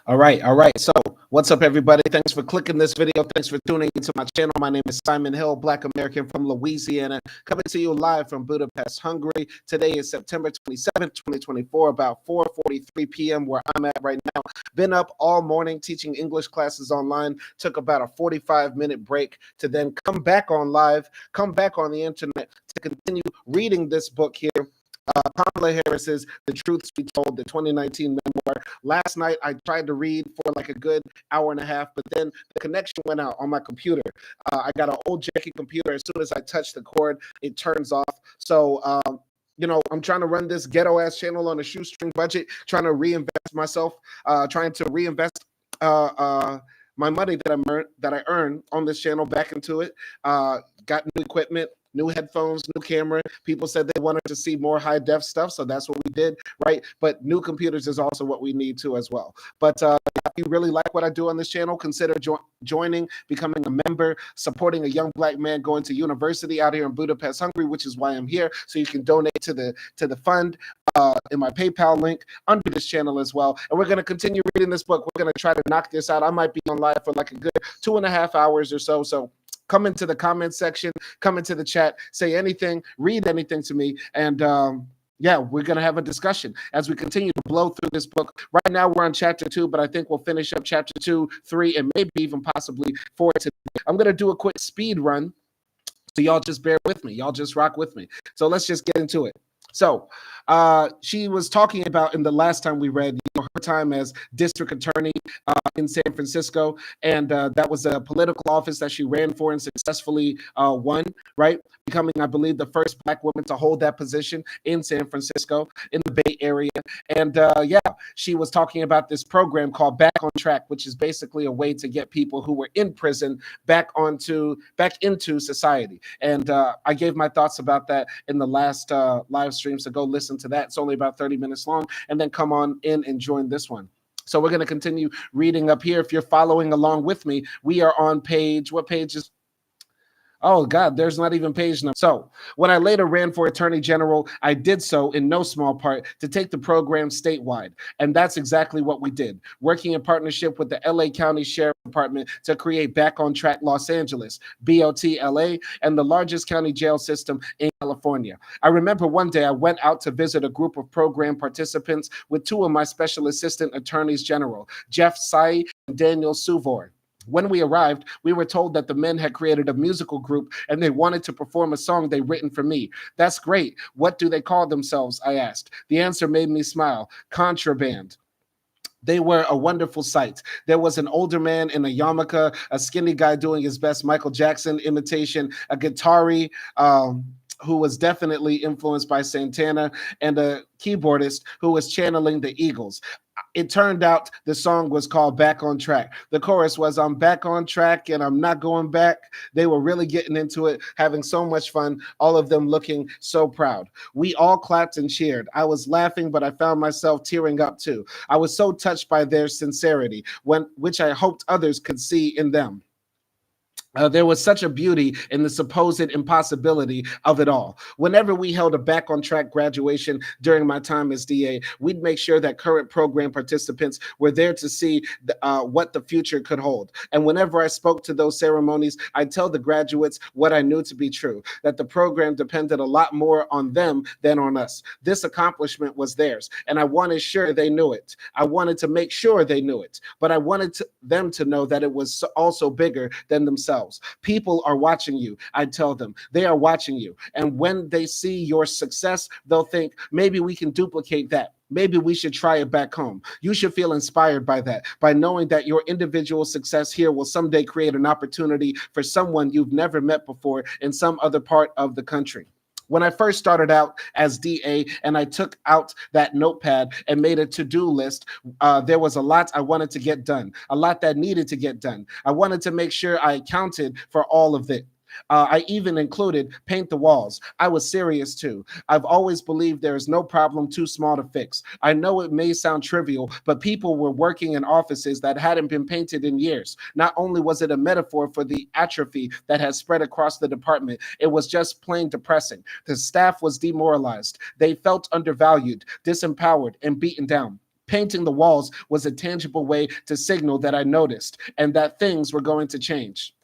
All right. So, what's up, everybody? Thanks for clicking this video. Thanks for tuning into my channel. My name is Simon Hill, Black American from Louisiana, coming to you live from Budapest, Hungary. Today is September 27th, 2024, about 4:43 p.m. where I'm at right now. Been up all morning teaching English classes online. Took about a 45-minute break to then come back on live, come back on the internet to continue reading this book here. Kamala Harris's The Truth Be Told, the 2019 memoir. Last night, I tried to read for like a good hour and a half, but then the connection went out on my computer. I got an old janky computer. As soon as I touch the cord, it turns off. So, I'm trying to run this ghetto ass channel on a shoestring budget, trying to reinvest myself, trying to reinvest my money that I earn on this channel back into it. Got new equipment, new headphones, new camera. People said they wanted to see more high def stuff, so that's what we did, right? But new computers is also what we need to as well. But if you really like what I do on this channel, consider joining, becoming a member, supporting a young black man going to university out here in Budapest, Hungary, which is why I'm here. So you can donate to the fund in my PayPal link under this channel as well. And we're going to continue reading this book. We're going to try to knock this out. I might be on live for like a good 2.5 hours or so. So come into the comment section, come into the chat, say anything, read anything to me, and yeah, we're going to have a discussion as we continue to blow through this book. Right now, we're on chapter 2, but I think we'll finish up chapter 2, 3, and maybe even possibly 4 today. I'm going to do a quick speed run, so y'all just bear with me. Y'all just rock with me. So let's just get into it. So she was talking about in the last time we read her time as district attorney in San Francisco, and that was a political office that she ran for and successfully won, right? Becoming, I believe, the first black woman to hold that position in San Francisco, in the Bay Area. And yeah, she was talking about this program called Back on Track, which is basically a way to get people who were in prison back into society. And I gave my thoughts about that in the last live stream, so go listen to that. It's only about 30 minutes long, and then come on in and join this one. So we're going to continue reading up here. If you're following along with me, we are on page, what page is? Oh, God, there's not even page number. So when I later ran for Attorney General, I did so in no small part to take the program statewide. And that's exactly what we did, working in partnership with the LA County Sheriff Department to create Back on Track Los Angeles, BOT LA, and the largest county jail system in California. I remember one day I went out to visit a group of program participants with 2 of my special assistant attorneys general, Jeff Tsai and Daniel Suvor. When we arrived, we were told that the men had created a musical group and they wanted to perform a song they'd written for me. That's great. What do they call themselves? I asked. The answer made me smile. Contraband. They were a wonderful sight. There was an older man in a yarmulke, a skinny guy doing his best Michael Jackson imitation, a guitarist who was definitely influenced by Santana, and a keyboardist who was channeling the Eagles. It turned out the song was called Back on Track. The chorus was, I'm back on track and I'm not going back. They were really getting into it, having so much fun, all of them looking so proud. We all clapped and cheered. I was laughing, but I found myself tearing up too. I was so touched by their sincerity, which I hoped others could see in them. There was such a beauty in the supposed impossibility of it all. Whenever we held a Back on Track graduation during my time as DA, we'd make sure that current program participants were there to see what the future could hold. And whenever I spoke to those ceremonies, I'd tell the graduates what I knew to be true, that the program depended a lot more on them than on us. This accomplishment was theirs, and I wanted sure they knew it. I wanted to make sure they knew it, but I wanted them to know that it was also bigger than themselves. People are watching you, I tell them. They are watching you. And when they see your success, they'll think, maybe we can duplicate that. Maybe we should try it back home. You should feel inspired by that, by knowing that your individual success here will someday create an opportunity for someone you've never met before in some other part of the country. When I first started out as DA and I took out that notepad and made a to-do list, there was a lot I wanted to get done, a lot that needed to get done. I wanted to make sure I accounted for all of it. I even included paint the walls. I was serious too. I've always believed there is no problem too small to fix. I know it may sound trivial, but people were working in offices that hadn't been painted in years. Not only was it a metaphor for the atrophy that has spread across the department, it was just plain depressing. The staff was demoralized. They felt undervalued, disempowered, and beaten down. Painting the walls was a tangible way to signal that I noticed and that things were going to change.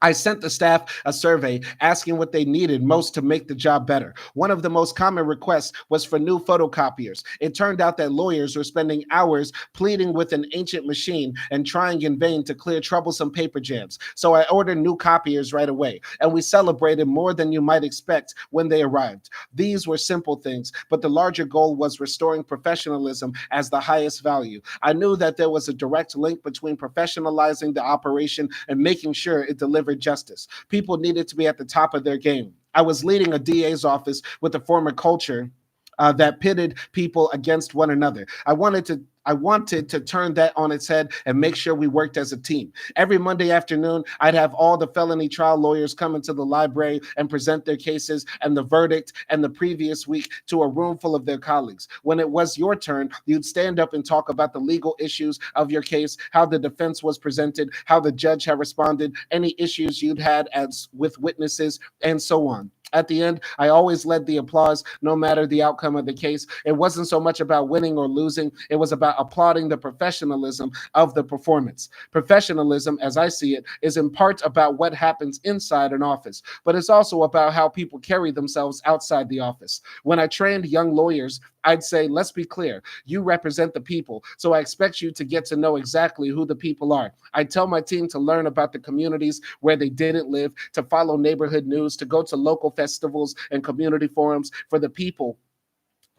I sent the staff a survey asking what they needed most to make the job better. One of the most common requests was for new photocopiers. It turned out that lawyers were spending hours pleading with an ancient machine and trying in vain to clear troublesome paper jams. So I ordered new copiers right away, and we celebrated more than you might expect when they arrived. These were simple things, but the larger goal was restoring professionalism as the highest value. I knew that there was a direct link between professionalizing the operation and making sure it delivered justice. People needed to be at the top of their game. I was leading a DA's office with a former culture that pitted people against one another. I wanted to turn that on its head and make sure we worked as a team. Every Monday afternoon, I'd have all the felony trial lawyers come into the library and present their cases and the verdict and the previous week to a room full of their colleagues. When it was your turn, you'd stand up and talk about the legal issues of your case, how the defense was presented, how the judge had responded, any issues you'd had as with witnesses, and so on. At the end, I always led the applause, no matter the outcome of the case. It wasn't so much about winning or losing, it was about applauding the professionalism of the performance. Professionalism, as I see it, is in part about what happens inside an office, but it's also about how people carry themselves outside the office. When I trained young lawyers, I'd say, let's be clear. You represent the people, so I expect you to get to know exactly who the people are. I tell my team to learn about the communities where they didn't live, to follow neighborhood news, to go to local festivals and community forums for the people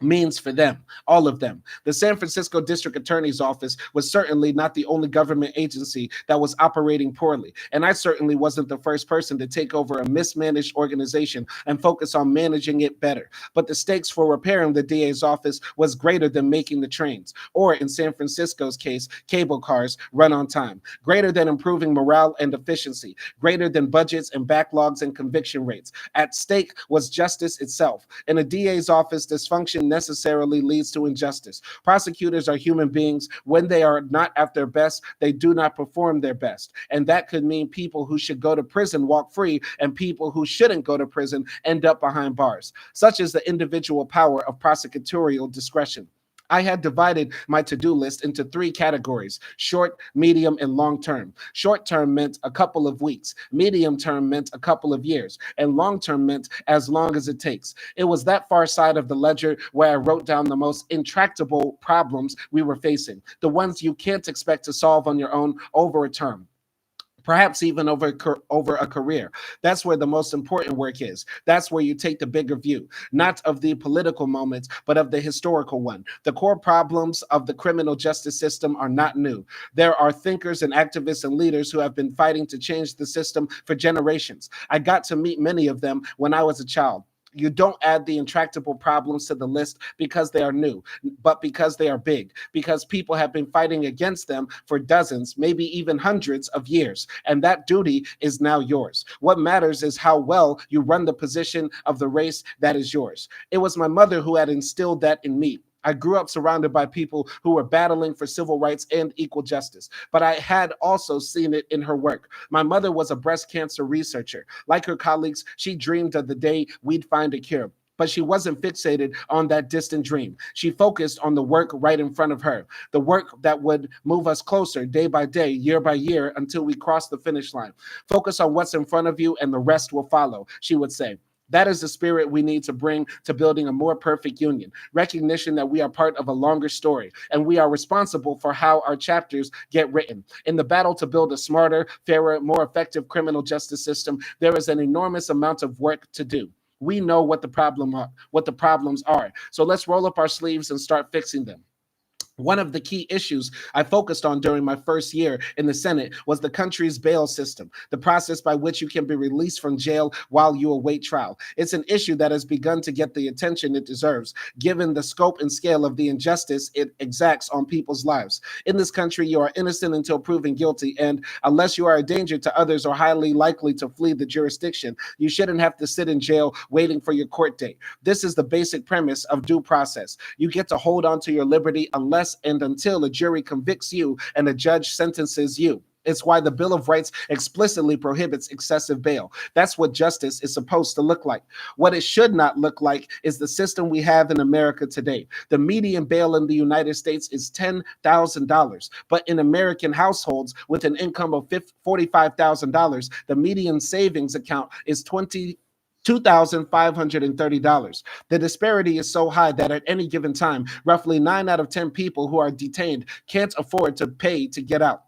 means for them, all of them. The San Francisco District Attorney's Office was certainly not the only government agency that was operating poorly, and I certainly wasn't the first person to take over a mismanaged organization and focus on managing it better. But the stakes for repairing the DA's office was greater than making the trains, or in San Francisco's case, cable cars run on time, greater than improving morale and efficiency, greater than budgets and backlogs and conviction rates. At stake was justice itself. In a DA's office, dysfunction necessarily leads to injustice. Prosecutors are human beings. When they are not at their best, they do not perform their best. And that could mean people who should go to prison walk free, and people who shouldn't go to prison end up behind bars. Such is the individual power of prosecutorial discretion. I had divided my to-do list into three categories: short, medium, and long term. Short term meant a couple of weeks. Medium term meant a couple of years. And long term meant as long as it takes. It was that far side of the ledger where I wrote down the most intractable problems we were facing, the ones you can't expect to solve on your own over a term, perhaps even over a career. That's where the most important work is. That's where you take the bigger view, not of the political moments, but of the historical one. The core problems of the criminal justice system are not new. There are thinkers and activists and leaders who have been fighting to change the system for generations. I got to meet many of them when I was a child. You don't add the intractable problems to the list because they are new, but because they are big, because people have been fighting against them for dozens, maybe even hundreds of years. And that duty is now yours. What matters is how well you run the position of the race that is yours. It was my mother who had instilled that in me. I grew up surrounded by people who were battling for civil rights and equal justice, but I had also seen it in her work. My mother was a breast cancer researcher. Like her colleagues, she dreamed of the day we'd find a cure. But she wasn't fixated on that distant dream. She focused on the work right in front of her, the work that would move us closer day by day, year by year, until we cross the finish line. Focus on what's in front of you and the rest will follow, she would say. That is the spirit we need to bring to building a more perfect union. Recognition that we are part of a longer story and we are responsible for how our chapters get written. In the battle to build a smarter, fairer, more effective criminal justice system, there is an enormous amount of work to do. We know what the problems are. So let's roll up our sleeves and start fixing them. One of the key issues I focused on during my first year in the Senate was the country's bail system, the process by which you can be released from jail while you await trial. It's an issue that has begun to get the attention it deserves, given the scope and scale of the injustice it exacts on people's lives. In this country, you are innocent until proven guilty, and unless you are a danger to others or highly likely to flee the jurisdiction, you shouldn't have to sit in jail waiting for your court date. This is the basic premise of due process. You get to hold on to your liberty unless and until a jury convicts you and a judge sentences you. It's why the Bill of Rights explicitly prohibits excessive bail. That's what justice is supposed to look like. What it should not look like is the system we have in America today. The median bail in the United States is $10,000, but in American households with an income of $45,000, the median savings account is $2,530. The disparity is so high that at any given time, roughly 9 out of 10 people who are detained can't afford to pay to get out.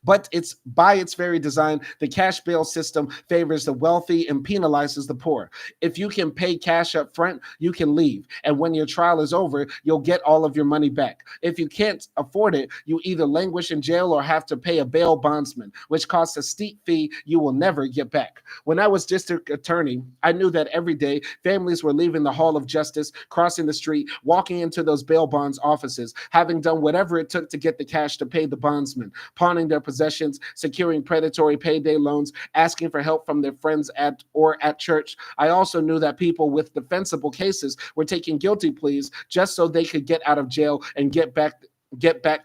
But it's by its very design, the cash bail system favors the wealthy and penalizes the poor. If you can pay cash up front, you can leave. And when your trial is over, you'll get all of your money back. If you can't afford it, you either languish in jail or have to pay a bail bondsman, which costs a steep fee you will never get back. When I was district attorney, I knew that every day families were leaving the Hall of Justice, crossing the street, walking into those bail bonds offices, having done whatever it took to get the cash to pay the bondsman, pawning their possessions, securing predatory payday loans, asking for help from their friends at church. I also knew that people with defensible cases were taking guilty pleas just so they could get out of jail and get back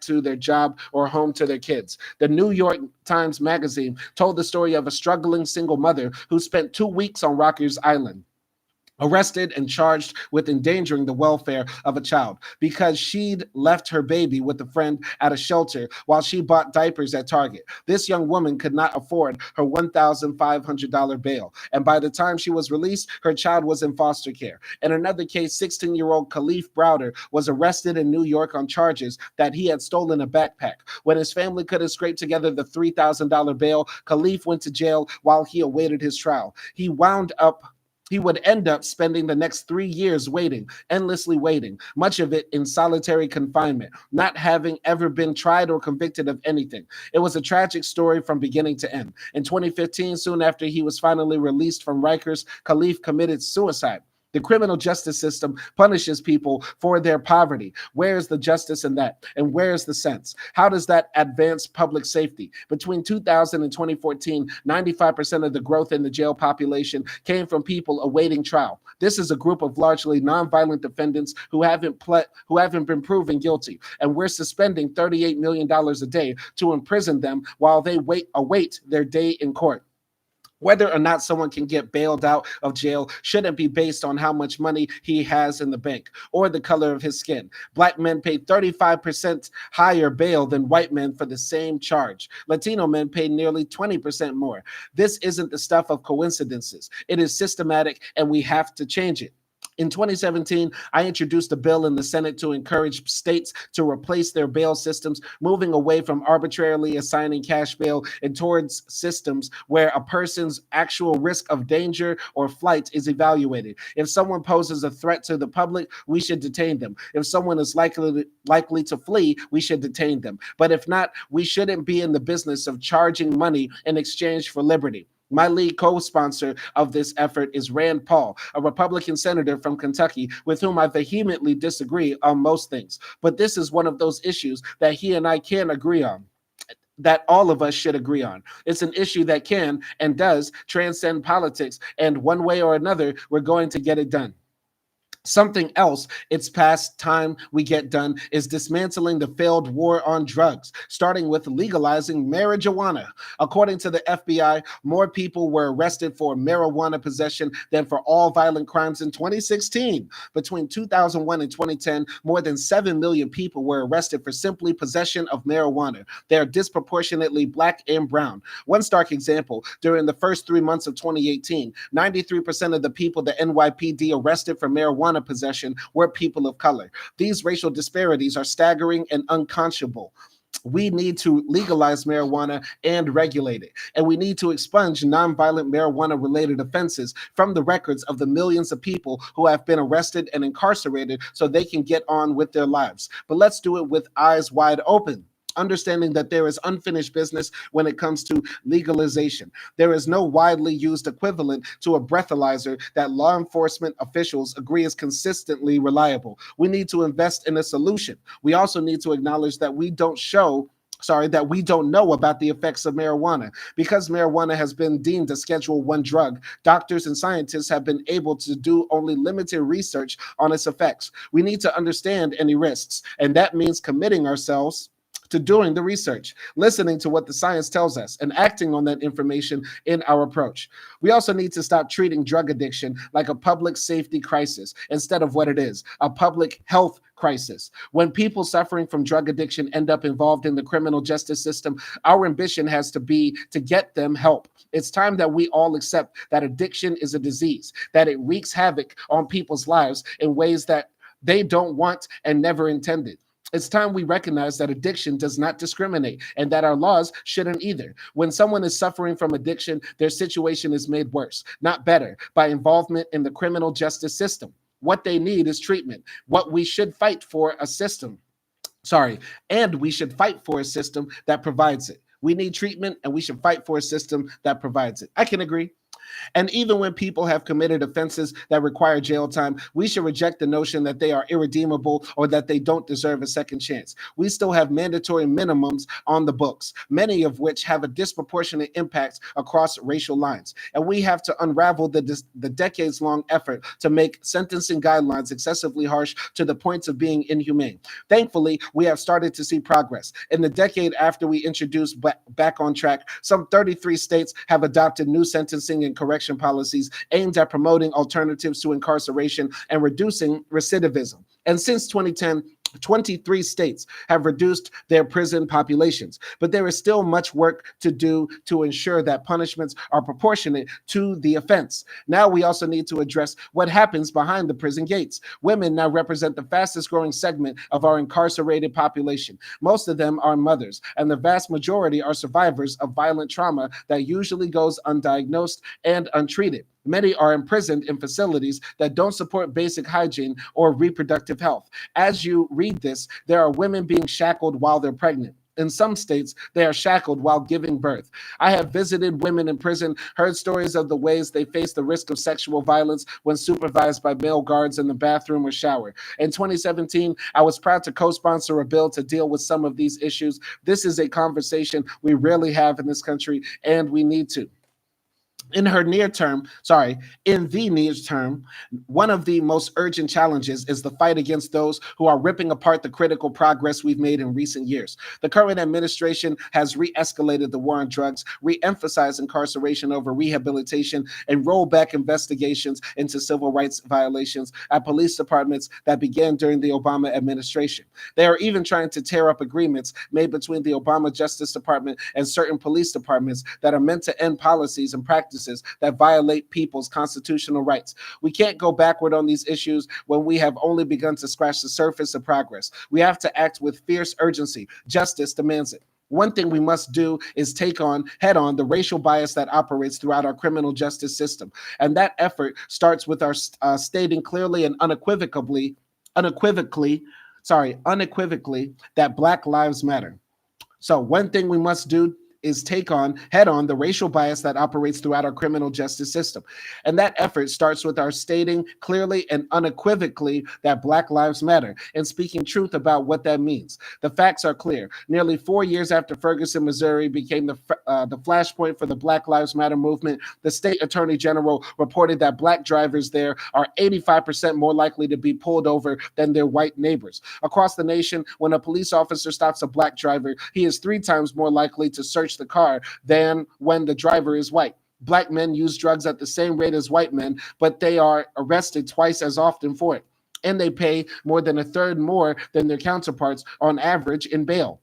to their job or home to their kids. The New York Times Magazine told the story of a struggling single mother who spent 2 weeks on Rikers Island, arrested and charged with endangering the welfare of a child because she'd left her baby with a friend at a shelter while she bought diapers at Target. This young woman could not afford her $1,500 bail, and by the time she was released, her child was in foster care. In another case, 16-year-old Khalif Browder was arrested in New York on charges that he had stolen a backpack. When his family couldn't scrape together the $3,000 bail, Khalif went to jail while he awaited his trial. He would end up spending the next 3 years waiting, endlessly waiting, much of it in solitary confinement, not having ever been tried or convicted of anything. It was a tragic story from beginning to end. In 2015, soon after he was finally released from Rikers, Khalif committed suicide. The criminal justice system punishes people for their poverty. Where is the justice in that? And where is the sense? How does that advance public safety? Between 2000 and 2014, 95% of the growth in the jail population came from people awaiting trial. This is a group of largely nonviolent defendants who haven't been proven guilty. And we're suspending $38 million a day to imprison them while they await their day in court. Whether or not someone can get bailed out of jail shouldn't be based on how much money he has in the bank or the color of his skin. Black men pay 35% higher bail than white men for the same charge. Latino men pay nearly 20% more. This isn't the stuff of coincidences. It is systematic, and we have to change it. In 2017, I introduced a bill in the Senate to encourage states to replace their bail systems, moving away from arbitrarily assigning cash bail and towards systems where a person's actual risk of danger or flight is evaluated. If someone poses a threat to the public, we should detain them. If someone is likely to flee, we should detain them. But if not, we shouldn't be in the business of charging money in exchange for liberty. My lead co-sponsor of this effort is Rand Paul, a Republican senator from Kentucky with whom I vehemently disagree on most things. But this is one of those issues that he and I can agree on, that all of us should agree on. It's an issue that can and does transcend politics, and one way or another, we're going to get it done. Something else it's past time we get done is dismantling the failed war on drugs, starting with legalizing marijuana. According to the FBI, more people were arrested for marijuana possession than for all violent crimes in 2016. Between 2001 and 2010, more than 7 million people were arrested for simply possession of marijuana. They are disproportionately Black and brown. One stark example, during the first 3 months of 2018, 93% of the people the NYPD arrested for marijuana possession were people of color. These racial disparities are staggering and unconscionable. We need to legalize marijuana and regulate it. And we need to expunge nonviolent marijuana-related offenses from the records of the millions of people who have been arrested and incarcerated so they can get on with their lives. But let's do it with eyes wide open, understanding that there is unfinished business when it comes to legalization. There is no widely used equivalent to a breathalyzer that law enforcement officials agree is consistently reliable. We need to invest in a solution. We also need to acknowledge that we don't know about the effects of marijuana. Because marijuana has been deemed a Schedule I drug, doctors and scientists have been able to do only limited research on its effects. We need to understand any risks, and that means committing ourselves to doing the research, listening to what the science tells us, and acting on that information in our approach. We also need to stop treating drug addiction like a public safety crisis instead of what it is, a public health crisis. When people suffering from drug addiction end up involved in the criminal justice system, our ambition has to be to get them help. It's time that we all accept that addiction is a disease, that it wreaks havoc on people's lives in ways that they don't want and never intended. It's time we recognize that addiction does not discriminate and that our laws shouldn't either. When someone is suffering from addiction, their situation is made worse, not better, by involvement in the criminal justice system. What they need is treatment. What we should fight for a system. And we should fight for a system that provides it. We need treatment and we should fight for a system that provides it. I can agree. And even when people have committed offenses that require jail time, we should reject the notion that they are irredeemable or that they don't deserve a second chance. We still have mandatory minimums on the books, many of which have a disproportionate impact across racial lines. And we have to unravel the decades-long effort to make sentencing guidelines excessively harsh to the point of being inhumane. Thankfully, we have started to see progress. In the decade after we introduced Back on Track, some 33 states have adopted new sentencing and correction policies aimed at promoting alternatives to incarceration and reducing recidivism. And since 2010, 23 states have reduced their prison populations, but there is still much work to do to ensure that punishments are proportionate to the offense. Now we also need to address what happens behind the prison gates. Women now represent the fastest growing segment of our incarcerated population. Most of them are mothers, and the vast majority are survivors of violent trauma that usually goes undiagnosed and untreated. Many are imprisoned in facilities that don't support basic hygiene or reproductive health. As you read this, there are women being shackled while they're pregnant. In some states, they are shackled while giving birth. I have visited women in prison, heard stories of the ways they face the risk of sexual violence when supervised by male guards in the bathroom or shower. In 2017, I was proud to co-sponsor a bill to deal with some of these issues. This is a conversation we rarely have in this country, and we need to. In the near term, one of the most urgent challenges is the fight against those who are ripping apart the critical progress we've made in recent years. The current administration has re-escalated the war on drugs, re-emphasized incarceration over rehabilitation, and rolled back investigations into civil rights violations at police departments that began during the Obama administration. They are even trying to tear up agreements made between the Obama Justice Department and certain police departments that are meant to end policies and practices that violate people's constitutional rights. We can't go backward on these issues when we have only begun to scratch the surface of progress. We have to act with fierce urgency. Justice demands it. One thing we must do is take on head on the racial bias that operates throughout our criminal justice system. And that effort starts with our stating clearly and unequivocally that Black Lives Matter. So one thing we must do is take on head on the racial bias that operates throughout our criminal justice system. And that effort starts with our stating clearly and unequivocally that Black Lives Matter and speaking truth about what that means. The facts are clear. Nearly 4 years after Ferguson, Missouri became the flashpoint for the Black Lives Matter movement, the state attorney general reported that Black drivers there are 85% more likely to be pulled over than their white neighbors. Across the nation, when a police officer stops a Black driver, he is 3 times more likely to search the car than when the driver is white. Black men use drugs at the same rate as white men, but they are arrested twice as often for it. And they pay more than a third more than their counterparts on average in bail.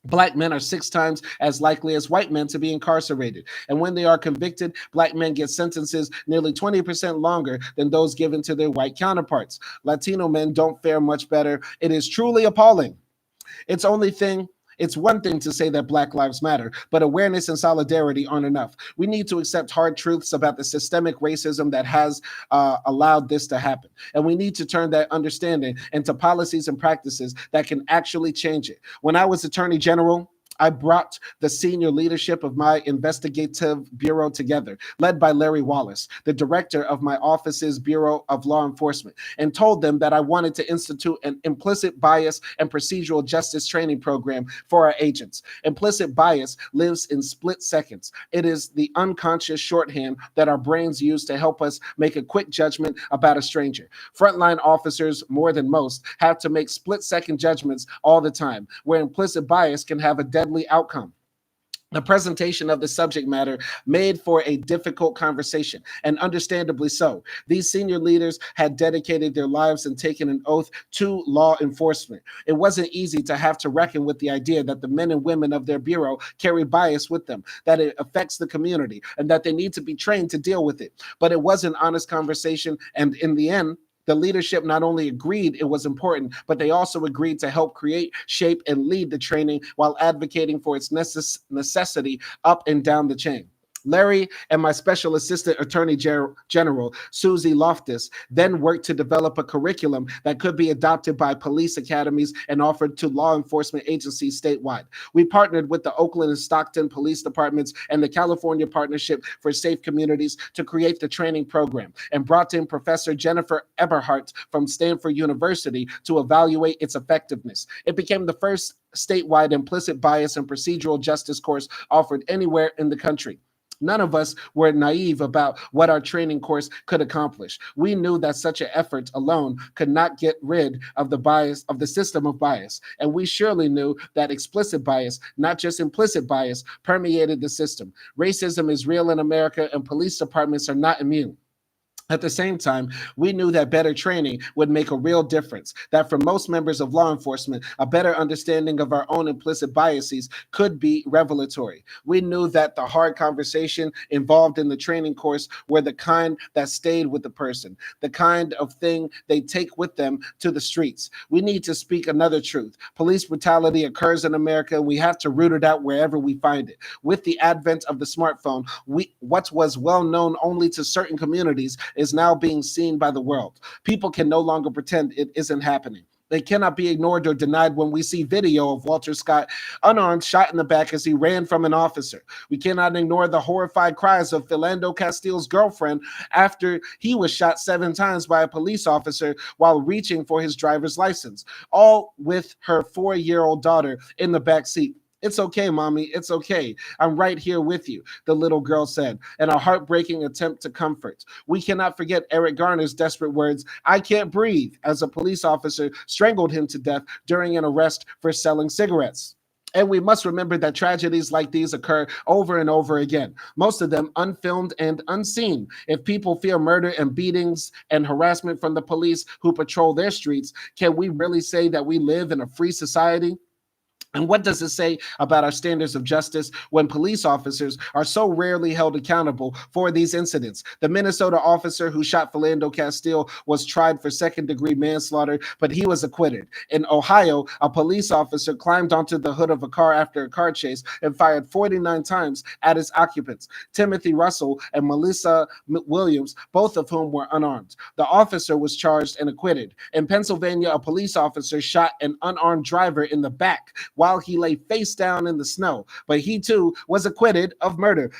Black men are 6 times as likely as white men to be incarcerated. And when they are convicted, Black men get sentences nearly 20% longer than those given to their white counterparts. Latino men don't fare much better. It is truly appalling. It's one thing to say that Black Lives Matter, but awareness and solidarity aren't enough. We need to accept hard truths about the systemic racism that has allowed this to happen. And we need to turn that understanding into policies and practices that can actually change it. When I was Attorney General, I brought the senior leadership of my investigative bureau together, led by Larry Wallace, the director of my office's Bureau of Law Enforcement, and told them that I wanted to institute an implicit bias and procedural justice training program for our agents. Implicit bias lives in split seconds. It is the unconscious shorthand that our brains use to help us make a quick judgment about a stranger. Frontline officers, more than most, have to make split-second judgments all the time, where implicit bias can have a deadly outcome. The presentation of the subject matter made for a difficult conversation, and understandably so. These senior leaders had dedicated their lives and taken an oath to law enforcement. It wasn't easy to have to reckon with the idea that the men and women of their bureau carry bias with them, that it affects the community, and that they need to be trained to deal with it. But it was an honest conversation, and in the end, the leadership not only agreed it was important, but they also agreed to help create, shape, and lead the training while advocating for its necessity up and down the chain. Larry and my special assistant attorney general, Susie Loftus, then worked to develop a curriculum that could be adopted by police academies and offered to law enforcement agencies statewide. We partnered with the Oakland and Stockton police departments and the California Partnership for Safe Communities to create the training program, and brought in Professor Jennifer Eberhardt from Stanford University to evaluate its effectiveness. It became the first statewide implicit bias and procedural justice course offered anywhere in the country. None of us were naive about what our training course could accomplish. We knew that such an effort alone could not get rid of the bias, of the system of bias. And we surely knew that explicit bias, not just implicit bias, permeated the system. Racism is real in America, and police departments are not immune. At the same time, we knew that better training would make a real difference, that for most members of law enforcement, a better understanding of our own implicit biases could be revelatory. We knew that the hard conversation involved in the training course were the kind that stayed with the person, the kind of thing they take with them to the streets. We need to speak another truth. Police brutality occurs in America, and we have to root it out wherever we find it. With the advent of the smartphone, what was well known only to certain communities is now being seen by the world. People can no longer pretend it isn't happening. They cannot be ignored or denied when we see video of Walter Scott unarmed, shot in the back as he ran from an officer. We cannot ignore the horrified cries of Philando Castile's girlfriend after he was shot 7 times by a police officer while reaching for his driver's license, all with her 4-year-old daughter in the back seat. "It's okay, mommy. It's okay. I'm right here with you," the little girl said, in a heartbreaking attempt to comfort. We cannot forget Eric Garner's desperate words, "I can't breathe," as a police officer strangled him to death during an arrest for selling cigarettes. And we must remember that tragedies like these occur over and over again, most of them unfilmed and unseen. If people fear murder and beatings and harassment from the police who patrol their streets, can we really say that we live in a free society? And what does it say about our standards of justice when police officers are so rarely held accountable for these incidents? The Minnesota officer who shot Philando Castile was tried for second-degree manslaughter, but he was acquitted. In Ohio, a police officer climbed onto the hood of a car after a car chase and fired 49 times at its occupants, Timothy Russell and Melissa Williams, both of whom were unarmed. The officer was charged and acquitted. In Pennsylvania, a police officer shot an unarmed driver in the back while he lay face down in the snow, but he too was acquitted of murder.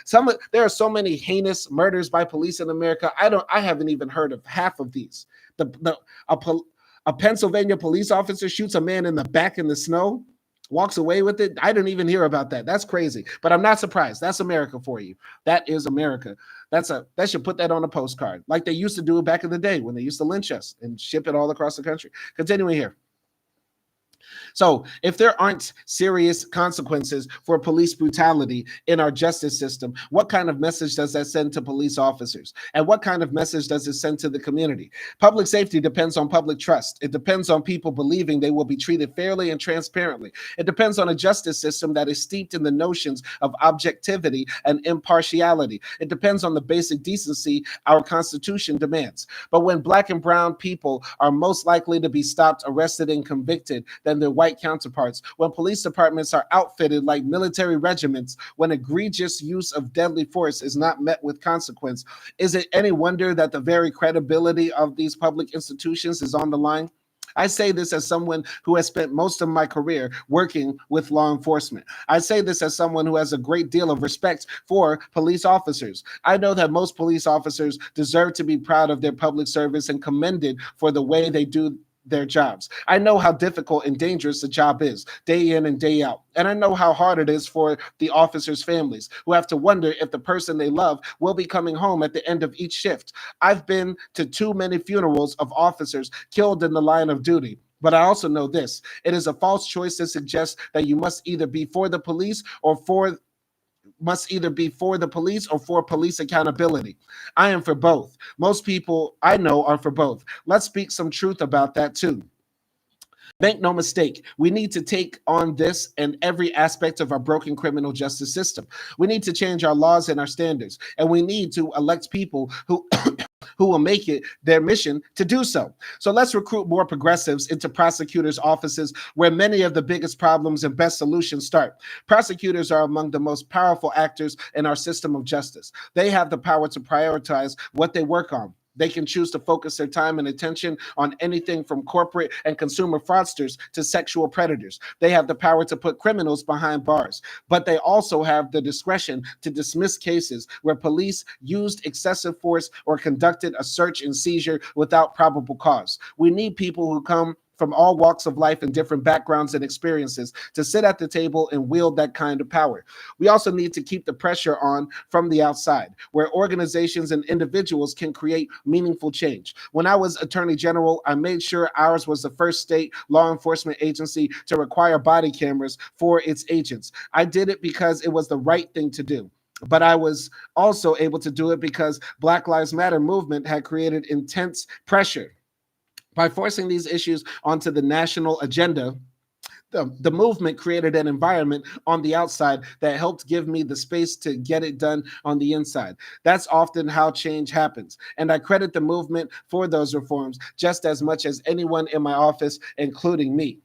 There are so many heinous murders by police in America. I haven't even heard of half of these. A Pennsylvania police officer shoots a man in the back in the snow, walks away with it. I didn't even hear about that. That's crazy, but I'm not surprised. That's America for you. That is America. That should put that on a postcard, like they used to do back in the day when they used to lynch us and ship it all across the country. Continuing here. So, if there aren't serious consequences for police brutality in our justice system, what kind of message does that send to police officers? And what kind of message does it send to the community? Public safety depends on public trust. It depends on people believing they will be treated fairly and transparently. It depends on a justice system that is steeped in the notions of objectivity and impartiality. It depends on the basic decency our Constitution demands. But when Black and brown people are most likely to be stopped, arrested, and convicted than their white counterparts, when police departments are outfitted like military regiments, when egregious use of deadly force is not met with consequence, is it any wonder that the very credibility of these public institutions is on the line? I say this as someone who has spent most of my career working with law enforcement. I say this as someone who has a great deal of respect for police officers. I know that most police officers deserve to be proud of their public service and commended for the way they do their jobs. I know how difficult and dangerous the job is day in and day out. And I know how hard it is for the officers' families who have to wonder if the person they love will be coming home at the end of each shift. I've been to too many funerals of officers killed in the line of duty. But I also know this: it is a false choice to suggest that you must either be for the police or for police accountability. I am for both. Most people I know are for both. Let's speak some truth about that too. Make no mistake, we need to take on this and every aspect of our broken criminal justice system. We need to change our laws and our standards, and we need to elect people who who will make it their mission to do so. So let's recruit more progressives into prosecutors' offices where many of the biggest problems and best solutions start. Prosecutors are among the most powerful actors in our system of justice. They have the power to prioritize what they work on. They can choose to focus their time and attention on anything from corporate and consumer fraudsters to sexual predators. They have the power to put criminals behind bars, but they also have the discretion to dismiss cases where police used excessive force or conducted a search and seizure without probable cause. We need people who come from all walks of life and different backgrounds and experiences to sit at the table and wield that kind of power. We also need to keep the pressure on from the outside, where organizations and individuals can create meaningful change. When I was Attorney General, I made sure ours was the first state law enforcement agency to require body cameras for its agents. I did it because it was the right thing to do. But I was also able to do it because Black Lives Matter movement had created intense pressure. By forcing these issues onto the national agenda, the movement created an environment on the outside that helped give me the space to get it done on the inside. That's often how change happens. And I credit the movement for those reforms just as much as anyone in my office, including me.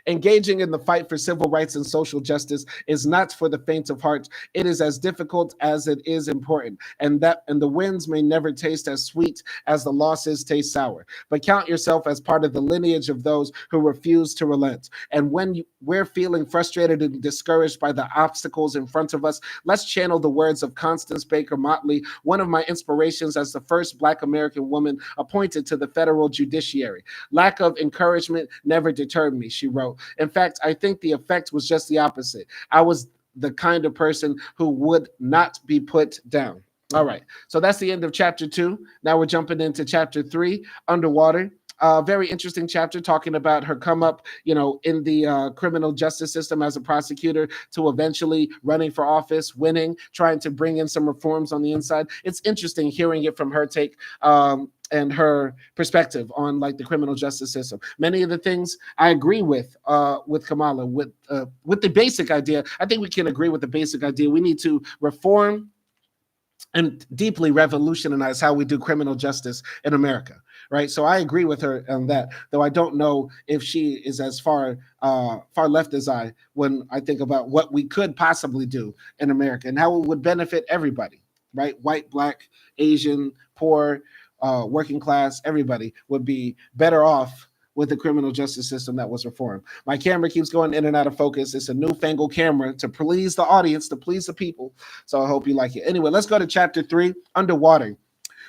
Engaging in the fight for civil rights and social justice is not for the faint of heart. It is as difficult as it is important, and the wins may never taste as sweet as the losses taste sour. But count yourself as part of the lineage of those who refuse to relent. And when we're feeling frustrated and discouraged by the obstacles in front of us, let's channel the words of Constance Baker Motley, one of my inspirations as the first Black American woman appointed to the federal judiciary. Lack of encouragement never deterred me, she wrote. In fact, I think the effect was just the opposite. I was the kind of person who would not be put down. All right. So that's the end of chapter 2. Now we're jumping into chapter 3, Underwater. Very interesting chapter talking about her come up, in the criminal justice system as a prosecutor to eventually running for office, winning, trying to bring in some reforms on the inside. It's interesting hearing it from her take and her perspective on like the criminal justice system. Many of the things I agree with Kamala, with the basic idea. I think we can agree with the basic idea. We need to reform and deeply revolutionize how we do criminal justice in America, right? So I agree with her on that, though I don't know if she is as far left as I when I think about what we could possibly do in America and how it would benefit everybody, right? White, Black, Asian, poor, working class, everybody would be better off with the criminal justice system that was reformed. My camera keeps going in and out of focus. It's a newfangled camera to please the audience, to please the people. So I hope you like it. Anyway, let's go to chapter 3, Underwater.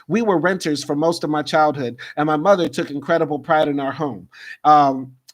We were renters for most of my childhood, and my mother took incredible pride in our home.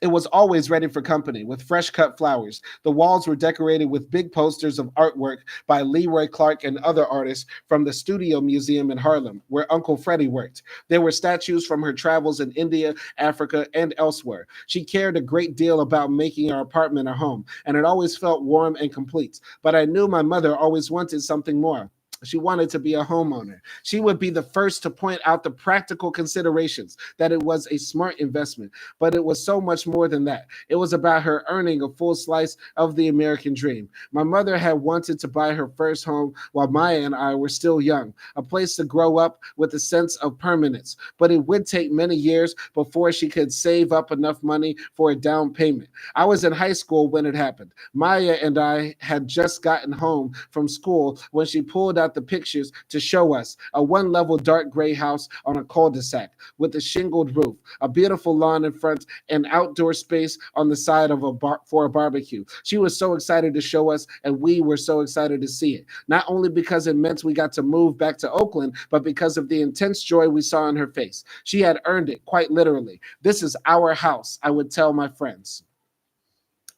It was always ready for company with fresh cut flowers. The walls were decorated with big posters of artwork by Leroy Clark and other artists from the Studio Museum in Harlem, where Uncle Freddie worked. There were statues from her travels in India, Africa, and elsewhere. She cared a great deal about making our apartment a home, and it always felt warm and complete. But I knew my mother always wanted something more. She wanted to be a homeowner. She would be the first to point out the practical considerations, that it was a smart investment, but it was so much more than that. It was about her earning a full slice of the American dream. My mother had wanted to buy her first home while Maya and I were still young, a place to grow up with a sense of permanence, but it would take many years before she could save up enough money for a down payment. I was in high school when it happened. Maya and I had just gotten home from school when she pulled out got the pictures to show us. A one-level dark gray house on a cul-de-sac with a shingled roof, a beautiful lawn in front, and outdoor space on the side of a bar for a barbecue. She was so excited to show us, and we were so excited to see it. Not only because it meant we got to move back to Oakland, but because of the intense joy we saw in her face. She had earned it, quite literally. This is our house, I would tell my friends.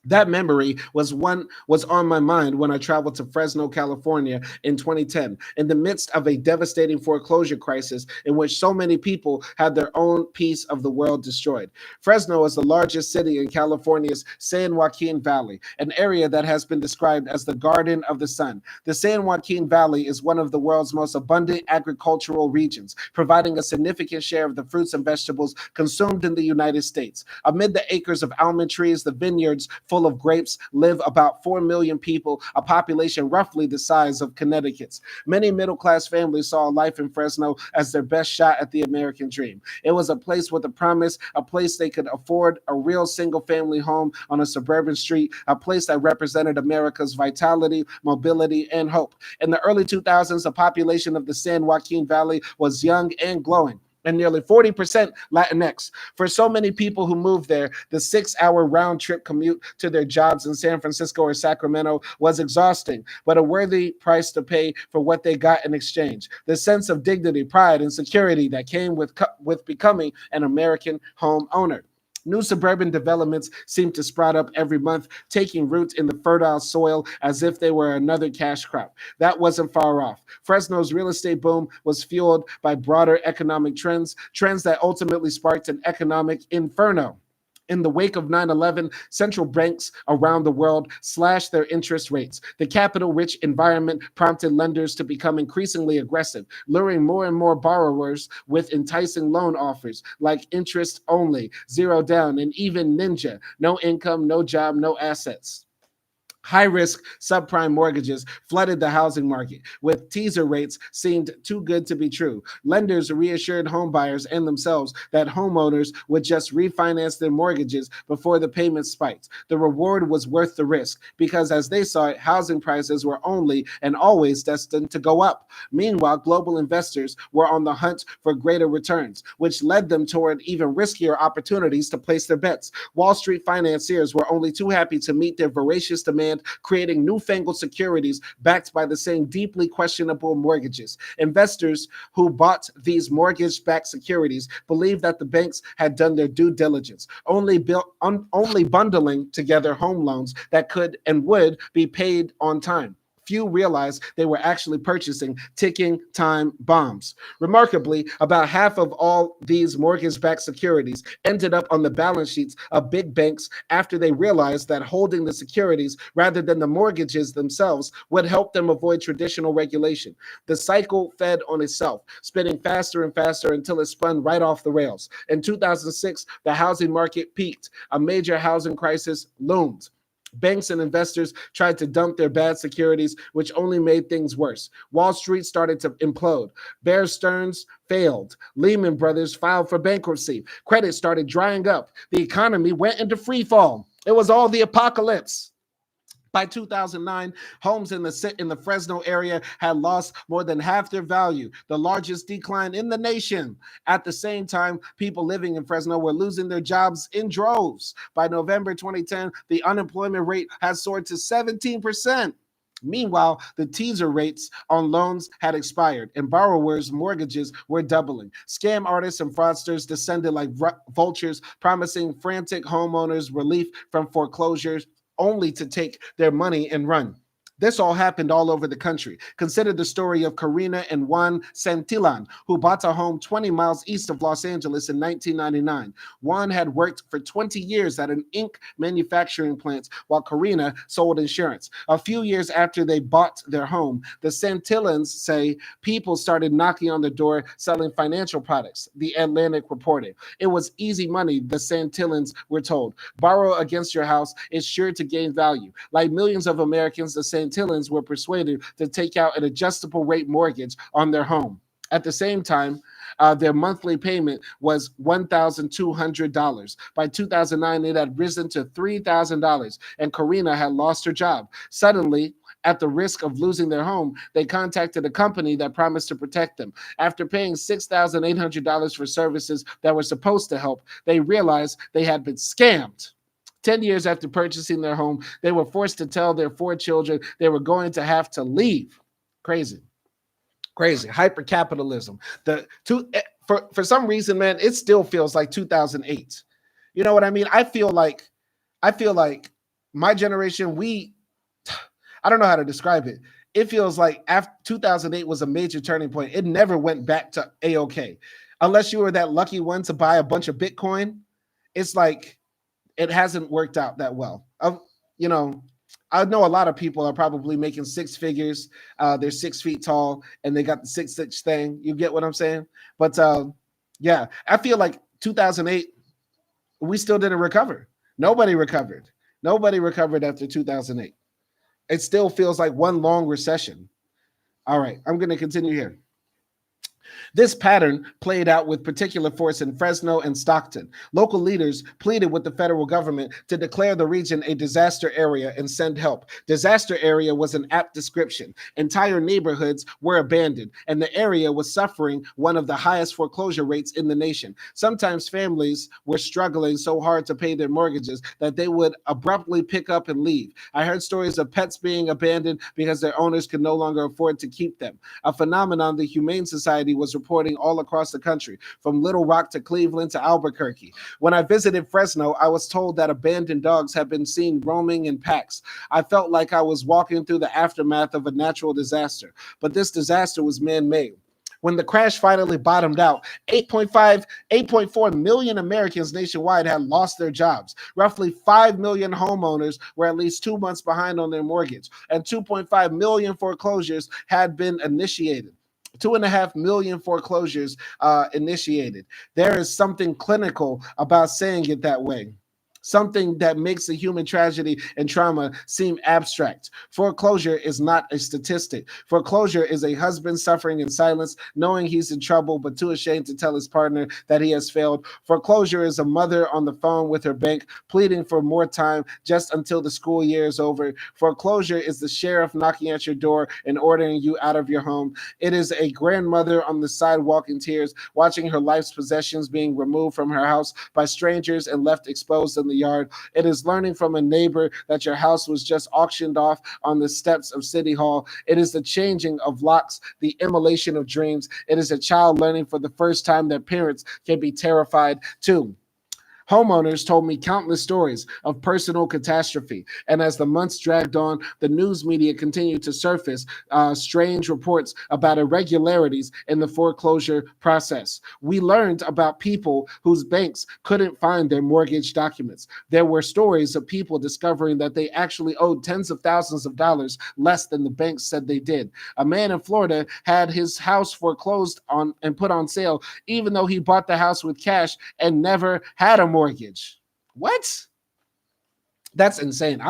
That memory was on my mind when I traveled to Fresno, California in 2010, in the midst of a devastating foreclosure crisis in which so many people had their own piece of the world destroyed. Fresno is the largest city in California's San Joaquin Valley, an area that has been described as the Garden of the Sun. The San Joaquin Valley is one of the world's most abundant agricultural regions, providing a significant share of the fruits and vegetables consumed in the United States. Amid the acres of almond trees, the vineyards full of grapes, live about 4 million people, a population roughly the size of Connecticut's. Many middle-class families saw life in Fresno as their best shot at the American dream. It was a place with a promise, a place they could afford a real single-family home on a suburban street, a place that represented America's vitality, mobility, and hope. In the early 2000s, the population of the San Joaquin Valley was young and glowing, and nearly 40% Latinx. For so many people who moved there, the 6-hour round trip commute to their jobs in San Francisco or Sacramento was exhausting, but a worthy price to pay for what they got in exchange. The sense of dignity, pride, and security that came with becoming an American home owner. New suburban developments seem to sprout up every month, taking root in the fertile soil as if they were another cash crop. That wasn't far off. Fresno's real estate boom was fueled by broader economic trends that ultimately sparked an economic inferno. In the wake of 9/11, central banks around the world slashed their interest rates. The capital-rich environment prompted lenders to become increasingly aggressive, luring more and more borrowers with enticing loan offers like interest only, zero down, and even ninja, no income, no job, no assets. High-risk subprime mortgages flooded the housing market, with teaser rates seemed too good to be true. Lenders reassured homebuyers and themselves that homeowners would just refinance their mortgages before the payments spiked. The reward was worth the risk because, as they saw it, housing prices were only and always destined to go up. Meanwhile, global investors were on the hunt for greater returns, which led them toward even riskier opportunities to place their bets. Wall Street financiers were only too happy to meet their voracious demand, creating newfangled securities backed by the same deeply questionable mortgages. Investors who bought these mortgage-backed securities believed that the banks had done their due diligence, only bundling together home loans that could and would be paid on time. Few realized they were actually purchasing ticking time bombs. Remarkably, about half of all these mortgage-backed securities ended up on the balance sheets of big banks after they realized that holding the securities rather than the mortgages themselves would help them avoid traditional regulation. The cycle fed on itself, spinning faster and faster until it spun right off the rails. In 2006, the housing market peaked. A major housing crisis loomed. Banks and investors tried to dump their bad securities, which only made things worse. Wall Street started to implode. Bear Stearns failed. Lehman Brothers filed for bankruptcy. Credit started drying up. The economy went into free fall. It was all the apocalypse. By 2009, homes in the Fresno area had lost more than half their value, the largest decline in the nation. At the same time, people living in Fresno were losing their jobs in droves. By November 2010, the unemployment rate had soared to 17%. Meanwhile, the teaser rates on loans had expired, and borrowers' mortgages were doubling. Scam artists and fraudsters descended like vultures, promising frantic homeowners relief from foreclosures, only to take their money and run. This all happened all over the country. Consider the story of Karina and Juan Santillan, who bought a home 20 miles east of Los Angeles in 1999. Juan had worked for 20 years at an ink manufacturing plant, while Karina sold insurance. A few years after they bought their home, the Santillans say people started knocking on the door selling financial products, The Atlantic reported. It was easy money, the Santillans were told. Borrow against your house is sure to gain value. Like millions of Americans, the Santillans were persuaded to take out an adjustable rate mortgage on their home. At the same time, their monthly payment was $1,200. By 2009, it had risen to $3,000, and Karina had lost her job. Suddenly, At the risk of losing their home, they contacted a company that promised to protect them. After paying $6,800 for services that were supposed to help, they realized they had been scammed. 10 years after purchasing their home, they were forced to tell their 4 children they were going to have to leave. Crazy. Crazy. Hypercapitalism. For some reason, man, it still feels like 2008. You know what I mean? I feel like my generation, I don't know how to describe it. It feels like after 2008 was a major turning point. It never went back to A-OK. Unless you were that lucky one to buy a bunch of Bitcoin, it's like it hasn't worked out that well. You know, I know a lot of people are probably making 6 figures. They're 6 feet tall and they got the 6 inch thing. You get what I'm saying? But yeah, I feel like 2008, we still didn't recover. Nobody recovered. Nobody recovered after 2008. It still feels like one long recession. All right, I'm going to continue here. This pattern played out with particular force in Fresno and Stockton. Local leaders pleaded with the federal government to declare the region a disaster area and send help. Disaster area was an apt description. Entire neighborhoods were abandoned, and the area was suffering one of the highest foreclosure rates in the nation. Sometimes families were struggling so hard to pay their mortgages that they would abruptly pick up and leave. I heard stories of pets being abandoned because their owners could no longer afford to keep them, a phenomenon the Humane Society was reporting all across the country, from Little Rock to Cleveland to Albuquerque. When I visited Fresno, I was told that abandoned dogs have been seen roaming in packs. I felt like I was walking through the aftermath of a natural disaster, but this disaster was man-made. When the crash finally bottomed out, 8.4 million Americans nationwide had lost their jobs. Roughly 5 million homeowners were at least 2 months behind on their mortgage, and 2.5 million foreclosures had been initiated. 2.5 million foreclosures initiated. There is something clinical about saying it that way. Something that makes the human tragedy and trauma seem abstract. Foreclosure is not a statistic. Foreclosure is a husband suffering in silence, knowing he's in trouble, but too ashamed to tell his partner that he has failed. Foreclosure is a mother on the phone with her bank, pleading for more time just until the school year is over. Foreclosure is the sheriff knocking at your door and ordering you out of your home. It is a grandmother on the sidewalk in tears, watching her life's possessions being removed from her house by strangers and left exposed in the yard. It is learning from a neighbor that your house was just auctioned off on the steps of City Hall. It is the changing of locks, the immolation of dreams. It is a child learning for the first time that parents can be terrified too. Homeowners told me countless stories of personal catastrophe, and as the months dragged on, the news media continued to surface strange reports about irregularities in the foreclosure process. We learned about people whose banks couldn't find their mortgage documents. There were stories of people discovering that they actually owed tens of thousands of dollars less than the banks said they did. A man in Florida had his house foreclosed on and put on sale, even though he bought the house with cash and never had a mortgage. What? That's insane.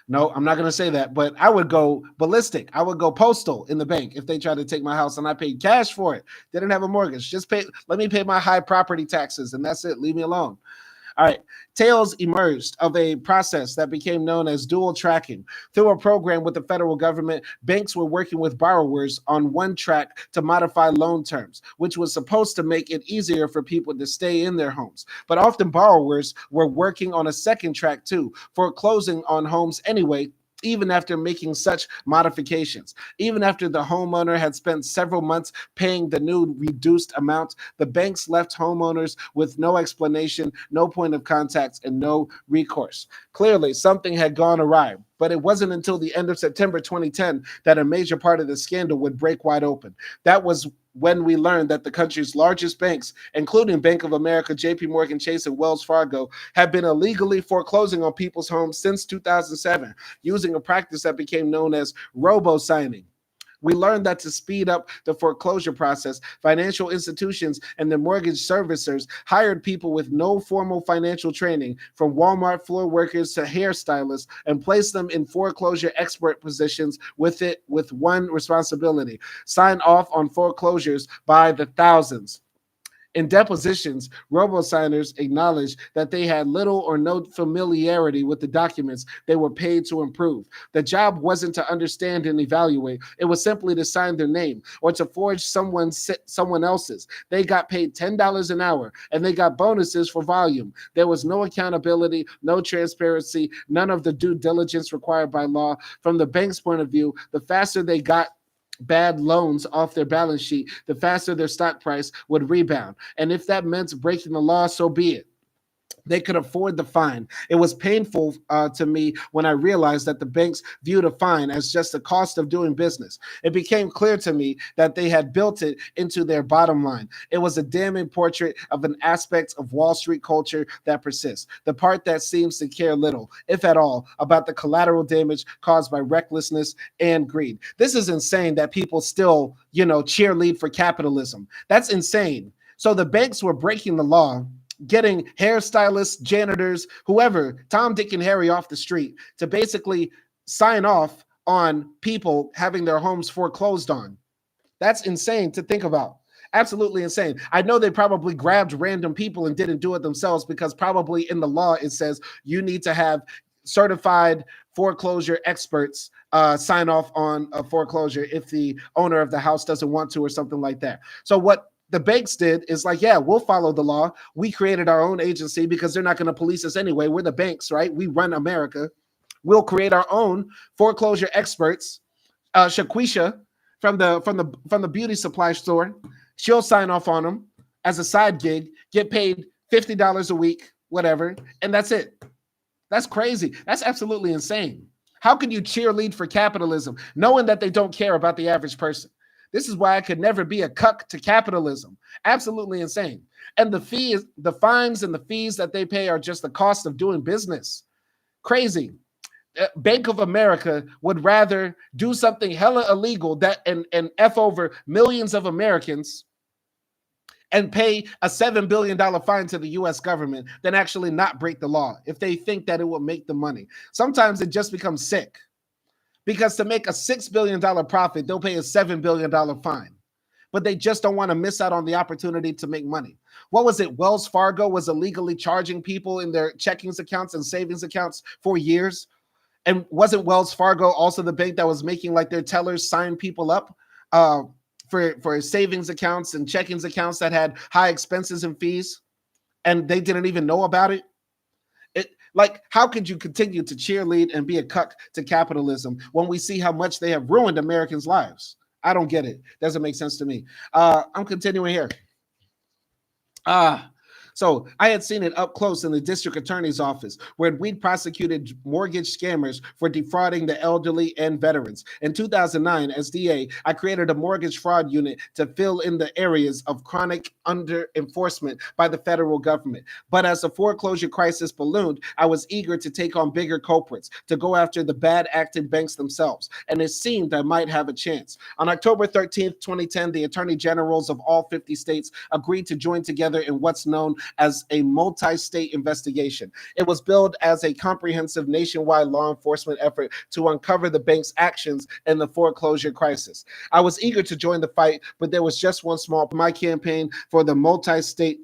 No, I'm not going to say that, but I would go ballistic. I would go postal in the bank if they tried to take my house and I paid cash for it. Didn't have a mortgage. Let me pay my high property taxes and that's it. Leave me alone. All right. Tales emerged of a process that became known as dual tracking. Through a program with the federal government, banks were working with borrowers on one track to modify loan terms, which was supposed to make it easier for people to stay in their homes. But often borrowers were working on a second track too, foreclosing on homes anyway, even after making such modifications. Even after the homeowner had spent several months paying the new reduced amount, the banks left homeowners with no explanation, no point of contact, and no recourse. Clearly, something had gone awry, but it wasn't until the end of September 2010 that a major part of the scandal would break wide open. That was when we learned that the country's largest banks, including Bank of America, JP Morgan Chase, and Wells Fargo, have been illegally foreclosing on people's homes since 2007, using a practice that became known as robo-signing. We learned that to speed up the foreclosure process, financial institutions and the mortgage servicers hired people with no formal financial training, from Walmart floor workers to hairstylists, and placed them in foreclosure expert positions with one responsibility: sign off on foreclosures by the thousands. In depositions, robo-signers acknowledged that they had little or no familiarity with the documents they were paid to improve. The job wasn't to understand and evaluate. It was simply to sign their name or to forge someone else's. They got paid $10 an hour and they got bonuses for volume. There was no accountability, no transparency, none of the due diligence required by law. From the bank's point of view, the faster they got bad loans off their balance sheet, the faster their stock price would rebound. And if that meant breaking the law, so be it. They could afford the fine. It was painful to me when I realized that the banks viewed a fine as just the cost of doing business. It became clear to me that they had built it into their bottom line. It was a damning portrait of an aspect of Wall Street culture that persists, the part that seems to care little, if at all, about the collateral damage caused by recklessness and greed. This is insane that people still, cheerlead for capitalism. That's insane. So the banks were breaking the law, getting hairstylists, janitors, whoever, Tom, Dick, and Harry off the street to basically sign off on people having their homes foreclosed on. That's insane to think about. Absolutely insane. I know they probably grabbed random people and didn't do it themselves because probably in the law it says you need to have certified foreclosure experts sign off on a foreclosure if the owner of the house doesn't want to or something like that. So what the banks did is like, yeah, we'll follow the law. We created our own agency because they're not going to police us anyway. We're the banks, right? We run America. We'll create our own foreclosure experts. Shaquisha from the beauty supply store, she'll sign off on them as a side gig, get paid $50 a week, whatever, and that's it. That's crazy. That's absolutely insane. How can you cheerlead for capitalism knowing that they don't care about the average person? This is why I could never be a cuck to capitalism. Absolutely insane. And the fines and the fees that they pay are just the cost of doing business. Crazy. Bank of America would rather do something hella illegal and F over millions of Americans and pay a $7 billion fine to the US government than actually not break the law if they think that it will make the money. Sometimes it just becomes sick. Because to make a $6 billion profit, they'll pay a $7 billion fine. But they just don't want to miss out on the opportunity to make money. What was it? Wells Fargo was illegally charging people in their checkings accounts and savings accounts for years. And wasn't Wells Fargo also the bank that was making like their tellers sign people up for savings accounts and checkings accounts that had high expenses and fees? And they didn't even know about it? Like, how could you continue to cheerlead and be a cuck to capitalism when we see how much they have ruined Americans' lives? I don't get it. Doesn't make sense to me. I'm continuing here. So I had seen it up close in the district attorney's office where we'd prosecuted mortgage scammers for defrauding the elderly and veterans. In 2009, as DA, I created a mortgage fraud unit to fill in the areas of chronic under enforcement by the federal government. But as the foreclosure crisis ballooned, I was eager to take on bigger culprits, to go after the bad acting banks themselves. And it seemed I might have a chance. On October 13th, 2010, the attorney generals of all 50 states agreed to join together in what's known as a multi-state investigation. It was billed as a comprehensive nationwide law enforcement effort to uncover the bank's actions in the foreclosure crisis. I was eager to join the fight, but there was just one small my campaign for the multi-state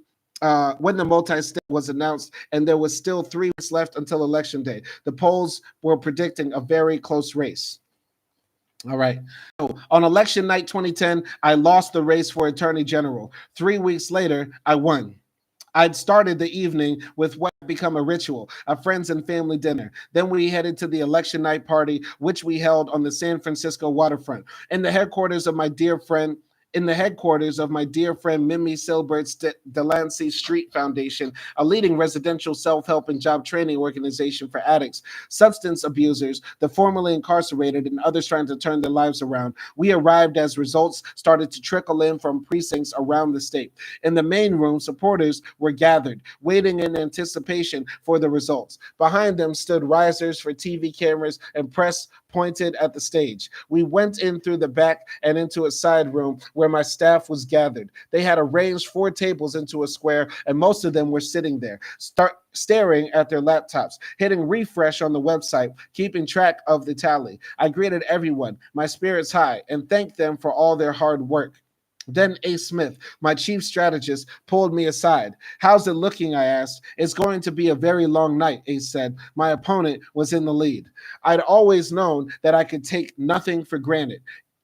when the multi-state was announced, and there was still 3 weeks left until Election Day. The polls were predicting a very close race. All right. So on election night 2010, I lost the race for Attorney General. 3 weeks later, I won. I'd started the evening with what had become a ritual, a friends and family dinner. Then we headed to the election night party, which we held on the San Francisco waterfront. In the headquarters of my dear friend Mimi Silbert's Delancey Street Foundation, a leading residential self-help and job training organization for addicts, substance abusers, the formerly incarcerated, and others trying to turn their lives around. We arrived as results started to trickle in from precincts around the state. In the main room, supporters were gathered, waiting in anticipation for the results. Behind them stood risers for TV cameras and press pointed at the stage. We went in through the back and into a side room where my staff was gathered. They had arranged 4 tables into a square, and most of them were sitting there, staring at their laptops, hitting refresh on the website, keeping track of the tally. I greeted everyone, my spirits high, and thanked them for all their hard work. Then A. Smith, my chief strategist, pulled me aside. How's it looking? I asked. It's going to be a very long night, Ace said. My opponent was in the lead. I'd always known that I could take nothing for granted.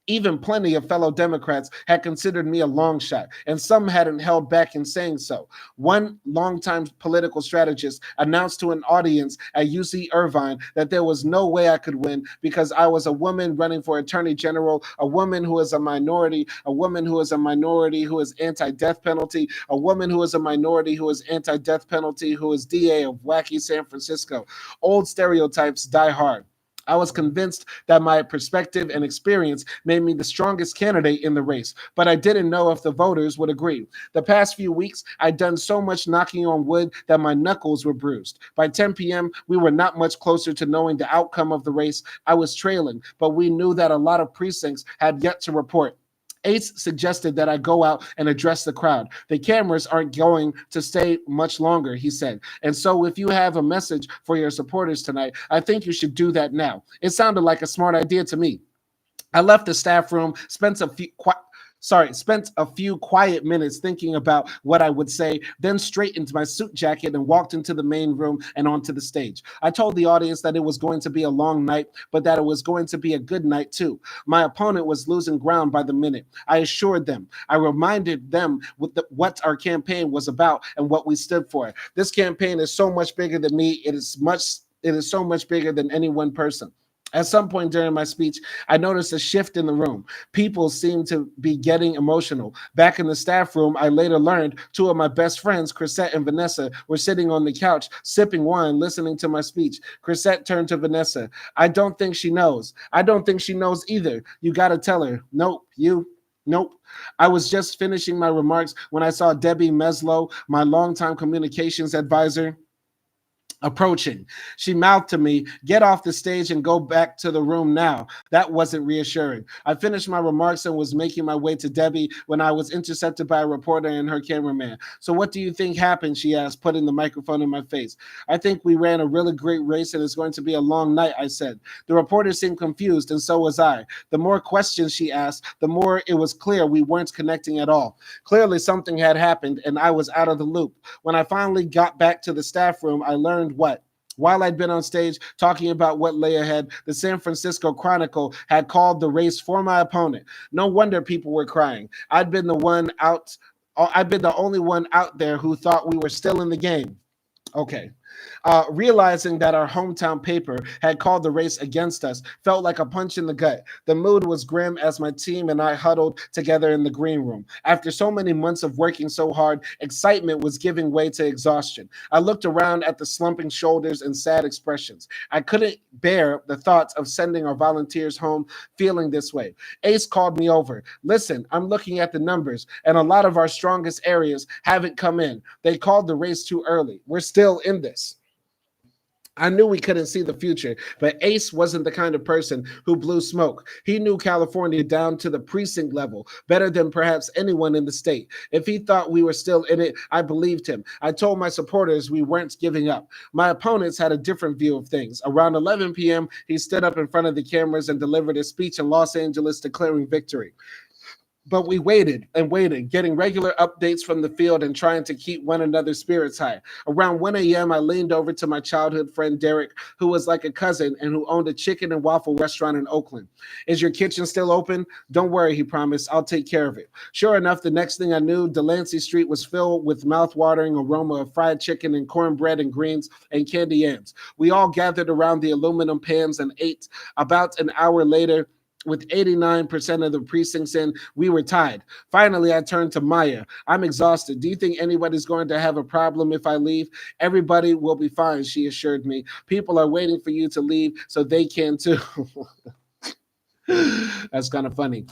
Even plenty of fellow Democrats had considered me a long shot, and some hadn't held back in saying so. One longtime political strategist announced to an audience at UC Irvine that there was no way I could win because I was a woman running for attorney general, a woman who is a minority, a woman who is a minority who is anti-death penalty, a woman who is a minority who is anti-death penalty, who is DA of wacky San Francisco. Old stereotypes die hard. I was convinced that my perspective and experience made me the strongest candidate in the race, but I didn't know if the voters would agree. The past few weeks, I'd done so much knocking on wood that my knuckles were bruised. By 10 p.m., we were not much closer to knowing the outcome of the race. I was trailing, but we knew that a lot of precincts had yet to report. Ace suggested that I go out and address the crowd. The cameras aren't going to stay much longer, he said. And so if you have a message for your supporters tonight, I think you should do that now. It sounded like a smart idea to me. I left the staff room, spent a few quiet minutes thinking about what I would say, then straightened my suit jacket and walked into the main room and onto the stage. I told the audience that it was going to be a long night, but that it was going to be a good night too. My opponent was losing ground by the minute. I assured them. I reminded them what our campaign was about and what we stood for. This campaign is so much bigger than me. It is so much bigger than any one person. At some point during my speech, I noticed a shift in the room. People seemed to be getting emotional. Back in the staff room, I later learned two of my best friends, Chrisette and Vanessa, were sitting on the couch, sipping wine, listening to my speech. Chrisette turned to Vanessa. I don't think she knows. I don't think she knows either. You got to tell her. Nope. I was just finishing my remarks when I saw Debbie Meslow, my longtime communications advisor, approaching. She mouthed to me, "Get off the stage and go back to the room now." That wasn't reassuring. I finished my remarks and was making my way to Debbie when I was intercepted by a reporter and her cameraman. "So what do you think happened?" she asked, putting the microphone in my face. "I think we ran a really great race and it's going to be a long night," I said. The reporter seemed confused and so was I. The more questions she asked, the more it was clear we weren't connecting at all. Clearly something had happened and I was out of the loop. When I finally got back to the staff room, I learned what? While I'd been on stage talking about what lay ahead, the San Francisco Chronicle had called the race for my opponent. No wonder people were crying. I'd been the only one out there who thought we were still in the game. Okay. Realizing that our hometown paper had called the race against us felt like a punch in the gut. The mood was grim as my team and I huddled together in the green room. After so many months of working so hard, excitement was giving way to exhaustion. I looked around at the slumping shoulders and sad expressions. I couldn't bear the thoughts of sending our volunteers home feeling this way. Ace called me over. "Listen, I'm looking at the numbers, and a lot of our strongest areas haven't come in. They called the race too early. We're still in this." I knew we couldn't see the future, but Ace wasn't the kind of person who blew smoke. He knew California down to the precinct level, better than perhaps anyone in the state. If he thought we were still in it, I believed him. I told my supporters we weren't giving up. My opponents had a different view of things. Around 11 p.m., he stood up in front of the cameras and delivered a speech in Los Angeles declaring victory. But we waited and waited, getting regular updates from the field and trying to keep one another's spirits high. Around 1 a.m., I leaned over to my childhood friend Derek, who was like a cousin and who owned a chicken and waffle restaurant in Oakland. "Is your kitchen still open?" "Don't worry," he promised. "I'll take care of it." Sure enough, the next thing I knew, Delancey Street was filled with mouth-watering aroma of fried chicken and cornbread and greens and candy yams. We all gathered around the aluminum pans and ate. About an hour later, with 89% of the precincts in, we were tied. Finally, I turned to Maya. "I'm exhausted. Do you think anybody's going to have a problem if I leave?" "Everybody will be fine," she assured me. "People are waiting for you to leave so they can too." That's kind of funny.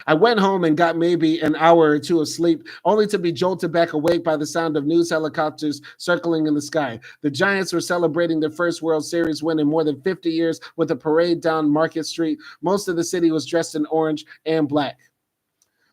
I went home and got maybe an hour or two of sleep, only to be jolted back awake by the sound of news helicopters circling in the sky. The Giants were celebrating their first World Series win in more than 50 years with a parade down Market Street. Most of the city was dressed in orange and black.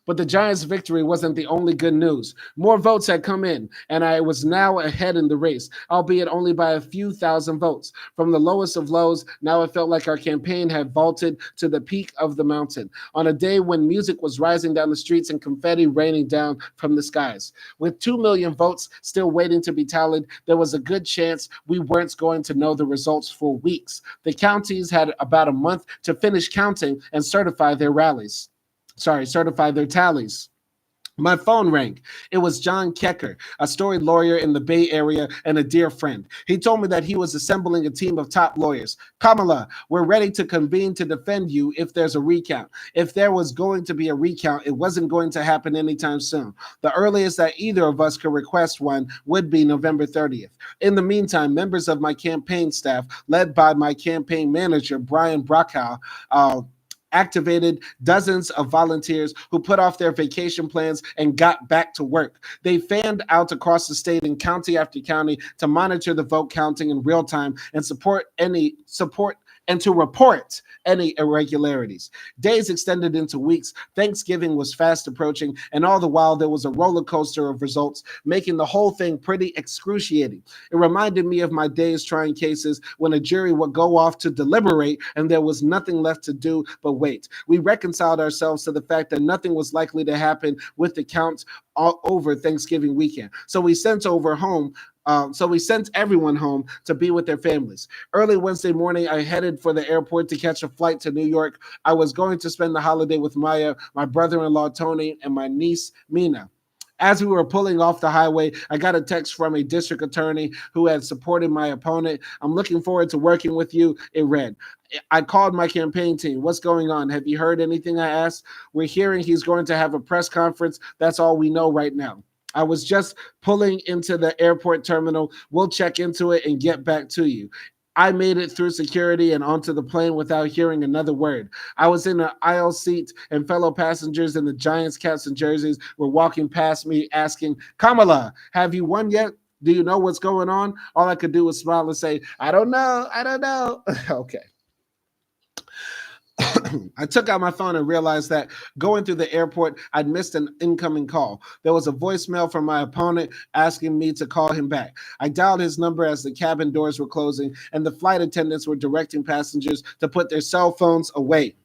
But the Giants' victory wasn't the only good news. More votes had come in, and I was now ahead in the race, albeit only by a few thousand votes. From the lowest of lows, now it felt like our campaign had vaulted to the peak of the mountain, on a day when music was rising down the streets and confetti raining down from the skies. With 2 million votes still waiting to be tallied, there was a good chance we weren't going to know the results for weeks. The counties had about a month to finish counting and certify their tallies. My phone rang. It was John Kecker, a storied lawyer in the Bay Area and a dear friend. He told me that he was assembling a team of top lawyers. Kamala, we're ready to convene to defend you if there's a recount. If there was going to be a recount, it wasn't going to happen anytime soon. The earliest that either of us could request one would be November 30th. In the meantime, members of my campaign staff, led by my campaign manager, Brian Brockhow, activated dozens of volunteers who put off their vacation plans and got back to work. They fanned out across the state and county after county to monitor the vote counting in real time and to report any irregularities. Days extended into weeks. Thanksgiving was fast approaching, and all the while there was a roller coaster of results, making the whole thing pretty excruciating. It reminded me of my days trying cases when a jury would go off to deliberate and there was nothing left to do but wait. We reconciled ourselves to the fact that nothing was likely to happen with the count all over Thanksgiving weekend. So we sent everyone home to be with their families. Early Wednesday morning, I headed for the airport to catch a flight to New York. I was going to spend the holiday with Maya, my brother-in-law Tony, and my niece Mina. As we were pulling off the highway, I got a text from a district attorney who had supported my opponent. I'm looking forward to working with you, it read. I called my campaign team. What's going on? Have you heard anything? I asked. We're hearing he's going to have a press conference. That's all we know right now. I was just pulling into the airport terminal. We'll check into it and get back to you. I made it through security and onto the plane without hearing another word. I was in an aisle seat, and fellow passengers in the Giants caps and jerseys were walking past me asking, Kamala, have you won yet? Do you know what's going on? All I could do was smile and say, I don't know. Okay. I took out my phone and realized that going through the airport, I'd missed an incoming call. There was a voicemail from my opponent asking me to call him back. I dialed his number as the cabin doors were closing and the flight attendants were directing passengers to put their cell phones away.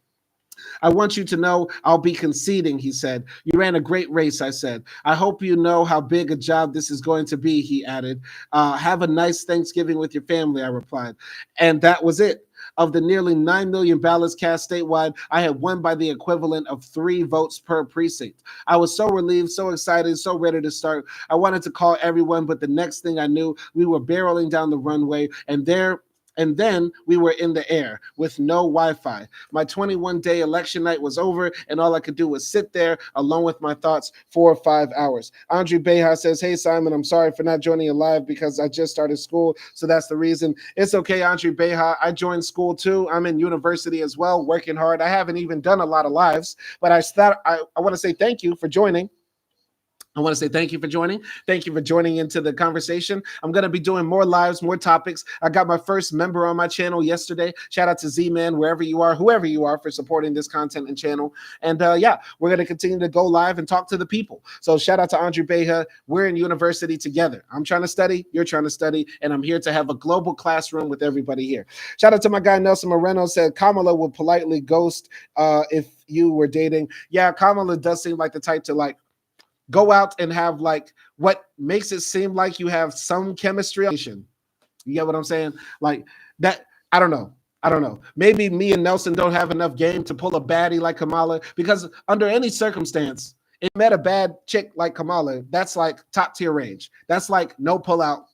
I want you to know I'll be conceding, he said. You ran a great race, I said. I hope you know how big a job this is going to be, he added. Have a nice Thanksgiving with your family, I replied. And that was it. Of the nearly 9 million ballots cast statewide, I had won by the equivalent of 3 votes per precinct. I was so relieved, so excited, so ready to start. I wanted to call everyone, but the next thing I knew, we were barreling down the runway, and then we were in the air with no Wi-Fi. My 21-day election night was over, and all I could do was sit there alone with my thoughts 4 or 5 hours. Andre Beja says, hey, Simon, I'm sorry for not joining you live because I just started school, so that's the reason. It's okay, Andre Beja. I joined school too. I'm in university as well, working hard. I haven't even done a lot of lives, but I want to say thank you for joining. Thank you for joining. Thank you for joining into the conversation. I'm going to be doing more lives, more topics. I got my first member on my channel yesterday. Shout out to Z-Man, wherever you are, whoever you are, for supporting this content and channel. And yeah, we're going to continue to go live and talk to the people. So shout out to Andre Beja. We're in university together. I'm trying to study. You're trying to study. And I'm here to have a global classroom with everybody here. Shout out to my guy, Nelson Moreno, said Kamala would politely ghost if you were dating. Yeah, Kamala does seem like the type to go out and have what makes it seem like you have some chemistry. You get what I'm saying? Like that. I don't know. Maybe me and Nelson don't have enough game to pull a baddie like Kamala, because under any circumstance, if you met a bad chick like Kamala, that's like top tier range. That's like no pull out,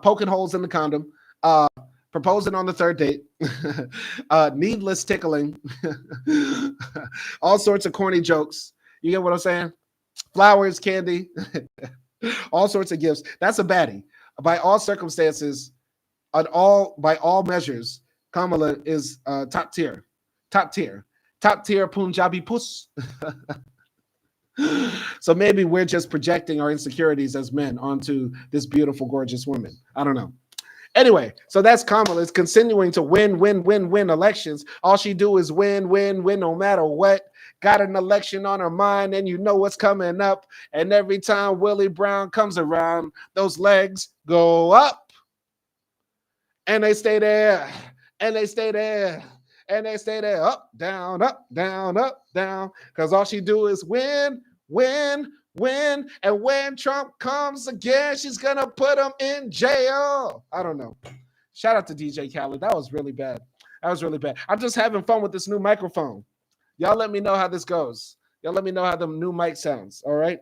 poking holes in the condom, proposing on the third date, needless tickling, all sorts of corny jokes. You get what I'm saying? Flowers, candy, all sorts of gifts. That's a baddie. By all circumstances, by all measures, Kamala is top tier Punjabi puss. So maybe we're just projecting our insecurities as men onto this beautiful, gorgeous woman. I don't know. Anyway, so that's Kamala. Is continuing to win elections. All she do is win, no matter what. Got an election on her mind, and you know what's coming up. And every time Willie Brown comes around, those legs go up, and they stay there, and they stay there, and they stay there, up, down, up, down, up, down. Because all she do is win, win, win. And when Trump comes again, she's gonna put him in jail. I don't know. Shout out to DJ Khaled. That was really bad. That was really bad. I'm just having fun with this new microphone. Y'all let me know how this goes. Y'all let me know how the new mic sounds. All right.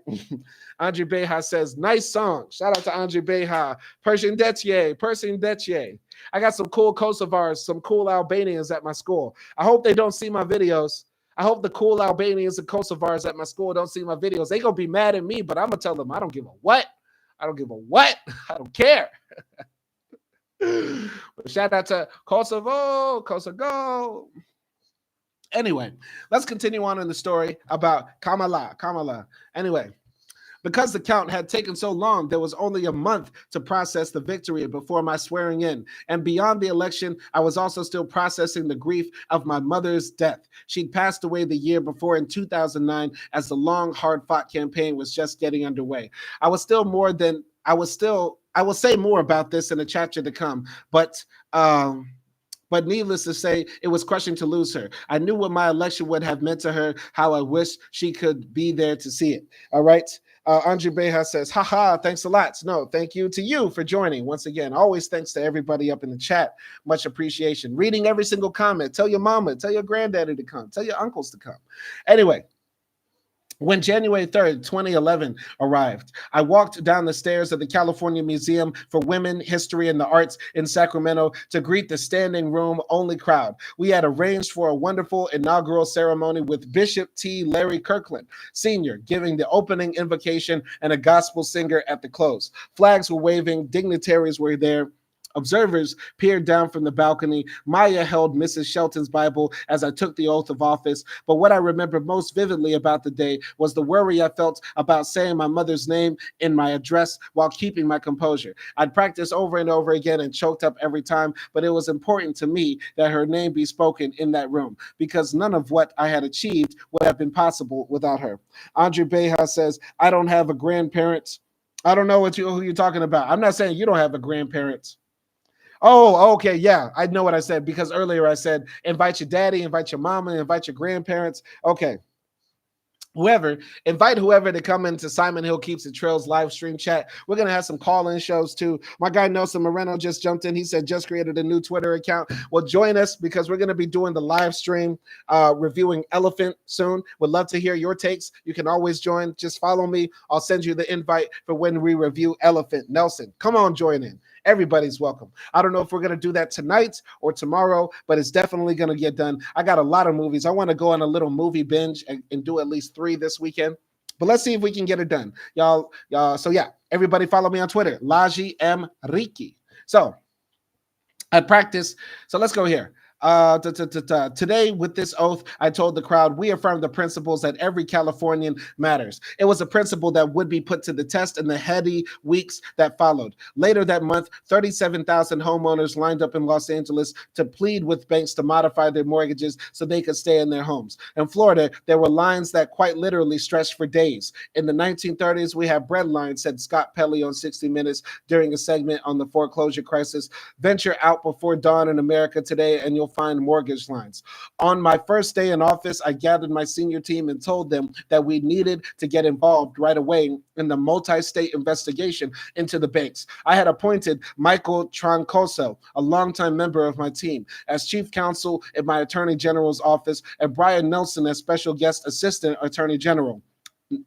Andre Beha says, nice song. Shout out to Andre Beha. Persian Detier. Persian Detier. I got some cool Kosovars, some cool Albanians at my school. I hope they don't see my videos. I hope the cool Albanians and Kosovars at my school don't see my videos. They gonna be mad at me, but I'm gonna tell them I don't give a what. I don't give a what. I don't care. Shout out to Kosovo, Kosovo. Anyway, let's continue on in the story about Kamala. Anyway, because the count had taken so long, there was only a month to process the victory before my swearing in. And beyond the election, I was also still processing the grief of my mother's death. She'd passed away the year before in 2009 as the long, hard-fought campaign was just getting underway. I will say more about this in a chapter to come, but needless to say, it was crushing to lose her. I knew what my election would have meant to her, how I wish she could be there to see it. All right. Andre Beha says, haha, thanks a lot. No, thank you to you for joining. Once again, always thanks to everybody up in the chat. Much appreciation. Reading every single comment. Tell your mama, tell your granddaddy to come. Tell your uncles to come. Anyway. When January 3rd, 2011 arrived, I walked down the stairs of the California Museum for Women, History, and the Arts in Sacramento to greet the standing room only crowd. We had arranged for a wonderful inaugural ceremony with Bishop T. Larry Kirkland, Sr., giving the opening invocation and a gospel singer at the close. Flags were waving, dignitaries were there. Observers peered down from the balcony. Maya held Mrs. Shelton's Bible as I took the oath of office. But what I remember most vividly about the day was the worry I felt about saying my mother's name in my address while keeping my composure. I'd practiced over and over again and choked up every time, but it was important to me that her name be spoken in that room because none of what I had achieved would have been possible without her. Andre Beha says, I don't have a grandparent. I don't know who you're talking about. I'm not saying you don't have a grandparent. Oh, okay. Yeah, I know what I said because earlier I said invite your daddy, invite your mama, invite your grandparents. Okay. Invite whoever to come into Simon Hill Keeps It Trails live stream chat. We're going to have some call-in shows too. My guy Nelson Moreno just jumped in. He said just created a new Twitter account. Well, join us because we're going to be doing the live stream reviewing Elephant soon. Would love to hear your takes. You can always join. Just follow me. I'll send you the invite for when we review Elephant. Nelson, come on, join in. Everybody's welcome. I don't know if we're going to do that tonight or tomorrow, but it's definitely going to get done. I got a lot of movies. I want to go on a little movie binge and do at least 3 this weekend. But let's see if we can get it done. Y'all. So yeah, everybody follow me on Twitter, Laji M. Riki. So I practice. So let's go here. Today, with this oath, I told the crowd, we affirm the principles that every Californian matters. It was a principle that would be put to the test in the heady weeks that followed. Later that month, 37,000 homeowners lined up in Los Angeles to plead with banks to modify their mortgages so they could stay in their homes. In Florida, there were lines that quite literally stretched for days. In the 1930s, we have bread lines, said Scott Pelley on 60 Minutes during a segment on the foreclosure crisis. Venture out before dawn in America today, and you'll find mortgage lines. On my first day in office, I gathered my senior team and told them that we needed to get involved right away in the multi-state investigation into the banks. I had appointed Michael Troncoso, a longtime member of my team, as chief counsel in my attorney general's office, and Brian Nelson as special guest assistant attorney general.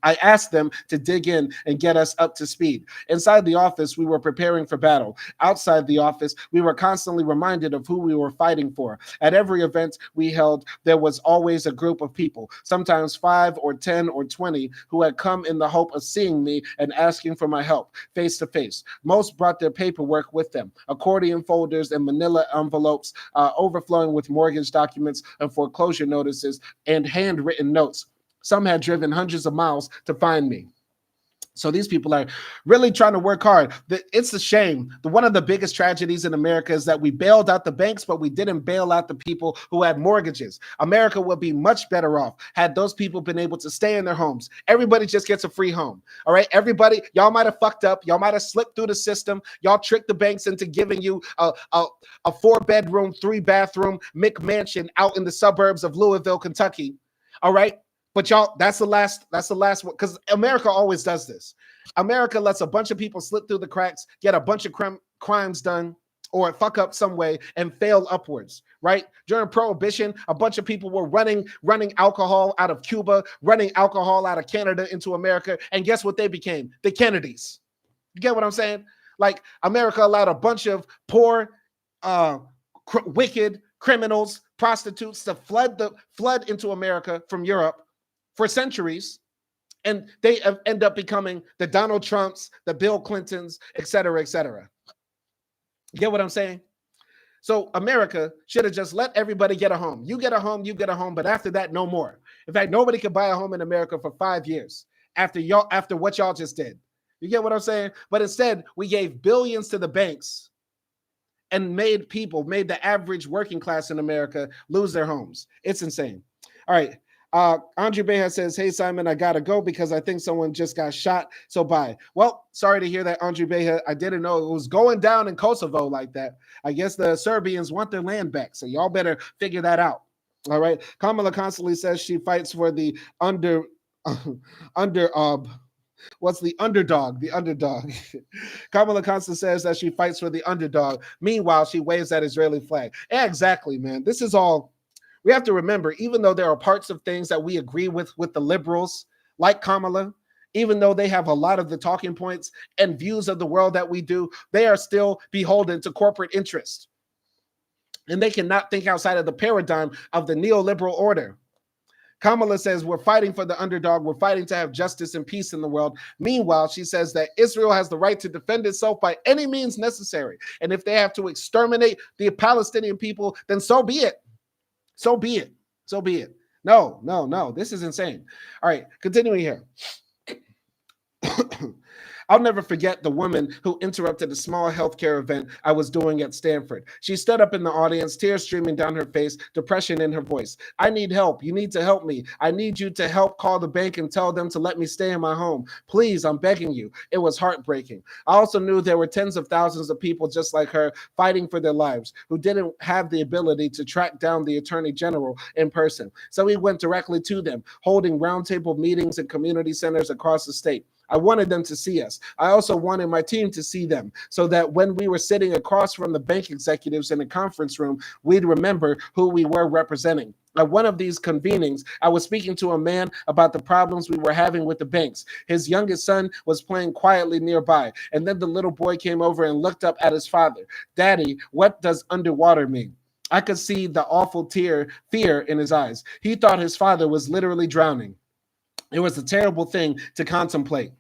I asked them to dig in and get us up to speed. Inside the office, we were preparing for battle. Outside the office, we were constantly reminded of who we were fighting for. At every event we held, there was always a group of people, sometimes 5 or 10 or 20, who had come in the hope of seeing me and asking for my help face to face. Most brought their paperwork with them, accordion folders and manila envelopes overflowing with mortgage documents and foreclosure notices and handwritten notes. Some had driven hundreds of miles to find me. So these people are really trying to work hard. It's a shame. One of the biggest tragedies in America is that we bailed out the banks, but we didn't bail out the people who had mortgages. America would be much better off had those people been able to stay in their homes. Everybody just gets a free home. All right, everybody, y'all might have fucked up. Y'all might have slipped through the system. Y'all tricked the banks into giving you a 4-bedroom, 3-bathroom McMansion out in the suburbs of Louisville, Kentucky. All right. But y'all, that's the last one, because America always does this. America lets a bunch of people slip through the cracks, get a bunch of crimes done, or fuck up some way and fail upwards, right? During Prohibition, a bunch of people were running alcohol out of Cuba, running alcohol out of Canada into America, and guess what they became? The Kennedys. You get what I'm saying? Like, America allowed a bunch of poor, wicked criminals, prostitutes to flood into America from Europe for centuries, and they end up becoming the Donald Trumps, the Bill Clintons, et cetera, et cetera. You get what I'm saying? So America should have just let everybody get a home. You get a home, but after that, no more. In fact, nobody could buy a home in America for 5 years after what y'all just did. You get what I'm saying? But instead, we gave billions to the banks and made the average working class in America lose their homes. It's insane. All right. Andre Beja says, "Hey, Simon, I got to go because I think someone just got shot. So bye." Well, sorry to hear that, Andre Beja. I didn't know it was going down in Kosovo like that. I guess the Serbians want their land back. So y'all better figure that out. All right. Kamala constantly says she fights for the what's the underdog? The underdog. Kamala Constant says that she fights for the underdog. Meanwhile, she waves that Israeli flag. Yeah, exactly, man. This is all. We have to remember, even though there are parts of things that we agree with the liberals, like Kamala, even though they have a lot of the talking points and views of the world that we do, they are still beholden to corporate interest. And they cannot think outside of the paradigm of the neoliberal order. Kamala says, we're fighting for the underdog. We're fighting to have justice and peace in the world. Meanwhile, she says that Israel has the right to defend itself by any means necessary. And if they have to exterminate the Palestinian people, then so be it. So be it. So be it. No. This is insane. All right, continuing here. I'll never forget the woman who interrupted a small healthcare event I was doing at Stanford. She stood up in the audience, tears streaming down her face, depression in her voice. "I need help. You need to help me. I need you to help call the bank and tell them to let me stay in my home. Please, I'm begging you." It was heartbreaking. I also knew there were tens of thousands of people just like her fighting for their lives who didn't have the ability to track down the Attorney General in person. So we went directly to them, holding roundtable meetings in community centers across the state. I wanted them to see us. I also wanted my team to see them so that when we were sitting across from the bank executives in the conference room, we'd remember who we were representing. At one of these convenings, I was speaking to a man about the problems we were having with the banks. His youngest son was playing quietly nearby, and then the little boy came over and looked up at his father. "Daddy, what does underwater mean?" I could see the awful fear in his eyes. He thought his father was literally drowning. It was a terrible thing to contemplate.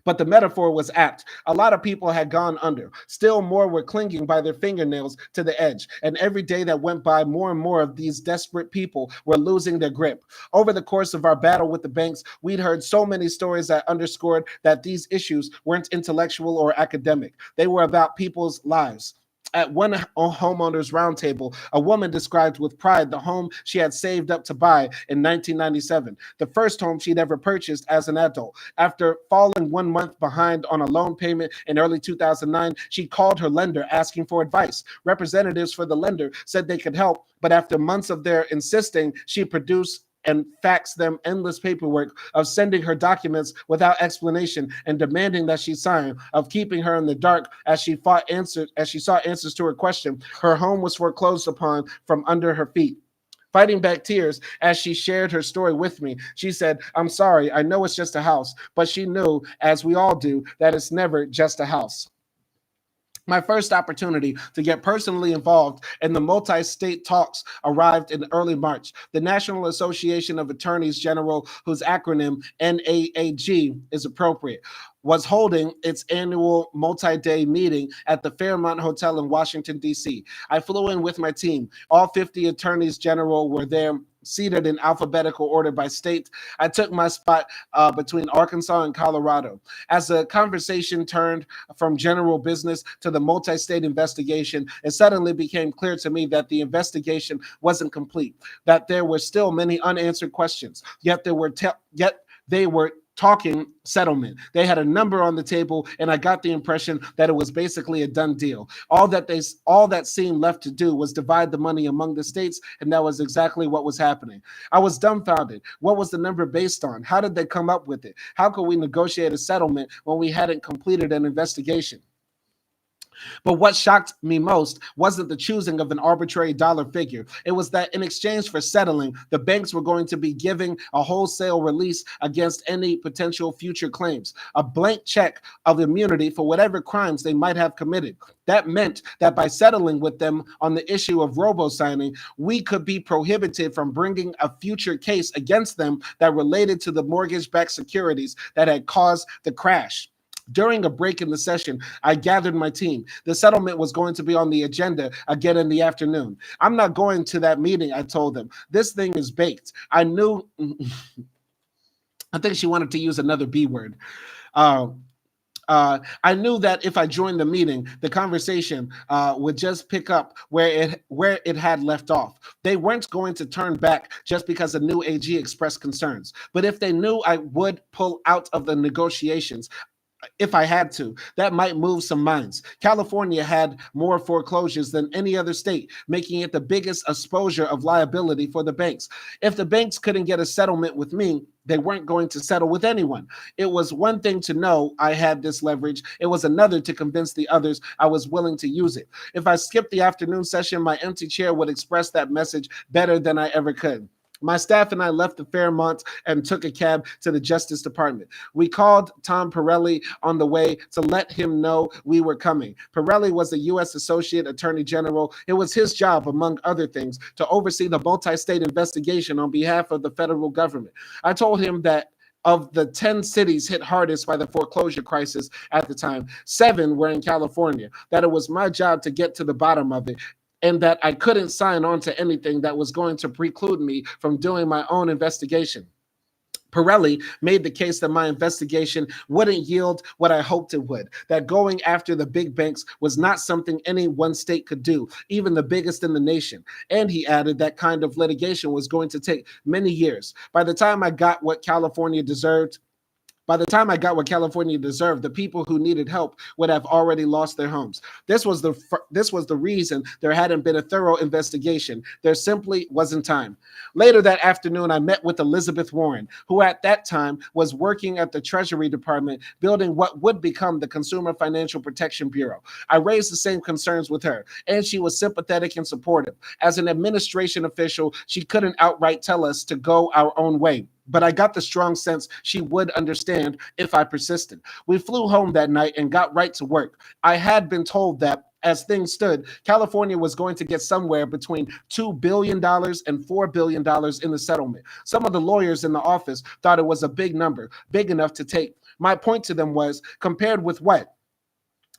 But the metaphor was apt. A lot of people had gone under. Still more were clinging by their fingernails to the edge. And every day that went by, more and more of these desperate people were losing their grip. Over the course of our battle with the banks, we'd heard so many stories that underscored that these issues weren't intellectual or academic. They were about people's lives. At one homeowners roundtable, a woman described with pride the home she had saved up to buy in 1997, the first home she'd ever purchased as an adult. After falling 1 month behind on a loan payment in early 2009, she called her lender asking for advice. Representatives for the lender said they could help, but after months of their insisting, she produced and faxed them endless paperwork of sending her documents without explanation and demanding that she sign, of keeping her in the dark as she sought answers to her question. Her home was foreclosed upon from under her feet. Fighting back tears as she shared her story with me, she said, "I'm sorry, I know it's just a house," but she knew, as we all do, that it's never just a house. My first opportunity to get personally involved in the multi-state talks arrived in early March. The National Association of Attorneys General, whose acronym NAAG is appropriate, was holding its annual multi-day meeting at the Fairmont Hotel in Washington, D.C. I flew in with my team. All 50 attorneys general were there seated in alphabetical order by state. I took my spot between Arkansas and Colorado. As the conversation turned from general business to the multi-state investigation, it suddenly became clear to me that the investigation wasn't complete, that there were still many unanswered questions, yet they were talking settlement. They had a number on the table, and I got the impression that it was basically a done deal. All that seemed left to do was divide the money among the states, and that was exactly what was happening. I was dumbfounded. What was the number based on? How did they come up with it? How could we negotiate a settlement when we hadn't completed an investigation? But what shocked me most wasn't the choosing of an arbitrary dollar figure. It was that in exchange for settling, the banks were going to be giving a wholesale release against any potential future claims, a blank check of immunity for whatever crimes they might have committed. That meant that by settling with them on the issue of robo-signing, we could be prohibited from bringing a future case against them that related to the mortgage-backed securities that had caused the crash. During a break in the session, I gathered my team. The settlement was going to be on the agenda again in the afternoon. I'm not going to that meeting, I told them. This thing is baked. I knew, I think she wanted to use another B word. I knew that if I joined the meeting, the conversation would just pick up where it had left off. They weren't going to turn back just because a new AG expressed concerns. But if they knew I would pull out of the negotiations, if I had to, that might move some minds. California had more foreclosures than any other state, making it the biggest exposure of liability for the banks. If the banks couldn't get a settlement with me, they weren't going to settle with anyone. It was one thing to know I had this leverage. It was another to convince the others I was willing to use it. If I skipped the afternoon session, my empty chair would express that message better than I ever could. My staff and I left the Fairmont and took a cab to the Justice Department. We called Tom Pirelli on the way to let him know we were coming. Pirelli was the U.S. Associate Attorney General. It was his job, among other things, to oversee the multi-state investigation on behalf of the federal government. I told him that of the 10 cities hit hardest by the foreclosure crisis at the time, 7 were in California, that it was my job to get to the bottom of it, and that I couldn't sign on to anything that was going to preclude me from doing my own investigation. Pirelli made the case that my investigation wouldn't yield what I hoped it would, that going after the big banks was not something any one state could do, even the biggest in the nation. And he added that kind of litigation was going to take many years. By the time I got what California deserved, the people who needed help would have already lost their homes. This was the reason there hadn't been a thorough investigation. There simply wasn't time. Later that afternoon, I met with Elizabeth Warren, who at that time was working at the Treasury Department, building what would become the Consumer Financial Protection Bureau. I raised the same concerns with her, and she was sympathetic and supportive. As an administration official, she couldn't outright tell us to go our own way, but I got the strong sense she would understand if I persisted. We flew home that night and got right to work. I had been told that, as things stood, California was going to get somewhere between $2 billion and $4 billion in the settlement. Some of the lawyers in the office thought it was a big number, big enough to take. My point to them was, compared with what?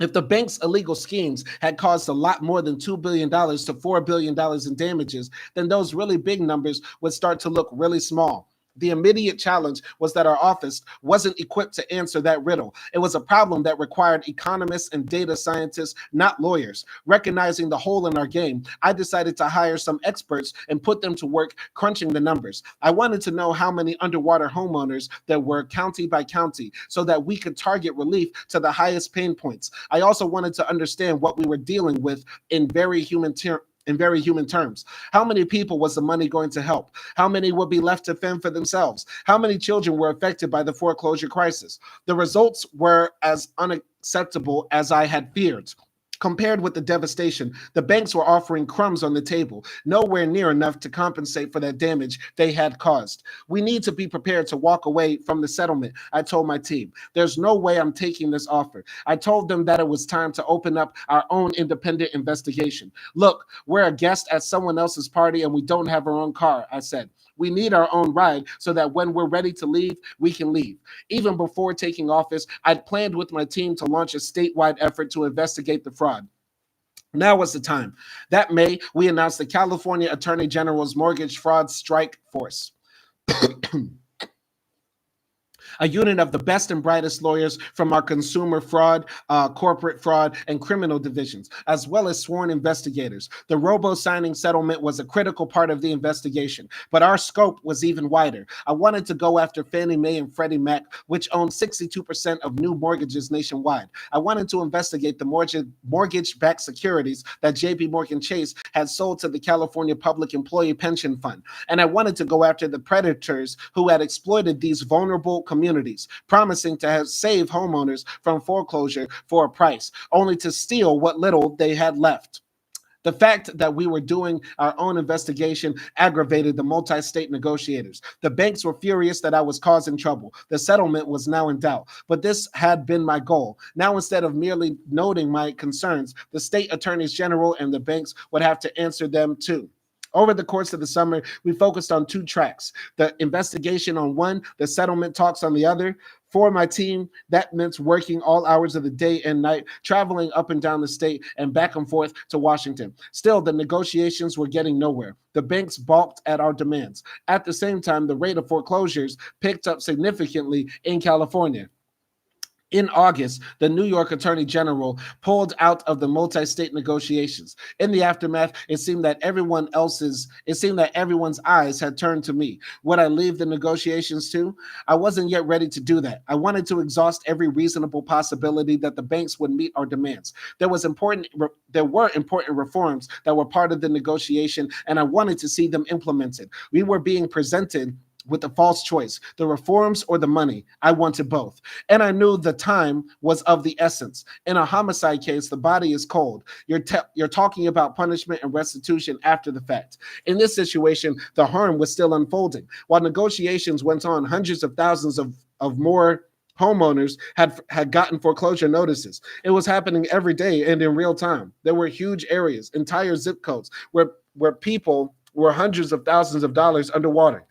If the bank's illegal schemes had caused a lot more than $2 billion to $4 billion in damages, then those really big numbers would start to look really small. The immediate challenge was that our office wasn't equipped to answer that riddle. It was a problem that required economists and data scientists, not lawyers. Recognizing the hole in our game, I decided to hire some experts and put them to work crunching the numbers. I wanted to know how many underwater homeowners there were county by county so that we could target relief to the highest pain points. I also wanted to understand what we were dealing with in very human terms. How many people was the money going to help? How many would be left to fend for themselves? How many children were affected by the foreclosure crisis? The results were as unacceptable as I had feared. Compared with the devastation, the banks were offering crumbs on the table, nowhere near enough to compensate for that damage they had caused. We need to be prepared to walk away from the settlement, I told my team. There's no way I'm taking this offer. I told them that it was time to open up our own independent investigation. Look, we're a guest at someone else's party and we don't have our own car, I said. We need our own ride so that when we're ready to leave, we can leave. Even before taking office, I'd planned with my team to launch a statewide effort to investigate the fraud. Now was the time. That May, we announced the California Attorney General's Mortgage Fraud Strike Force, a unit of the best and brightest lawyers from our consumer fraud, corporate fraud, and criminal divisions, as well as sworn investigators. The robo-signing settlement was a critical part of the investigation, but our scope was even wider. I wanted to go after Fannie Mae and Freddie Mac, which own 62% of new mortgages nationwide. I wanted to investigate the mortgage-backed securities that JP Morgan Chase had sold to the California Public Employee Pension Fund. And I wanted to go after the predators who had exploited these vulnerable communities, promising to save homeowners from foreclosure for a price, only to steal what little they had left. The fact that we were doing our own investigation aggravated the multi-state negotiators. The banks were furious that I was causing trouble. The settlement was now in doubt, but this had been my goal. Now, instead of merely noting my concerns, the state attorneys general and the banks would have to answer them too. Over the course of the summer, we focused on two tracks: the investigation on one, the settlement talks on the other. For my team, that meant working all hours of the day and night, traveling up and down the state and back and forth to Washington. Still, the negotiations were getting nowhere. The banks balked at our demands. At the same time, the rate of foreclosures picked up significantly in California. In August, the New York Attorney General pulled out of the multi-state negotiations. In the aftermath, it seemed that everyone's eyes had turned to me. Would I leave the negotiations too? I wasn't yet ready to do that. I wanted to exhaust every reasonable possibility that the banks would meet our demands. There were important reforms that were part of the negotiation, and I wanted to see them implemented. We were being presented with a false choice: the reforms or the money. I wanted both. And I knew the time was of the essence. In a homicide case, the body is cold. You're talking about punishment and restitution after the fact. In this situation, the harm was still unfolding. While negotiations went on, hundreds of thousands of more homeowners had gotten foreclosure notices. It was happening every day and in real time. There were huge areas, entire zip codes, where people were hundreds of thousands of dollars underwater.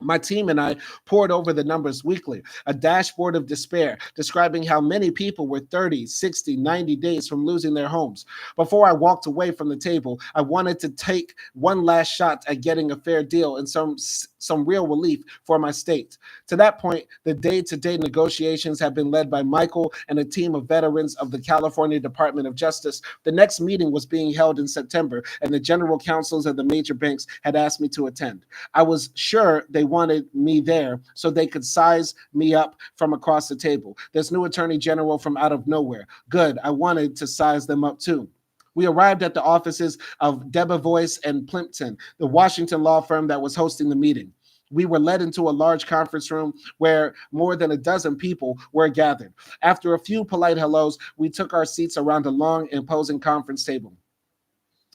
My team and I poured over the numbers weekly, a dashboard of despair describing how many people were 30, 60, 90 days from losing their homes. Before I walked away from the table, I wanted to take one last shot at getting a fair deal and some real relief for my state. To that point, the day-to-day negotiations have been led by Michael and a team of veterans of the California Department of Justice. The next meeting was being held in September, and the general counsels of the major banks had asked me to attend. I was sure they wanted me there so they could size me up from across the table. This new attorney general from out of nowhere. Good. I wanted to size them up too. We arrived at the offices of Debevoise and Plimpton, the Washington law firm that was hosting the meeting. We were led into a large conference room where more than a dozen people were gathered. After a few polite hellos, we took our seats around a long, imposing conference table.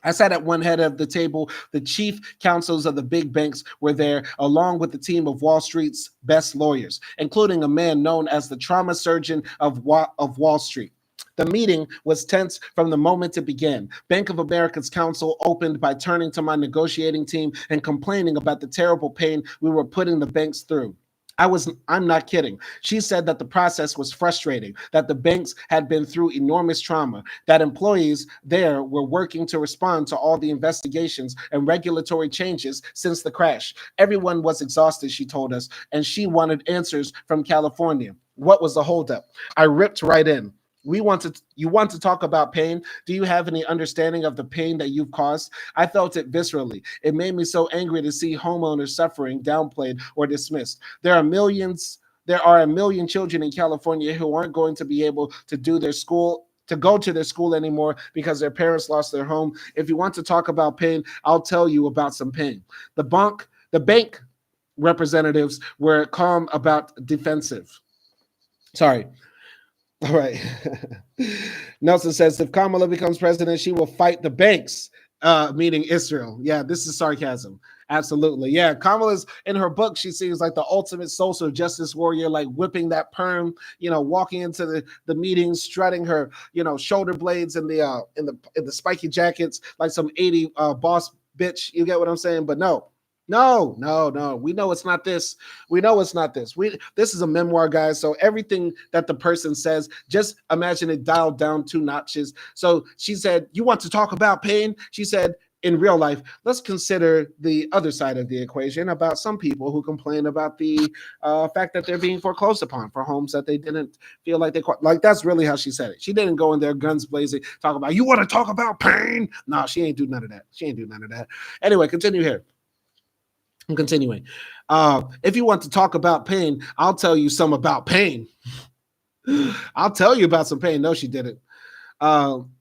I sat at one head of the table. The chief counsels of the big banks were there, along with the team of Wall Street's best lawyers, including a man known as the trauma surgeon of Wall Street. The meeting was tense from the moment it began. Bank of America's counsel opened by turning to my negotiating team and complaining about the terrible pain we were putting the banks through. I'm not kidding. She said that the process was frustrating, that the banks had been through enormous trauma, that employees there were working to respond to all the investigations and regulatory changes since the crash. Everyone was exhausted, she told us, and she wanted answers from California. What was the holdup? I ripped right in. You want to talk about pain? Do you have any understanding of the pain that you've caused? I felt it viscerally. It made me so angry to see homeowners suffering downplayed or dismissed. There are a million children in California who aren't going to be able to go to their school anymore because their parents lost their home. If you want to talk about pain, I'll tell you about some pain. The bank representatives were calm about defensive. Sorry. All right. Nelson says, if Kamala becomes president, she will fight the banks, meaning Israel. Yeah, this is sarcasm. Absolutely. Yeah, Kamala's in her book, she seems like the ultimate social justice warrior, like whipping that perm, walking into the meetings, strutting her, shoulder blades in the spiky jackets, like some 80 boss bitch. You get what I'm saying? But no. No. We know it's not this. We know it's not this. This is a memoir, guys. So everything that the person says, just imagine it dialed down 2 notches. So she said, "You want to talk about pain?" She said, in real life, let's consider the other side of the equation about some people who complain about the fact that they're being foreclosed upon for homes that they didn't feel like like. That's really how she said it. She didn't go in there guns blazing, talk about, you want to talk about pain? No, she ain't do none of that. She ain't do none of that. Anyway, continue here. I'm continuing. If you want to talk about pain, I'll tell you some about pain. I'll tell you about some pain. No, she didn't. Um,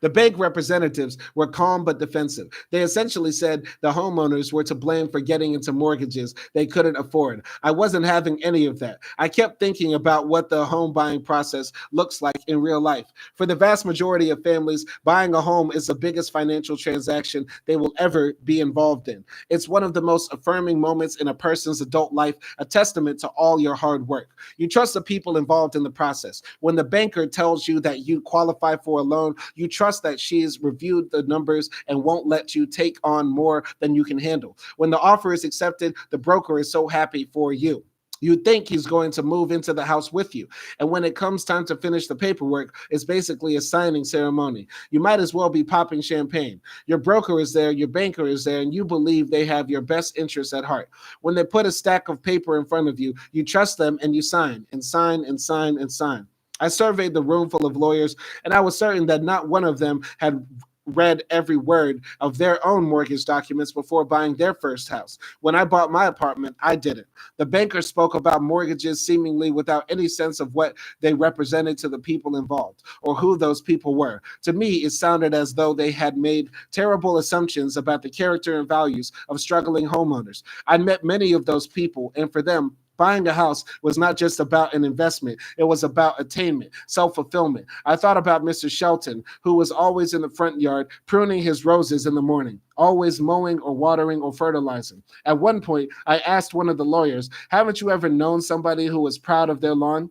The bank representatives were calm but defensive. They essentially said the homeowners were to blame for getting into mortgages they couldn't afford. I wasn't having any of that. I kept thinking about what the home buying process looks like in real life. For the vast majority of families, buying a home is the biggest financial transaction they will ever be involved in. It's one of the most affirming moments in a person's adult life, a testament to all your hard work. You trust the people involved in the process. When the banker tells you that you qualify for a loan, you trust that she's reviewed the numbers and won't let you take on more than you can handle. When the offer is accepted, the broker is so happy for you. You think he's going to move into the house with you. And when it comes time to finish the paperwork, it's basically a signing ceremony. You might as well be popping champagne. Your broker is there, your banker is there, and you believe they have your best interests at heart. When they put a stack of paper in front of you, you trust them and you sign and sign and sign and sign. I surveyed the room full of lawyers, and I was certain that not one of them had read every word of their own mortgage documents before buying their first house. When I bought my apartment, I didn't. The banker spoke about mortgages seemingly without any sense of what they represented to the people involved or who those people were. To me, it sounded as though they had made terrible assumptions about the character and values of struggling homeowners. I met many of those people, and for them, buying a house was not just about an investment. It was about attainment, self-fulfillment. I thought about Mr. Shelton, who was always in the front yard pruning his roses in the morning, always mowing or watering or fertilizing. At one point, I asked one of the lawyers, haven't you ever known somebody who was proud of their lawn?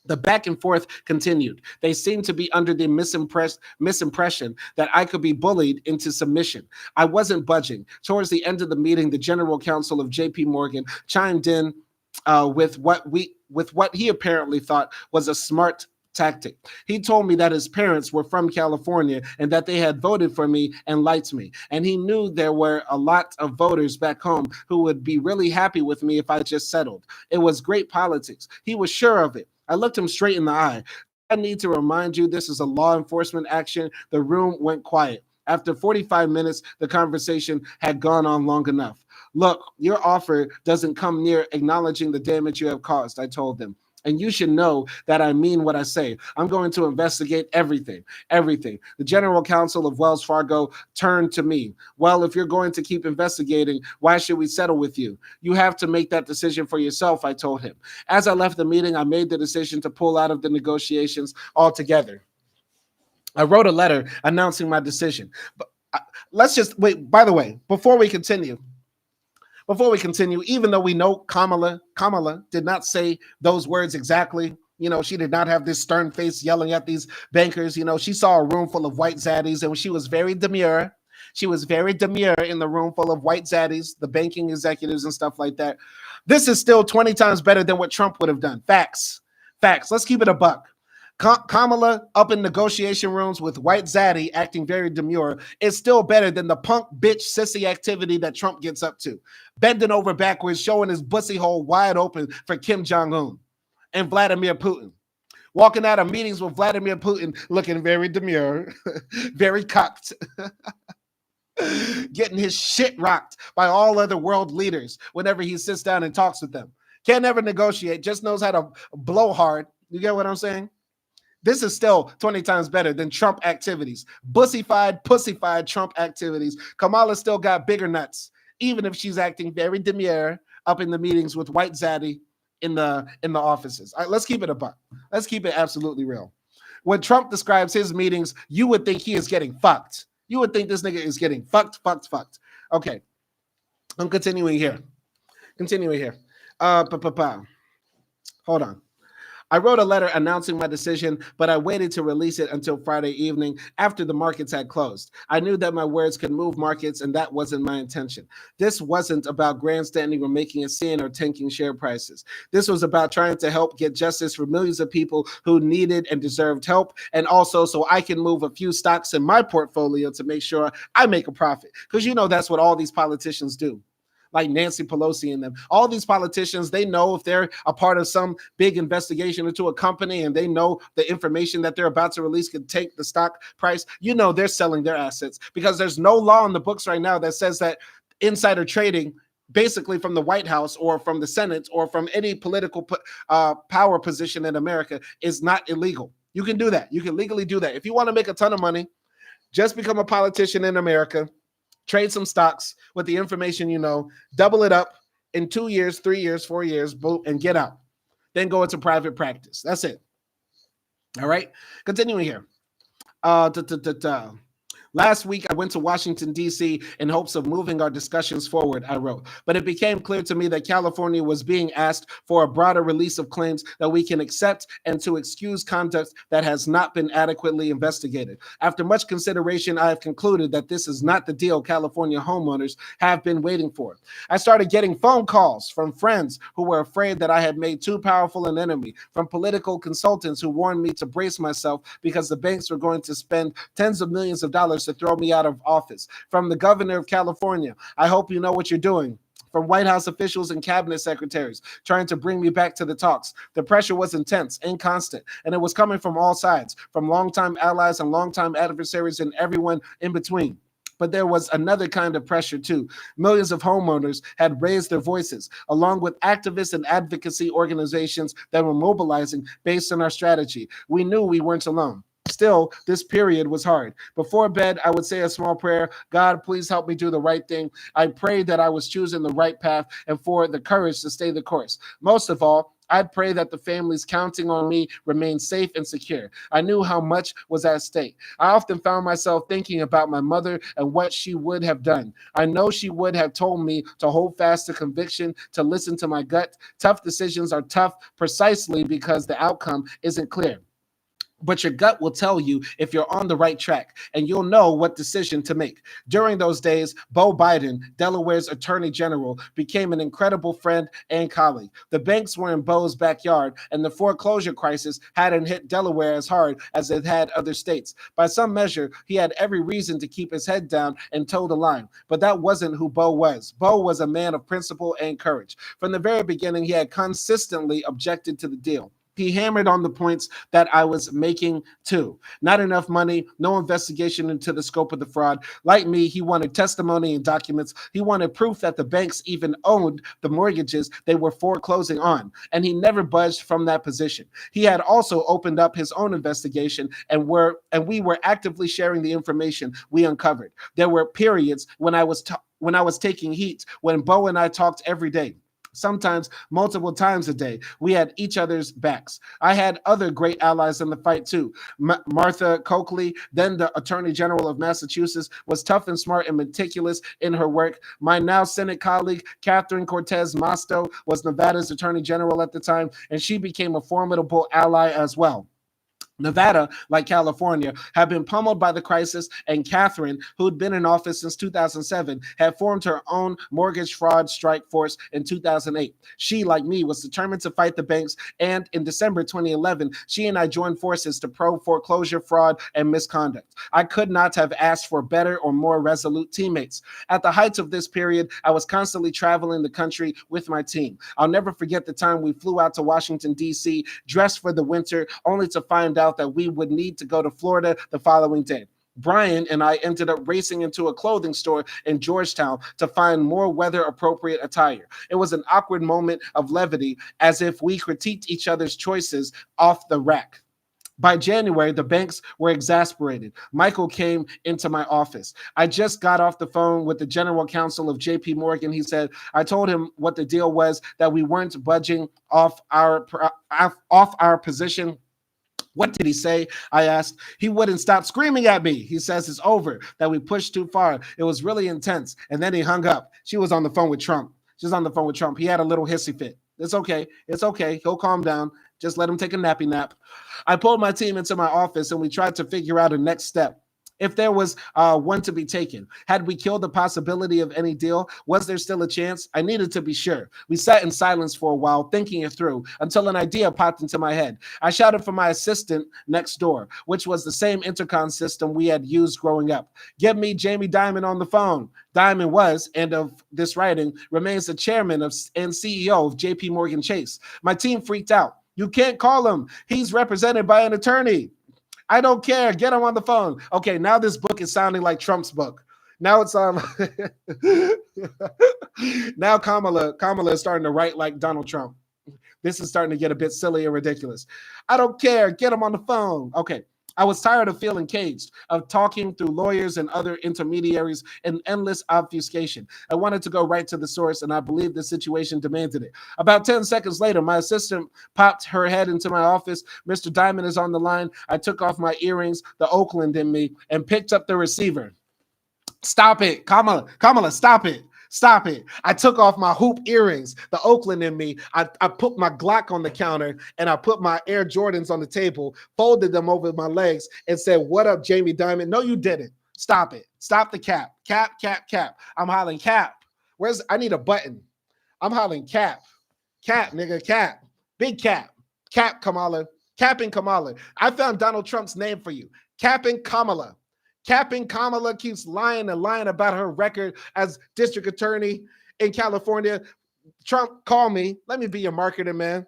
The back and forth continued. They seemed to be under the misimpression that I could be bullied into submission. I wasn't budging. Towards the end of the meeting, the general counsel of JP Morgan chimed in with what he apparently thought was a smart tactic. He told me that his parents were from California and that they had voted for me and liked me. And he knew there were a lot of voters back home who would be really happy with me if I just settled. It was great politics. He was sure of it. I looked him straight in the eye. I need to remind you this is a law enforcement action. The room went quiet. After 45 minutes, the conversation had gone on long enough. Look, your offer doesn't come near acknowledging the damage you have caused, I told them. And you should know that I mean what I say. I'm going to investigate everything, everything. The general counsel of Wells Fargo turned to me. Well, if you're going to keep investigating, why should we settle with you? You have to make that decision for yourself, I told him. As I left the meeting, I made the decision to pull out of the negotiations altogether. I wrote a letter announcing my decision. But let's just wait. By the way, before we continue, even though we know Kamala did not say those words exactly. She did not have this stern face yelling at these bankers. She saw a room full of white zaddies, and she was very demure. She was very demure in the room full of white zaddies, the banking executives and stuff like that. This is still 20 times better than what Trump would have done. Facts. Let's keep it a buck. Kamala up in negotiation rooms with white zaddy acting very demure is still better than the punk bitch sissy activity that Trump gets up to, bending over backwards, showing his bussy hole wide open for Kim Jong-un and Vladimir Putin. Walking out of meetings with Vladimir Putin looking very demure, very cocked, getting his shit rocked by all other world leaders whenever he sits down and talks with them. Can't never negotiate, just knows how to blow hard. You get what I'm saying? This is still 20 times better than Trump activities. Pussified Trump activities. Kamala still got bigger nuts, even if she's acting very demure up in the meetings with white zaddy in the offices. All right, let's keep it a buck. Let's keep it absolutely real. When Trump describes his meetings, you would think he is getting fucked. You would think this nigga is getting fucked. Okay, I'm continuing here. Hold on. I wrote a letter announcing my decision, but I waited to release it until Friday evening after the markets had closed. I knew that my words could move markets, and that wasn't my intention. This wasn't about grandstanding or making a scene or tanking share prices. This was about trying to help get justice for millions of people who needed and deserved help, and also so I can move a few stocks in my portfolio to make sure I make a profit. Because that's what all these politicians do, like Nancy Pelosi and them. All these politicians, they know if they're a part of some big investigation into a company and they know the information that they're about to release could take the stock price, they're selling their assets, because there's no law in the books right now that says that insider trading, basically from the White House or from the Senate or from any political power position in America, is not illegal. You can do that. You can legally do that. If you want to make a ton of money, just become a politician in America, trade some stocks with the information double it up in 2 years, 3 years, 4 years, boom, and get out. Then go into private practice. That's it. All right. Continuing here. Last week, I went to Washington, D.C. in hopes of moving our discussions forward, I wrote. But it became clear to me that California was being asked for a broader release of claims that we can accept and to excuse conduct that has not been adequately investigated. After much consideration, I have concluded that this is not the deal California homeowners have been waiting for. I started getting phone calls from friends who were afraid that I had made too powerful an enemy, from political consultants who warned me to brace myself because the banks were going to spend tens of millions of dollars to throw me out of office, from the governor of California. I hope you know what you're doing. From White House officials and cabinet secretaries trying to bring me back to the talks. The pressure was intense and constant, and it was coming from all sides, from longtime allies and longtime adversaries and everyone in between. But there was another kind of pressure too. Millions of homeowners had raised their voices, along with activists and advocacy organizations that were mobilizing based on our strategy. We knew we weren't alone. Still, this period was hard. Before bed, I would say a small prayer. God, please help me do the right thing. I prayed that I was choosing the right path and for the courage to stay the course. Most of all, I'd pray that the families counting on me remain safe and secure. I knew how much was at stake. I often found myself thinking about my mother and what she would have done. I know she would have told me to hold fast to conviction, to listen to my gut. Tough decisions are tough precisely because the outcome isn't clear. But your gut will tell you if you're on the right track, and you'll know what decision to make. During those days, Beau Biden, Delaware's attorney general, became an incredible friend and colleague. The banks were in Beau's backyard, and the foreclosure crisis hadn't hit Delaware as hard as it had other states. By some measure, he had every reason to keep his head down and toe the line. But that wasn't who Beau was. Beau was a man of principle and courage. From the very beginning, he had consistently objected to the deal. He hammered on the points that I was making too. Not enough money, no investigation into the scope of the fraud. Like me, he wanted testimony and documents. He wanted proof that the banks even owned the mortgages they were foreclosing on. And he never budged from that position. He had also opened up his own investigation, and we were actively sharing the information we uncovered. There were periods when I was taking heat, when Beau and I talked every day, sometimes multiple times a day. We had each other's backs. I had other great allies in the fight too. Martha Coakley, then the Attorney General of Massachusetts, was tough and smart and meticulous in her work. My now Senate colleague, Catherine Cortez Masto, was Nevada's Attorney General at the time, and she became a formidable ally as well. Nevada, like California, had been pummeled by the crisis, and Catherine, who'd been in office since 2007, had formed her own mortgage fraud strike force in 2008. She, like me, was determined to fight the banks, and in December 2011, she and I joined forces to probe foreclosure fraud and misconduct. I could not have asked for better or more resolute teammates. At the height of this period, I was constantly traveling the country with my team. I'll never forget the time we flew out to Washington, D.C., dressed for the winter, only to find out that we would need to go to Florida the following day. Brian and I ended up racing into a clothing store in Georgetown to find more weather-appropriate attire. It was an awkward moment of levity, as if we critiqued each other's choices off the rack. By January, the banks were exasperated. Michael came into my office. I just got off the phone with the general counsel of JP Morgan. He said, I told him what the deal was, that we weren't budging off our position. What did he say? I asked. He wouldn't stop screaming at me. He says it's over, that we pushed too far. It was really intense. And then he hung up. She was on the phone with Trump. She was on the phone with Trump. He had a little hissy fit. It's okay. It's okay. He'll calm down. Just let him take a nappy nap. I pulled my team into my office and we tried to figure out a next step. If there was one to be taken, had we killed the possibility of any deal? Was there still a chance? I needed to be sure. We sat in silence for a while, thinking it through, until an idea popped into my head. I shouted for my assistant next door, which was the same intercom system we had used growing up. Get me Jamie Dimon on the phone. Dimon was, and of this writing, remains the chairman of and CEO of JP Morgan Chase. My team freaked out. You can't call him. He's represented by an attorney. I don't care. Get him on the phone. Okay, now this book is sounding like Trump's book. Now it's now Kamala is starting to write like Donald Trump. This is starting to get a bit silly and ridiculous. I don't care. Get him on the phone. Okay. I was tired of feeling caged, of talking through lawyers and other intermediaries in endless obfuscation. I wanted to go right to the source, and I believed the situation demanded it. About 10 seconds later, my assistant popped her head into my office. Mr. Dimon is on the line. I took off my earrings, the Oakland in me, and picked up the receiver. Stop it, Kamala, stop it. Stop it. I took off my hoop earrings, the Oakland in me. I put my Glock on the counter and I put my Air Jordans on the table, folded them over my legs and said, what up, Jamie Dimon? No, you didn't. Stop it. Stop the cap. Cap, cap, cap. I'm hollering cap. I need a button. I'm hollering cap. Cap, nigga, cap. Big cap. Cap, Kamala. Capping Kamala. I found Donald Trump's name for you. Capping Kamala. Capping Kamala keeps lying and lying about her record as district attorney in California. Trump, call me. Let me be your marketer, man.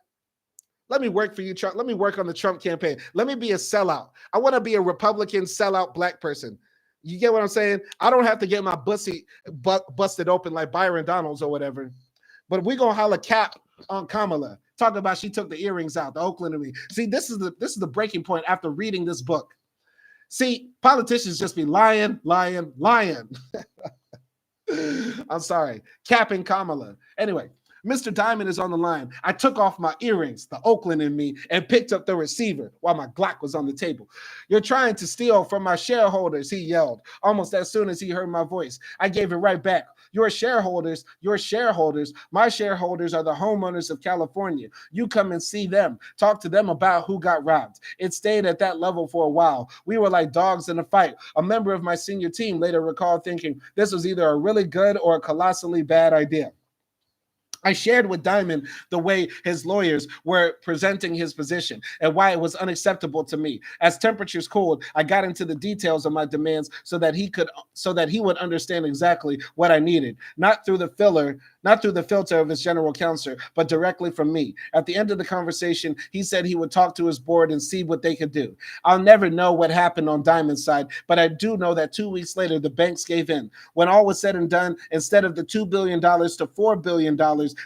Let me work for you, Trump. Let me work on the Trump campaign. Let me be a sellout. I want to be a Republican sellout black person. You get what I'm saying? I don't have to get my pussy busted open like Byron Donalds or whatever. But we're going to holler cap on Kamala. Talking about she took the earrings out, the Oakland of me. See, this is the breaking point after reading this book. See, politicians just be lying. I'm sorry. Capping Kamala. Anyway, Mr. Dimon is on the line. I took off my earrings, the Oakland in me, and picked up the receiver while my Glock was on the table. You're trying to steal from my shareholders, he yelled, almost as soon as he heard my voice. I gave it right back. Your shareholders, my shareholders are the homeowners of California. You come and see them. Talk to them about who got robbed. It stayed at that level for a while. We were like dogs in a fight. A member of my senior team later recalled thinking this was either a really good or a colossally bad idea. I shared with Dimon the way his lawyers were presenting his position and why it was unacceptable to me. As temperatures cooled, I got into the details of my demands so that he would understand exactly what I needed, not through the filter of his general counsel, but directly from me. At the end of the conversation, he said he would talk to his board and see what they could do. I'll never know what happened on Dimon's side, but I do know that 2 weeks later, the banks gave in. When all was said and done, instead of the $2 billion to $4 billion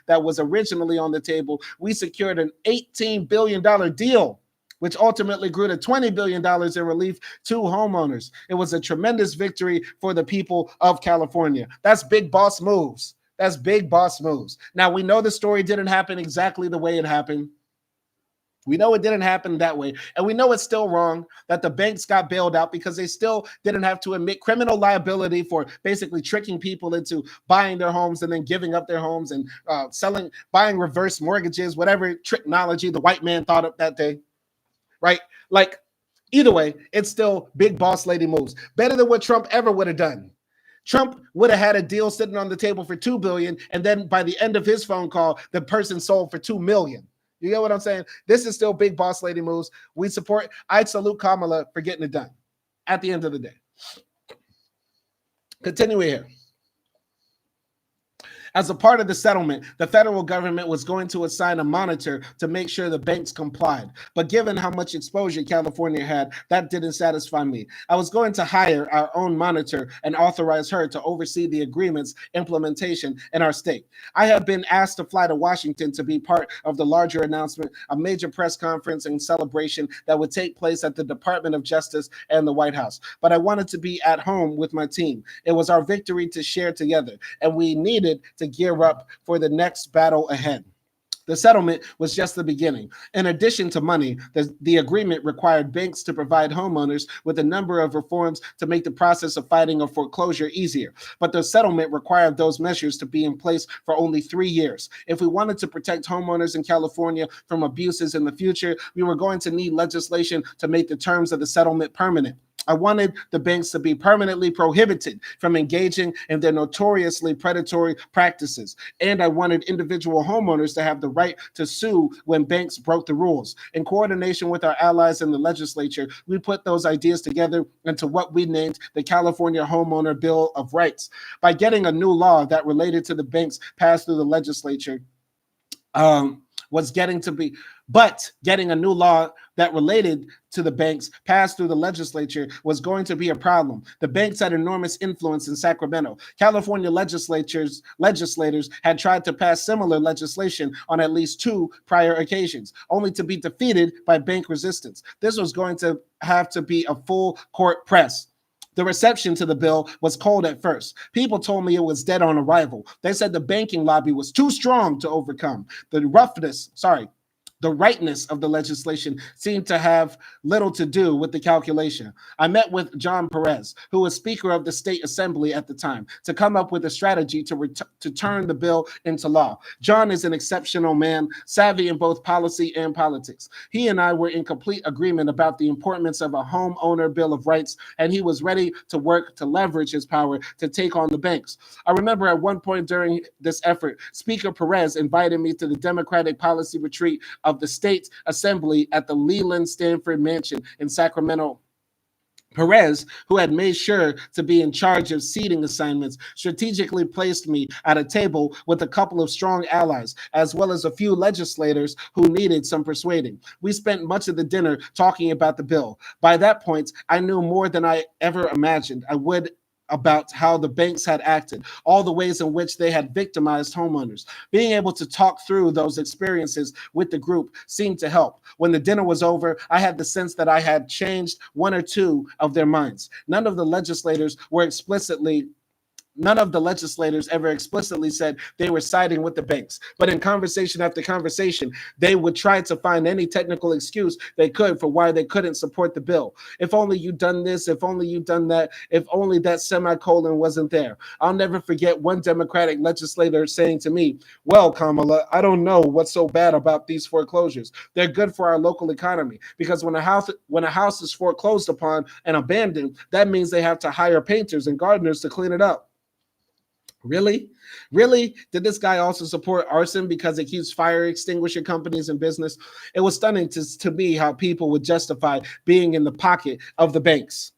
that was originally on the table, we secured an $18 billion deal, which ultimately grew to $20 billion in relief to homeowners. It was a tremendous victory for the people of California. That's big boss moves. That's big boss moves. Now, we know the story didn't happen exactly the way it happened. We know it didn't happen that way. And we know it's still wrong that the banks got bailed out because they still didn't have to admit criminal liability for basically tricking people into buying their homes and then giving up their homes and buying reverse mortgages, whatever technology the white man thought of that day, right? Like, either way, it's still big boss lady moves. Better than what Trump ever would have done. Trump would have had a deal sitting on the table for $2 billion, and then by the end of his phone call, the person sold for $2 million. You get what I'm saying? This is still big boss lady moves. I salute Kamala for getting it done at the end of the day. Continuing here. As a part of the settlement, the federal government was going to assign a monitor to make sure the banks complied. But given how much exposure California had, that didn't satisfy me. I was going to hire our own monitor and authorize her to oversee the agreement's implementation in our state. I have been asked to fly to Washington to be part of the larger announcement, a major press conference and celebration that would take place at the Department of Justice and the White House. But I wanted to be at home with my team. It was our victory to share together, and we needed to gear up for the next battle ahead. The settlement was just the beginning. In addition to money, the agreement required banks to provide homeowners with a number of reforms to make the process of fighting a foreclosure easier. But the settlement required those measures to be in place for only 3 years. If we wanted to protect homeowners in California from abuses in the future, we were going to need legislation to make the terms of the settlement permanent. I wanted the banks to be permanently prohibited from engaging in their notoriously predatory practices. And I wanted individual homeowners to have the right to sue when banks broke the rules. In coordination with our allies in the legislature, we put those ideas together into what we named the California Homeowner Bill of Rights. By getting a new law that related to the banks passed through the legislature, was getting to be, but getting a new law that related to the banks passed through the legislature was going to be a problem. The banks had enormous influence in Sacramento. California legislators had tried to pass similar legislation on at least 2 prior occasions, only to be defeated by bank resistance. This was going to have to be a full court press. The reception to the bill was cold at first. People told me it was dead on arrival. They said the banking lobby was too strong to overcome. The rightness of the legislation seemed to have little to do with the calculation. I met with John Perez, who was Speaker of the State Assembly at the time, to come up with a strategy to turn the bill into law. John is an exceptional man, savvy in both policy and politics. He and I were in complete agreement about the importance of a homeowner bill of rights, and he was ready to work to leverage his power to take on the banks. I remember at one point during this effort, Speaker Perez invited me to the Democratic Policy Retreat of the State Assembly at the Leland Stanford Mansion in Sacramento. Perez, who had made sure to be in charge of seating assignments, strategically placed me at a table with a couple of strong allies, as well as a few legislators who needed some persuading. We spent much of the dinner talking about the bill. By that point, I knew more than I ever imagined I would about how the banks had acted, all the ways in which they had victimized homeowners. Being able to talk through those experiences with the group seemed to help. When the dinner was over, I had the sense that I had changed 1 or 2 of their minds. None of the legislators ever explicitly said they were siding with the banks. But in conversation after conversation, they would try to find any technical excuse they could for why they couldn't support the bill. If only you'd done this, if only you'd done that, if only that semicolon wasn't there. I'll never forget one Democratic legislator saying to me, "Well, Kamala, I don't know what's so bad about these foreclosures. They're good for our local economy because when a house is foreclosed upon and abandoned, that means they have to hire painters and gardeners to clean it up." Really? Really? Did this guy also support arson because it keeps fire extinguisher companies in business? It was stunning to me how people would justify being in the pocket of the banks.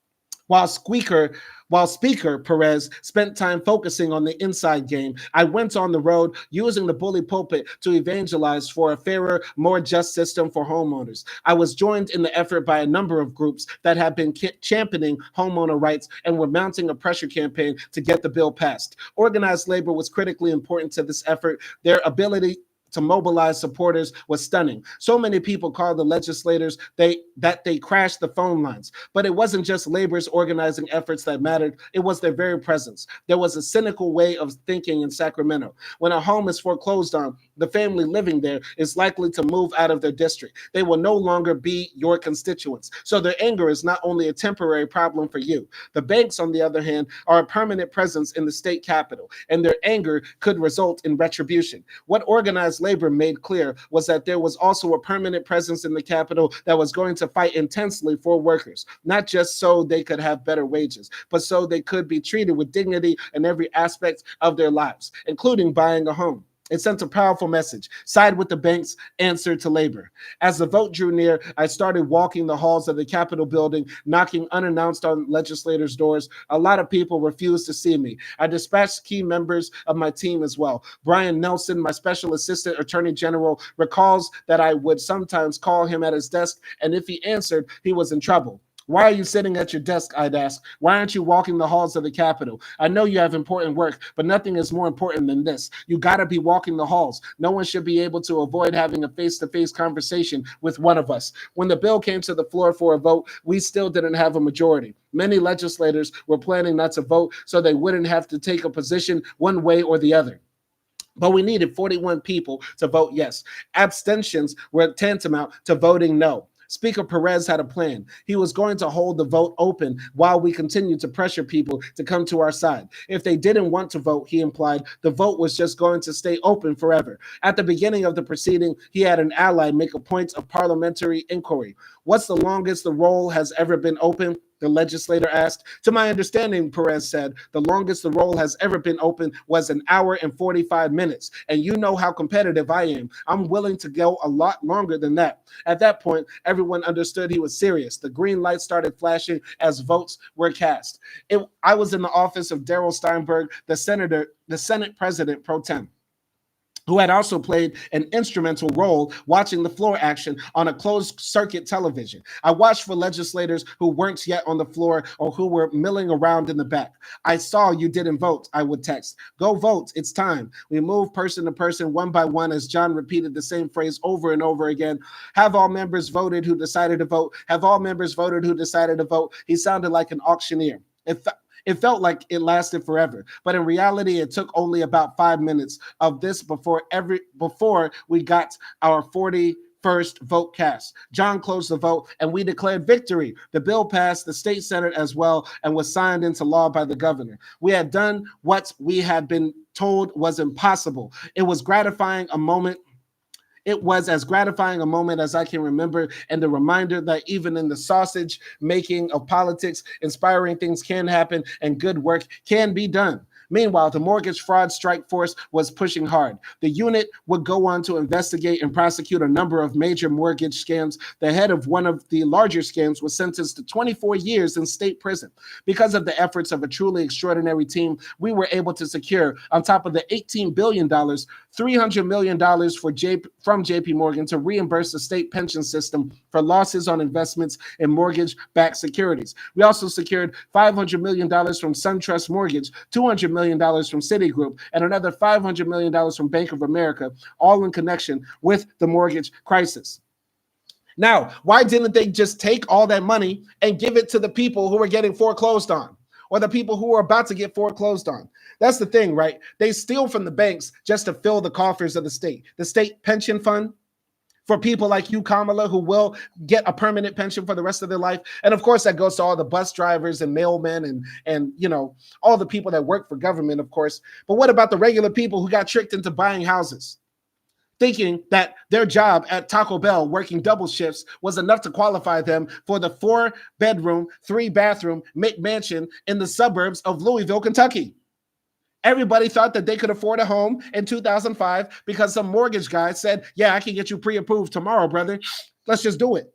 While Speaker Perez spent time focusing on the inside game, I went on the road using the bully pulpit to evangelize for a fairer, more just system for homeowners. I was joined in the effort by a number of groups that have been championing homeowner rights and were mounting a pressure campaign to get the bill passed. Organized labor was critically important to this effort. Their ability to mobilize supporters was stunning. So many people called the legislators that they crashed the phone lines. But it wasn't just labor's organizing efforts that mattered. It was their very presence. There was a cynical way of thinking in Sacramento. When a home is foreclosed on, the family living there is likely to move out of their district. They will no longer be your constituents. So their anger is not only a temporary problem for you. The banks, on the other hand, are a permanent presence in the state capitol, and their anger could result in retribution. What organized labor made clear was that there was also a permanent presence in the Capitol that was going to fight intensely for workers, not just so they could have better wages, but so they could be treated with dignity in every aspect of their lives, including buying a home. It sent a powerful message. Side with the banks, answer to labor. As the vote drew near, I started walking the halls of the Capitol building, knocking unannounced on legislators' doors. A lot of people refused to see me. I dispatched key members of my team as well. Brian Nelson, my special assistant attorney general, recalls that I would sometimes call him at his desk, and if he answered, he was in trouble. "Why are you sitting at your desk?" I'd ask. "Why aren't you walking the halls of the Capitol? I know you have important work, but nothing is more important than this. You got to be walking the halls. No one should be able to avoid having a face-to-face conversation with one of us." When the bill came to the floor for a vote, we still didn't have a majority. Many legislators were planning not to vote so they wouldn't have to take a position one way or the other. But we needed 41 people to vote yes. Abstentions were tantamount to voting no. Speaker Perez had a plan. He was going to hold the vote open while we continued to pressure people to come to our side. If they didn't want to vote, he implied, the vote was just going to stay open forever. At the beginning of the proceeding, he had an ally make a point of parliamentary inquiry. What's the longest the roll has ever been open? The legislator asked. To my understanding, Perez said, the longest the roll has ever been open was an hour and 45 minutes. And you know how competitive I am. I'm willing to go a lot longer than that. At that point, everyone understood he was serious. The green light started flashing as votes were cast. I was in the office of Darrell Steinberg, the Senate president pro tem, who had also played an instrumental role watching the floor action on a closed circuit television. I watched for legislators who weren't yet on the floor or who were milling around in the back. I saw you didn't vote, I would text. Go vote, it's time. We moved person to person, one by one, as John repeated the same phrase over and over again. Have all members voted who decided to vote? Have all members voted who decided to vote? He sounded like an auctioneer. It felt like it lasted forever, but in reality, it took only about 5 minutes of this before we got our 41st vote cast. John closed the vote, and we declared victory. The bill passed the state senate as well and was signed into law by the governor. We had done what we had been told was impossible. It was gratifying a moment. It was as gratifying a moment as I can remember, and the reminder that even in the sausage making of politics, inspiring things can happen and good work can be done. Meanwhile, the mortgage fraud strike force was pushing hard. The unit would go on to investigate and prosecute a number of major mortgage scams. The head of one of the larger scams was sentenced to 24 years in state prison. Because of the efforts of a truly extraordinary team, we were able to secure, on top of the $18 billion, $300 million from JP Morgan to reimburse the state pension system for losses on investments in mortgage-backed securities. We also secured $500 million from SunTrust Mortgage, $200 million from Citigroup, and another $500 million from Bank of America, all in connection with the mortgage crisis. Now, why didn't they just take all that money and give it to the people who were getting foreclosed on, or the people who are about to get foreclosed on? That's the thing, right? They steal from the banks just to fill the coffers of the state pension fund for people like you, Kamala, who will get a permanent pension for the rest of their life. And of course, that goes to all the bus drivers and mailmen and you know, all the people that work for government, of course. But what about the regular people who got tricked into buying houses, thinking that their job at Taco Bell working double shifts was enough to qualify them for the 4-bedroom, 3-bathroom McMansion in the suburbs of Louisville, Kentucky? Everybody thought that they could afford a home in 2005 because some mortgage guy said, yeah, I can get you pre-approved tomorrow, brother. Let's just do it.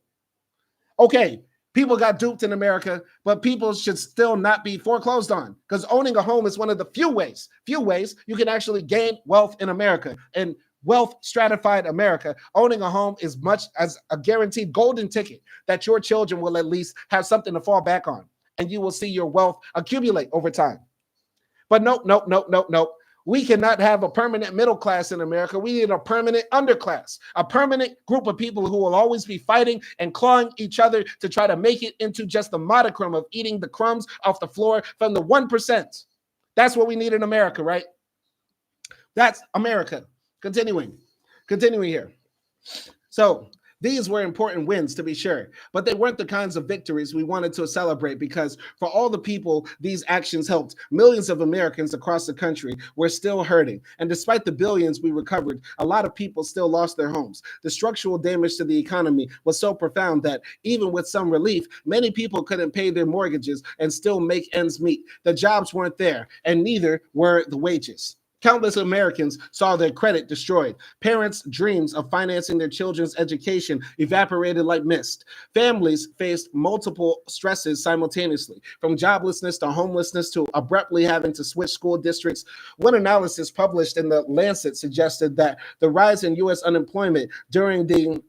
Okay, people got duped in America, but people should still not be foreclosed on, because owning a home is one of the few ways you can actually gain wealth in America. And wealth stratified America, owning a home is much as a guaranteed golden ticket that your children will at least have something to fall back on, and you will see your wealth accumulate over time. But nope. We cannot have a permanent middle class in America. We need a permanent underclass, a permanent group of people who will always be fighting and clawing each other to try to make it into just the modicum of eating the crumbs off the floor from the 1%. That's what we need in America, right? That's America. Continuing here. So these were important wins, to be sure, but they weren't the kinds of victories we wanted to celebrate, because for all the people these actions helped, millions of Americans across the country were still hurting. And despite the billions we recovered, a lot of people still lost their homes. The structural damage to the economy was so profound that even with some relief, many people couldn't pay their mortgages and still make ends meet. The jobs weren't there, and neither were the wages. Countless Americans saw their credit destroyed. Parents' dreams of financing their children's education evaporated like mist. Families faced multiple stresses simultaneously, from joblessness to homelessness to abruptly having to switch school districts. One analysis published in the Lancet suggested that the rise in U.S. unemployment during the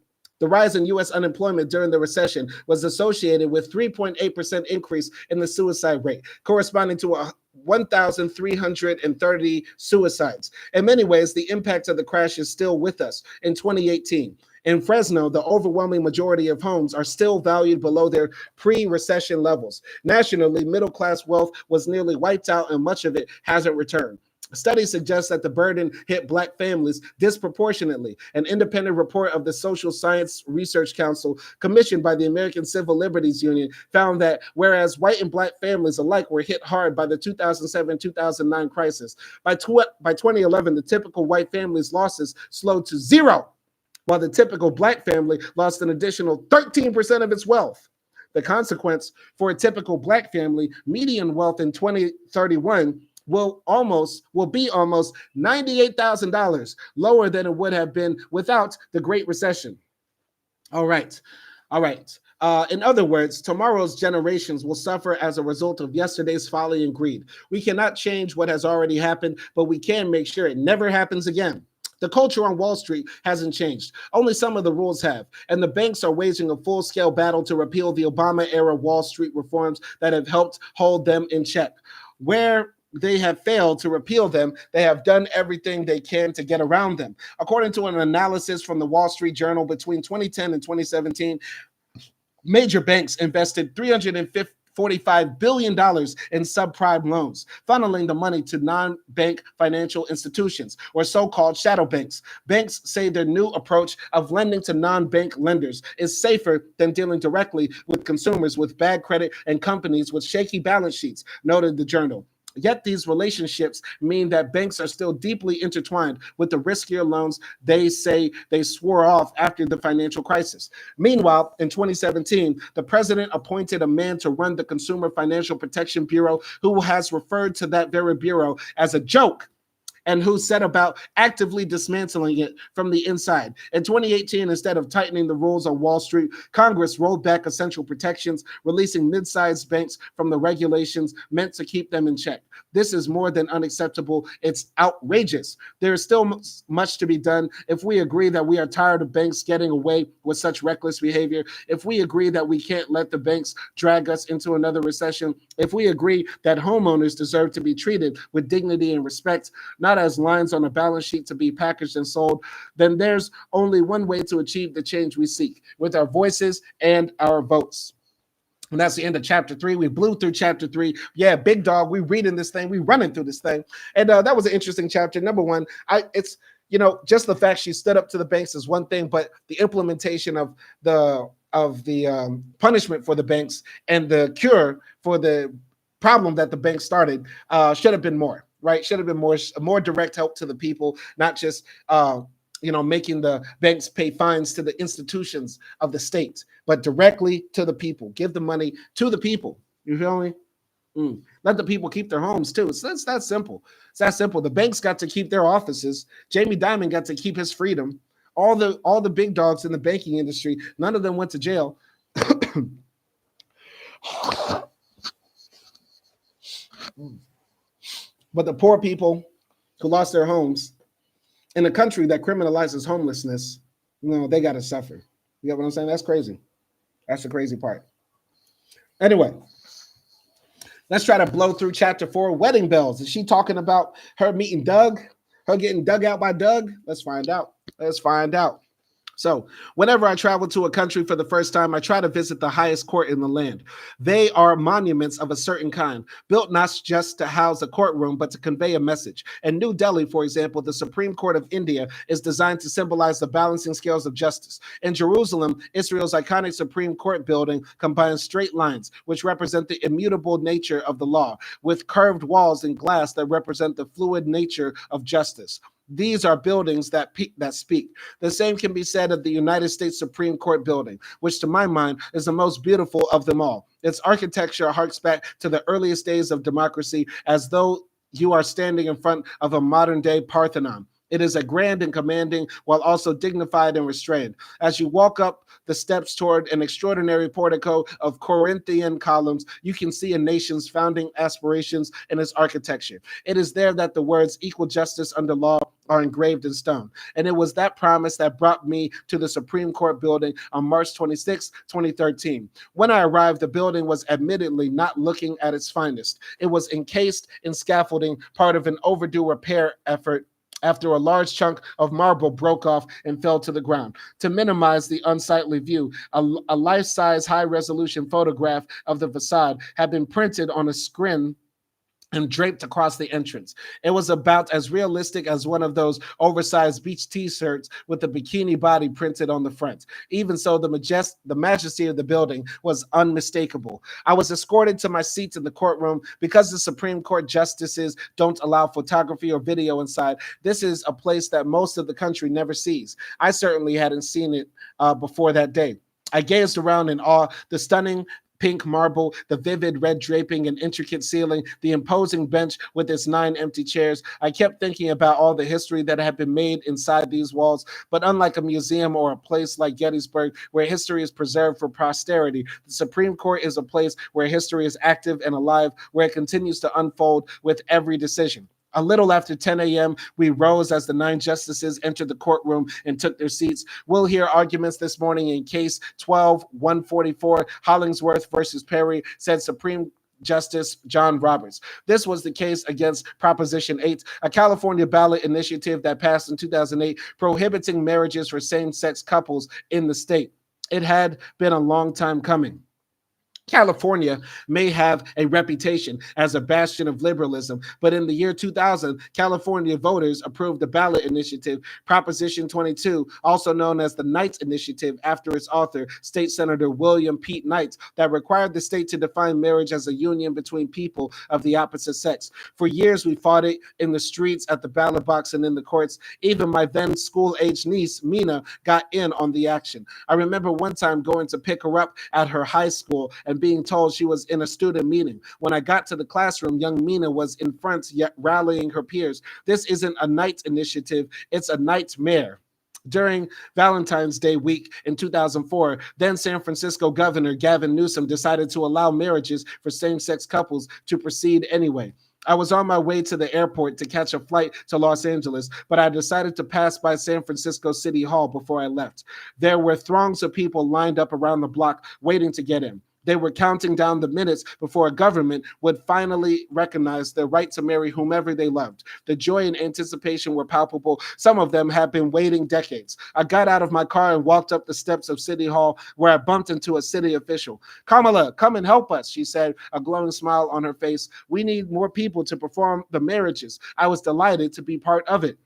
recession was associated with 3.8% increase in the suicide rate, corresponding to a 1,330 suicides. In many ways, the impact of the crash is still with us in 2018. In Fresno, the overwhelming majority of homes are still valued below their pre-recession levels. Nationally, middle-class wealth was nearly wiped out, and much of it hasn't returned. Studies suggest that the burden hit Black families disproportionately. An independent report of the Social Science Research Council, commissioned by the American Civil Liberties Union, found that whereas white and Black families alike were hit hard by the 2007-2009 crisis, by 2011, the typical white family's losses slowed to zero, while the typical Black family lost an additional 13% of its wealth. The consequence for a typical Black family, median wealth in 2031 will be almost $98,000 lower than it would have been without the Great Recession. All right. In other words, tomorrow's generations will suffer as a result of yesterday's folly and greed. We cannot change what has already happened, but we can make sure it never happens again. The culture on Wall Street hasn't changed. Only some of the rules have. And the banks are waging a full-scale battle to repeal the Obama-era Wall Street reforms that have helped hold them in check. Where they have failed to repeal them, they have done everything they can to get around them. According to an analysis from the Wall Street Journal, between 2010 and 2017, major banks invested $345 billion in subprime loans, funneling the money to non-bank financial institutions, or so-called shadow banks. Banks say their new approach of lending to non-bank lenders is safer than dealing directly with consumers with bad credit and companies with shaky balance sheets, noted the journal. Yet these relationships mean that banks are still deeply intertwined with the riskier loans they say they swore off after the financial crisis. Meanwhile, in 2017, the president appointed a man to run the Consumer Financial Protection Bureau who has referred to that very bureau as a joke, and who set about actively dismantling it from the inside. In 2018, instead of tightening the rules on Wall Street, Congress rolled back essential protections, releasing mid-sized banks from the regulations meant to keep them in check. This is more than unacceptable. It's outrageous. There is still much to be done. If we agree that we are tired of banks getting away with such reckless behavior, if we agree that we can't let the banks drag us into another recession, if we agree that homeowners deserve to be treated with dignity and respect, not as lines on a balance sheet to be packaged and sold, then there's only one way to achieve the change we seek: with our voices and our votes. And that's the end of chapter 3. We blew through chapter 3. Yeah, big dog. We reading this thing. We running through this thing. And that was an interesting chapter. Number one, it's just the fact she stood up to the banks is one thing, but the implementation of the punishment for the banks and the cure for the problem that the bank started should have been more. Right? Should have been more direct help to the people, not just making the banks pay fines to the institutions of the state, but directly to the people. Give the money to the people. You feel me? Let the people keep their homes too. It's that simple. It's that simple. The banks got to keep their offices. Jamie Dimon got to keep his freedom. All the big dogs in the banking industry, none of them went to jail. But the poor people who lost their homes in a country that criminalizes homelessness, they got to suffer. You get what I'm saying? That's crazy. That's the crazy part. Anyway, let's try to blow through chapter 4, wedding bells. Is she talking about her meeting Doug? Her getting dug out by Doug? Let's find out. So whenever I travel to a country for the first time, I try to visit the highest court in the land. They are monuments of a certain kind, built not just to house a courtroom, but to convey a message. In New Delhi, for example, the Supreme Court of India is designed to symbolize the balancing scales of justice. In Jerusalem, Israel's iconic Supreme Court building combines straight lines, which represent the immutable nature of the law, with curved walls and glass that represent the fluid nature of justice. These are buildings that speak. The same can be said of the United States Supreme Court building, which to my mind is the most beautiful of them all. Its architecture harks back to the earliest days of democracy, as though you are standing in front of a modern-day Parthenon. It is a grand and commanding, while also dignified and restrained. As you walk up the steps toward an extraordinary portico of Corinthian columns, you can see a nation's founding aspirations in its architecture. It is there that the words "equal justice under law" are engraved in stone. And it was that promise that brought me to the Supreme Court building on March 26, 2013. When I arrived, the building was admittedly not looking at its finest. It was encased in scaffolding, part of an overdue repair effort after a large chunk of marble broke off and fell to the ground. To minimize the unsightly view, a life-size, high-resolution photograph of the facade had been printed on a screen and draped across the entrance. It was about as realistic as one of those oversized beach t-shirts with the bikini body printed on the front. Even so, the majesty of the building was unmistakable. I was escorted to my seats in the courtroom because the Supreme Court justices don't allow photography or video inside. This is a place that most of the country never sees. I certainly hadn't seen it before that day. I gazed around in awe. The stunning pink marble, the vivid red draping and intricate ceiling, the imposing bench with its 9 empty chairs. I kept thinking about all the history that had been made inside these walls. But unlike a museum or a place like Gettysburg, where history is preserved for posterity, the Supreme Court is a place where history is active and alive, where it continues to unfold with every decision. A little after 10 a.m., we rose as the 9 justices entered the courtroom and took their seats. We'll hear arguments this morning in Case 12-144, Hollingsworth versus Perry, said Supreme Justice John Roberts. This was the case against Proposition 8, a California ballot initiative that passed in 2008 prohibiting marriages for same-sex couples in the state. It had been a long time coming. California may have a reputation as a bastion of liberalism, but in the year 2000, California voters approved the ballot initiative, Proposition 22, also known as the Knight Initiative, after its author, State Senator William Pete Knight, that required the state to define marriage as a union between people of the opposite sex. For years, we fought it in the streets, at the ballot box, and in the courts. Even my then school-age niece, Mina, got in on the action. I remember one time going to pick her up at her high school and being told she was in a student meeting. When I got to the classroom, young Mina was in front, yet rallying her peers. This isn't a Knight initiative, it's a nightmare. During Valentine's Day week in 2004, then San Francisco Governor Gavin Newsom decided to allow marriages for same-sex couples to proceed anyway. I was on my way to the airport to catch a flight to Los Angeles, but I decided to pass by San Francisco City Hall before I left. There were throngs of people lined up around the block waiting to get in. They were counting down the minutes before a government would finally recognize their right to marry whomever they loved. The joy and anticipation were palpable. Some of them had been waiting decades. I got out of my car and walked up the steps of City Hall, where I bumped into a city official. "Kamala, come and help us," she said, a glowing smile on her face. "We need more people to perform the marriages." I was delighted to be part of it.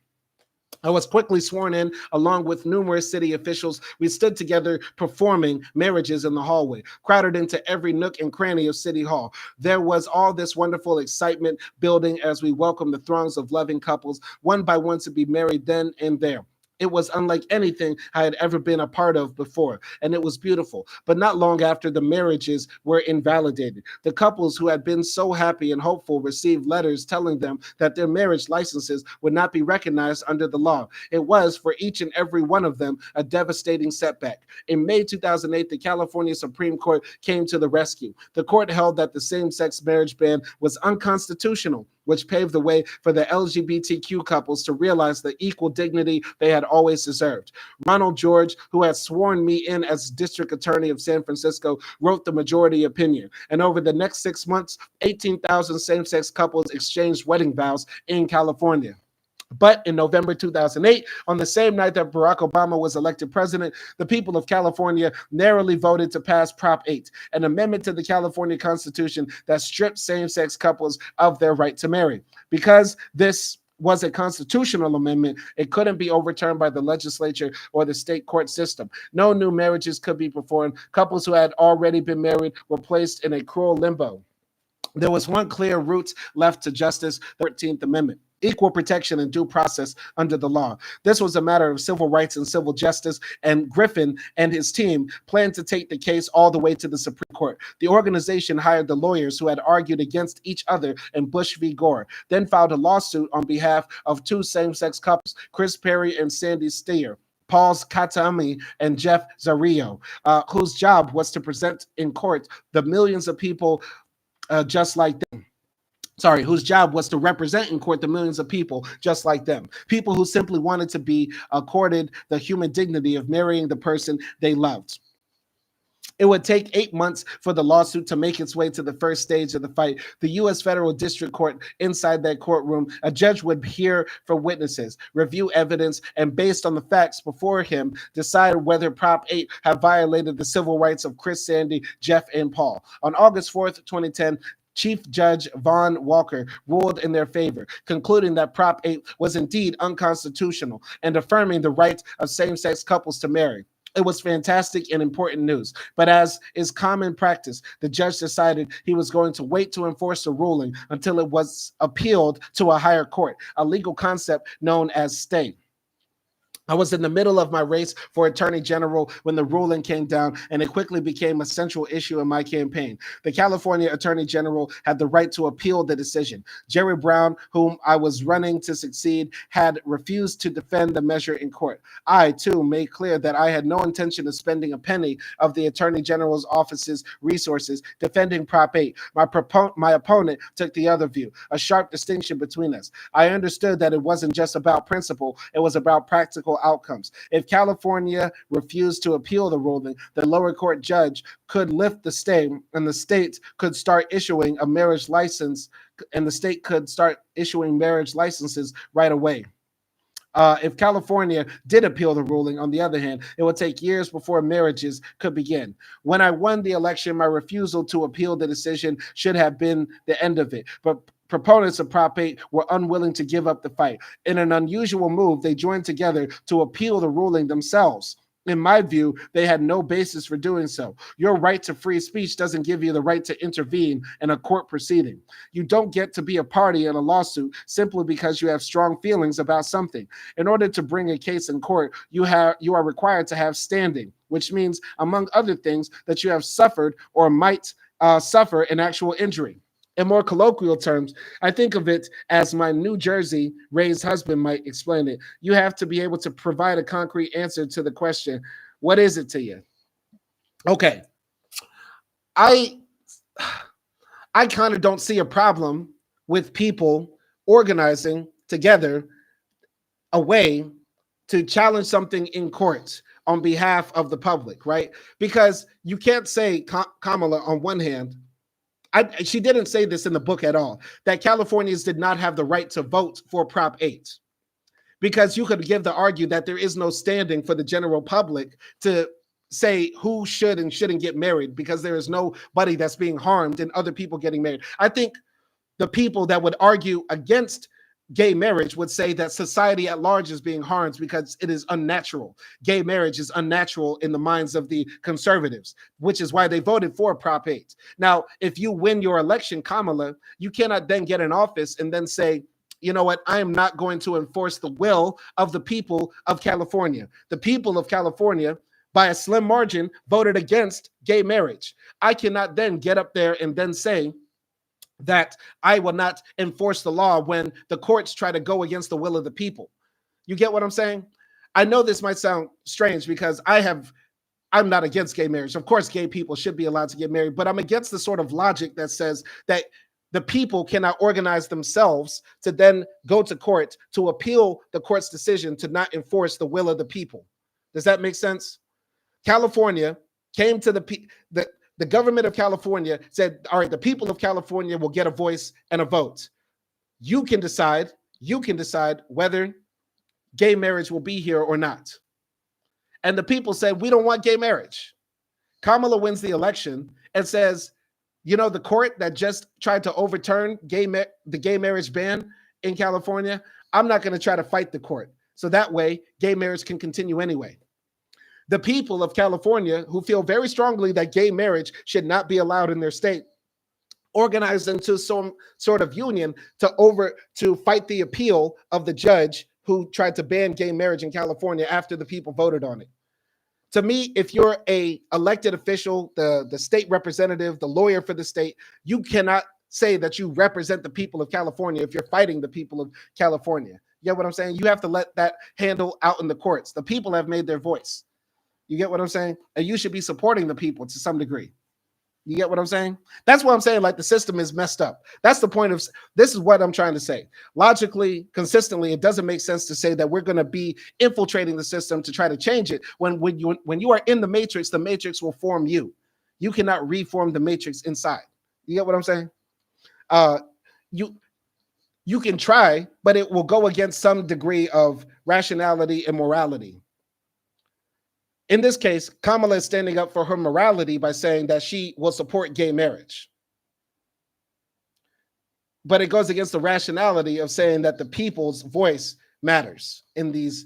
I was quickly sworn in along with numerous city officials. We stood together performing marriages in the hallway, crowded into every nook and cranny of City Hall. There was all this wonderful excitement building as we welcomed the throngs of loving couples, one by one, to be married then and there. It was unlike anything I had ever been a part of before, and it was beautiful. But not long after, the marriages were invalidated. The couples who had been so happy and hopeful received letters telling them that their marriage licenses would not be recognized under the law. It was, for each and every one of them, a devastating setback. In May 2008, the California Supreme Court came to the rescue. The court held that the same-sex marriage ban was unconstitutional, which paved the way for the LGBTQ couples to realize the equal dignity they had always deserved. Ronald George, who had sworn me in as district attorney of San Francisco, wrote the majority opinion. And over the next 6 months, 18,000 same-sex couples exchanged wedding vows in California. But in November 2008, on the same night that Barack Obama was elected president, the people of California narrowly voted to pass Prop 8, an amendment to the California Constitution that stripped same-sex couples of their right to marry. Because this was a constitutional amendment, it couldn't be overturned by the legislature or the state court system. No new marriages could be performed. Couples who had already been married were placed in a cruel limbo. There was one clear route left to justice: the 14th Amendment. Equal protection and due process under the law. This was a matter of civil rights and civil justice, and Griffin and his team planned to take the case all the way to the Supreme Court. The organization hired the lawyers who had argued against each other in Bush v. Gore, then filed a lawsuit on behalf of 2 same-sex couples, Chris Perry and Sandy Steer, Paul Katami and Jeff Zarillo, whose job was to present in court the millions of people just like them. Whose job was to represent in court the millions of people just like them. People who simply wanted to be accorded the human dignity of marrying the person they loved. It would take 8 months for the lawsuit to make its way to the first stage of the fight. The U.S. Federal District Court, inside that courtroom, a judge would hear from witnesses, review evidence, and based on the facts before him, decide whether Prop 8 had violated the civil rights of Chris, Sandy, Jeff, and Paul. On August 4th, 2010, Chief Judge Vaughn Walker ruled in their favor, concluding that Prop 8 was indeed unconstitutional and affirming the right of same-sex couples to marry. It was fantastic and important news. But as is common practice, the judge decided he was going to wait to enforce the ruling until it was appealed to a higher court, a legal concept known as stay. I was in the middle of my race for Attorney General when the ruling came down, and it quickly became a central issue in my campaign. The California Attorney General had the right to appeal the decision. Jerry Brown, whom I was running to succeed, had refused to defend the measure in court. I, too, made clear that I had no intention of spending a penny of the Attorney General's office's resources defending Prop 8. My opponent took the other view, a sharp distinction between us. I understood that it wasn't just about principle, it was about practical outcomes. If California refused to appeal the ruling, the lower court judge could lift the stay and the state could start issuing a marriage license, and the state could start issuing marriage licenses right away. If California did appeal the ruling, on the other hand, it would take years before marriages could begin. When I won the election, my refusal to appeal the decision should have been the end of it. But proponents of Prop 8 were unwilling to give up the fight. In an unusual move, they joined together to appeal the ruling themselves. In my view, they had no basis for doing so. Your right to free speech doesn't give you the right to intervene in a court proceeding. You don't get to be a party in a lawsuit simply because you have strong feelings about something. In order to bring a case in court, you are required to have standing, which means, among other things, that you have suffered or might suffer an actual injury. In more colloquial terms, I think of it as my New Jersey raised husband might explain it. You have to be able to provide a concrete answer to the question, what is it to you? Okay. I kind of don't see a problem with people organizing together a way to challenge something in court on behalf of the public, right? Because you can't say, Kamala, on one hand, she didn't say this in the book at all, that Californians did not have the right to vote for Prop 8. Because you could give the argue that there is no standing for the general public to say who should and shouldn't get married because there is nobody that's being harmed and other people getting married. I think the people that would argue against gay marriage would say that society at large is being harmed because it is unnatural. Gay marriage is unnatural in the minds of the conservatives, which is why they voted for Prop 8. Now, if you win your election, Kamala, you cannot then get in office and then say, you know what, I am not going to enforce the will of the people of California. The people of California, by a slim margin, voted against gay marriage. I cannot then get up there and then say that I will not enforce the law when the courts try to go against the will of the people. You get what I'm saying? I know this might sound strange because I'm not against gay marriage. Of course, gay people should be allowed to get married, but I'm against the sort of logic that says that the people cannot organize themselves to then go to court to appeal the court's decision to not enforce the will of the people. Does that make sense? California came to the government of California said, all right, the people of California will get a voice and a vote. You can decide whether gay marriage will be here or not. And the people said, we don't want gay marriage. Kamala wins the election and says, you know, the court that just tried to overturn the gay marriage ban in California, I'm not going to try to fight the court. So that way, gay marriage can continue anyway. The people of California, who feel very strongly that gay marriage should not be allowed in their state, organized into some sort of union to fight the appeal of the judge who tried to ban gay marriage in California after the people voted on it. To me, if you're a elected official, the state representative, the lawyer for the state, you cannot say that you represent the people of California if you're fighting the people of California. You get what I'm saying? You have to let that handle out in the courts. The people have made their voice. You get what I'm saying? And you should be supporting the people to some degree. You get what I'm saying? That's what I'm saying. Like, the system is messed up. That's the point of this is what I'm trying to say. Logically, consistently, it doesn't make sense to say that we're going to be infiltrating the system to try to change it. When you are in the matrix will form you. You cannot reform the matrix inside. You get what I'm saying? You can try, but it will go against some degree of rationality and morality. In this case, Kamala is standing up for her morality by saying that she will support gay marriage. but it goes against the rationality of saying that the people's voice matters in these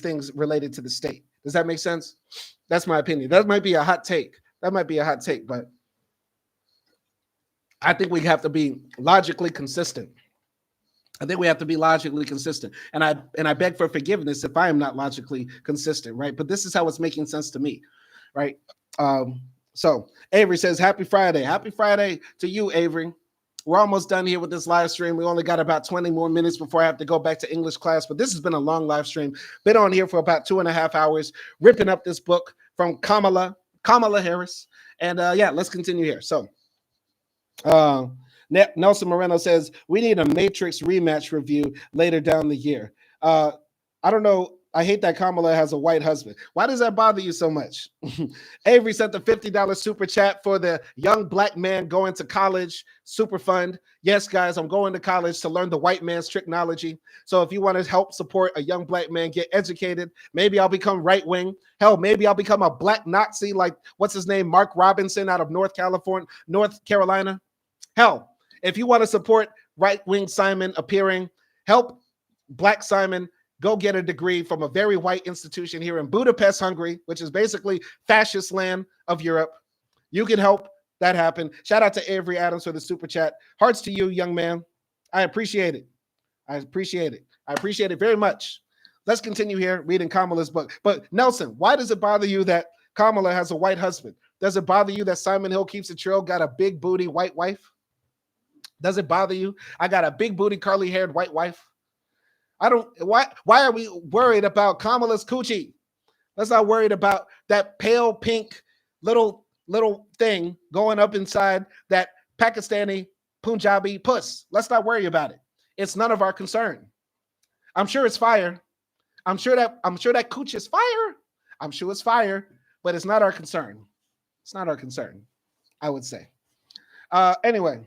things related to the state. Does that make sense? That's my opinion. That might be a hot take. That might be a hot take, but I think we have to be logically consistent. I think we have to be logically consistent. And I beg for forgiveness if I am not logically consistent, right? But this is how it's making sense to me, right? So Avery says, happy Friday. Happy Friday to you, Avery. We're almost done here with this live stream. We only got about 20 more minutes before I have to go back to English class, but this has been a long live stream. Been on here for about 2.5 hours, ripping up this book from Kamala Harris. And yeah, let's continue here. So Nelson Moreno says, we need a Matrix rematch review later down the year. I don't know. I hate that Kamala has a white husband. Why does that bother you so much? Avery sent the $50 super chat for the young black man going to college super fund. Yes, guys, I'm going to college to learn the white man's technology. So if you want to help support a young black man get educated, maybe I'll become right wing. Hell, maybe I'll become a black Nazi like what's his name, Mark Robinson out of North Carolina. Hell, if you want to support right wing Simon appearing, help black Simon go get a degree from a very white institution here in Budapest, Hungary, which is basically fascist land of Europe. You can help that happen. Shout out to Avery Adams for the super chat. Hearts to you, young man. I appreciate it. I appreciate it very much. Let's continue here reading Kamala's book. But Nelson, why does it bother you that Kamala has a white husband? Does it bother you that Simon Hill Keeps It Trill got a big booty white wife? Does it bother you? I got a big booty curly haired white wife. I don't. Why are we worried about Kamala's coochie? Let's not worried about that pale pink little thing going up inside that Pakistani Punjabi puss. Let's not worry about it. It's none of our concern. I'm sure it's fire. I'm sure that cooch is fire. I'm sure it's fire, but it's not our concern. It's not our concern, I would say. Anyway,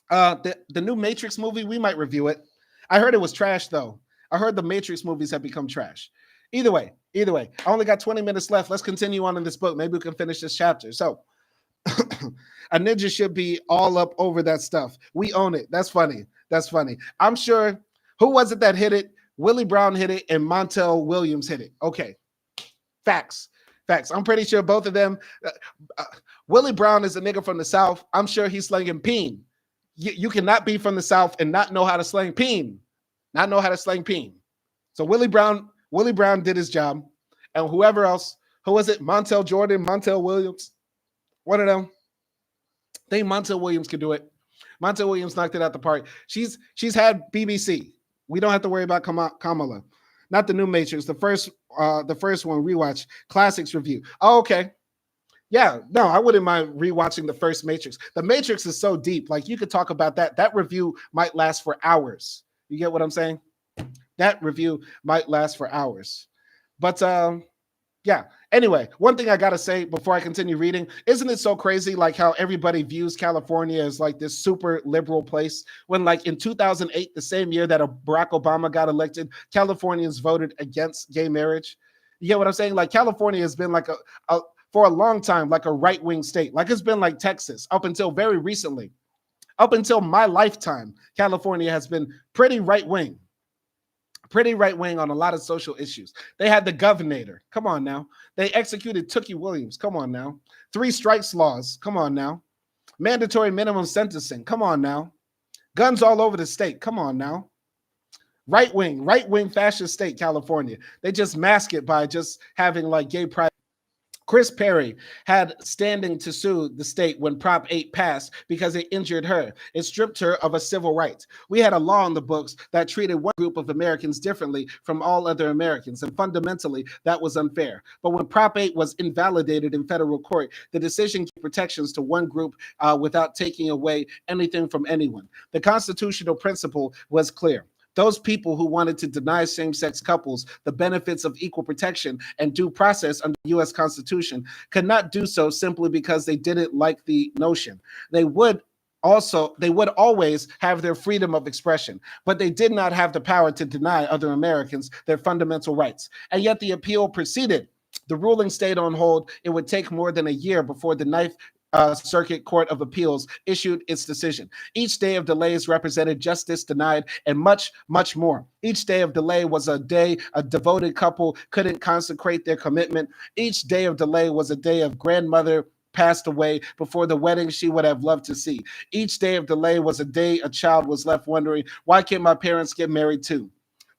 the new Matrix movie, we might review it. I heard it was trash, though. I heard the Matrix movies have become trash. Either way, I only got 20 minutes left. Let's continue on in this book. Maybe we can finish this chapter. So, a ninja should be all up over that stuff. We own it. That's funny. I'm sure. Who was it that hit it? Willie Brown hit it, and Montel Williams hit it. Okay. Facts. I'm pretty sure both of them. Willie Brown is a nigga from the South. I'm sure he's slinging peen. You cannot be from the South and not know how to slang peen. So Willie Brown did his job. And whoever else, who was it? Montel Jordan, Montel Williams. One of them. I think Montel Williams could do it. Montel Williams knocked it out the park. She's had BBC. We don't have to worry about Kamala. Not the new Matrix. The first one, rewatch. Classics review. Oh, okay. Yeah, no, I wouldn't mind rewatching the first Matrix. The Matrix is so deep. Like, you could talk about that. That review might last for hours. You get what I'm saying? That review might last for hours. But yeah. Anyway, one thing I got to say before I continue reading, isn't it so crazy like how everybody views California as like this super liberal place when like in 2008, the same year that Barack Obama got elected, Californians voted against gay marriage? You get what I'm saying? Like, California has been like for a long time, like a right-wing state. Like, it's been like Texas up until very recently. Up until my lifetime, California has been pretty right-wing on a lot of social issues. They had the governor. Come on now. They executed Tookie Williams. Come on now. 3 strikes laws. Come on now. Mandatory minimum sentencing. Come on now. Guns all over the state. Come on now. Right-wing fascist state, California. They just mask it by just having like gay pride. Chris Perry had standing to sue the state when Prop 8 passed because it injured her. It stripped her of a civil right. We had a law in the books that treated one group of Americans differently from all other Americans, and fundamentally, that was unfair. But when Prop 8 was invalidated in federal court, the decision gave protections to one group without taking away anything from anyone. The constitutional principle was clear. Those people who wanted to deny same-sex couples the benefits of equal protection and due process under the U.S. Constitution could not do so simply because they didn't like the notion. They would always have their freedom of expression, but they did not have the power to deny other Americans their fundamental rights. And yet the appeal proceeded. The ruling stayed on hold. It would take more than a year before the Ninth Circuit Court of Appeals issued its decision. Each day of delays represented justice denied and much, much more. Each day of delay was a day a devoted couple couldn't consecrate their commitment. Each day of delay was a day of grandmother passed away before the wedding she would have loved to see. Each day of delay was a day a child was left wondering, why can't my parents get married too?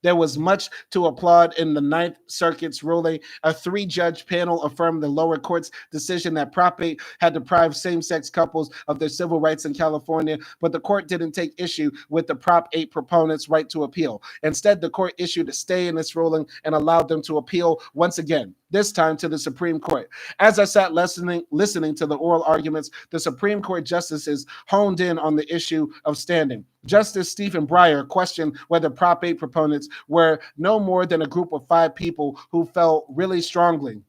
There was much to applaud in the Ninth Circuit's ruling. A three-judge panel affirmed the lower court's decision that Prop 8 had deprived same-sex couples of their civil rights in California, but the court didn't take issue with the Prop 8 proponents' right to appeal. Instead, the court issued a stay in its ruling and allowed them to appeal once again, this time to the Supreme Court. As I sat listening to the oral arguments, the Supreme Court justices honed in on the issue of standing. Justice Stephen Breyer questioned whether Prop 8 proponents were no more than a group of 5 people who felt really strongly.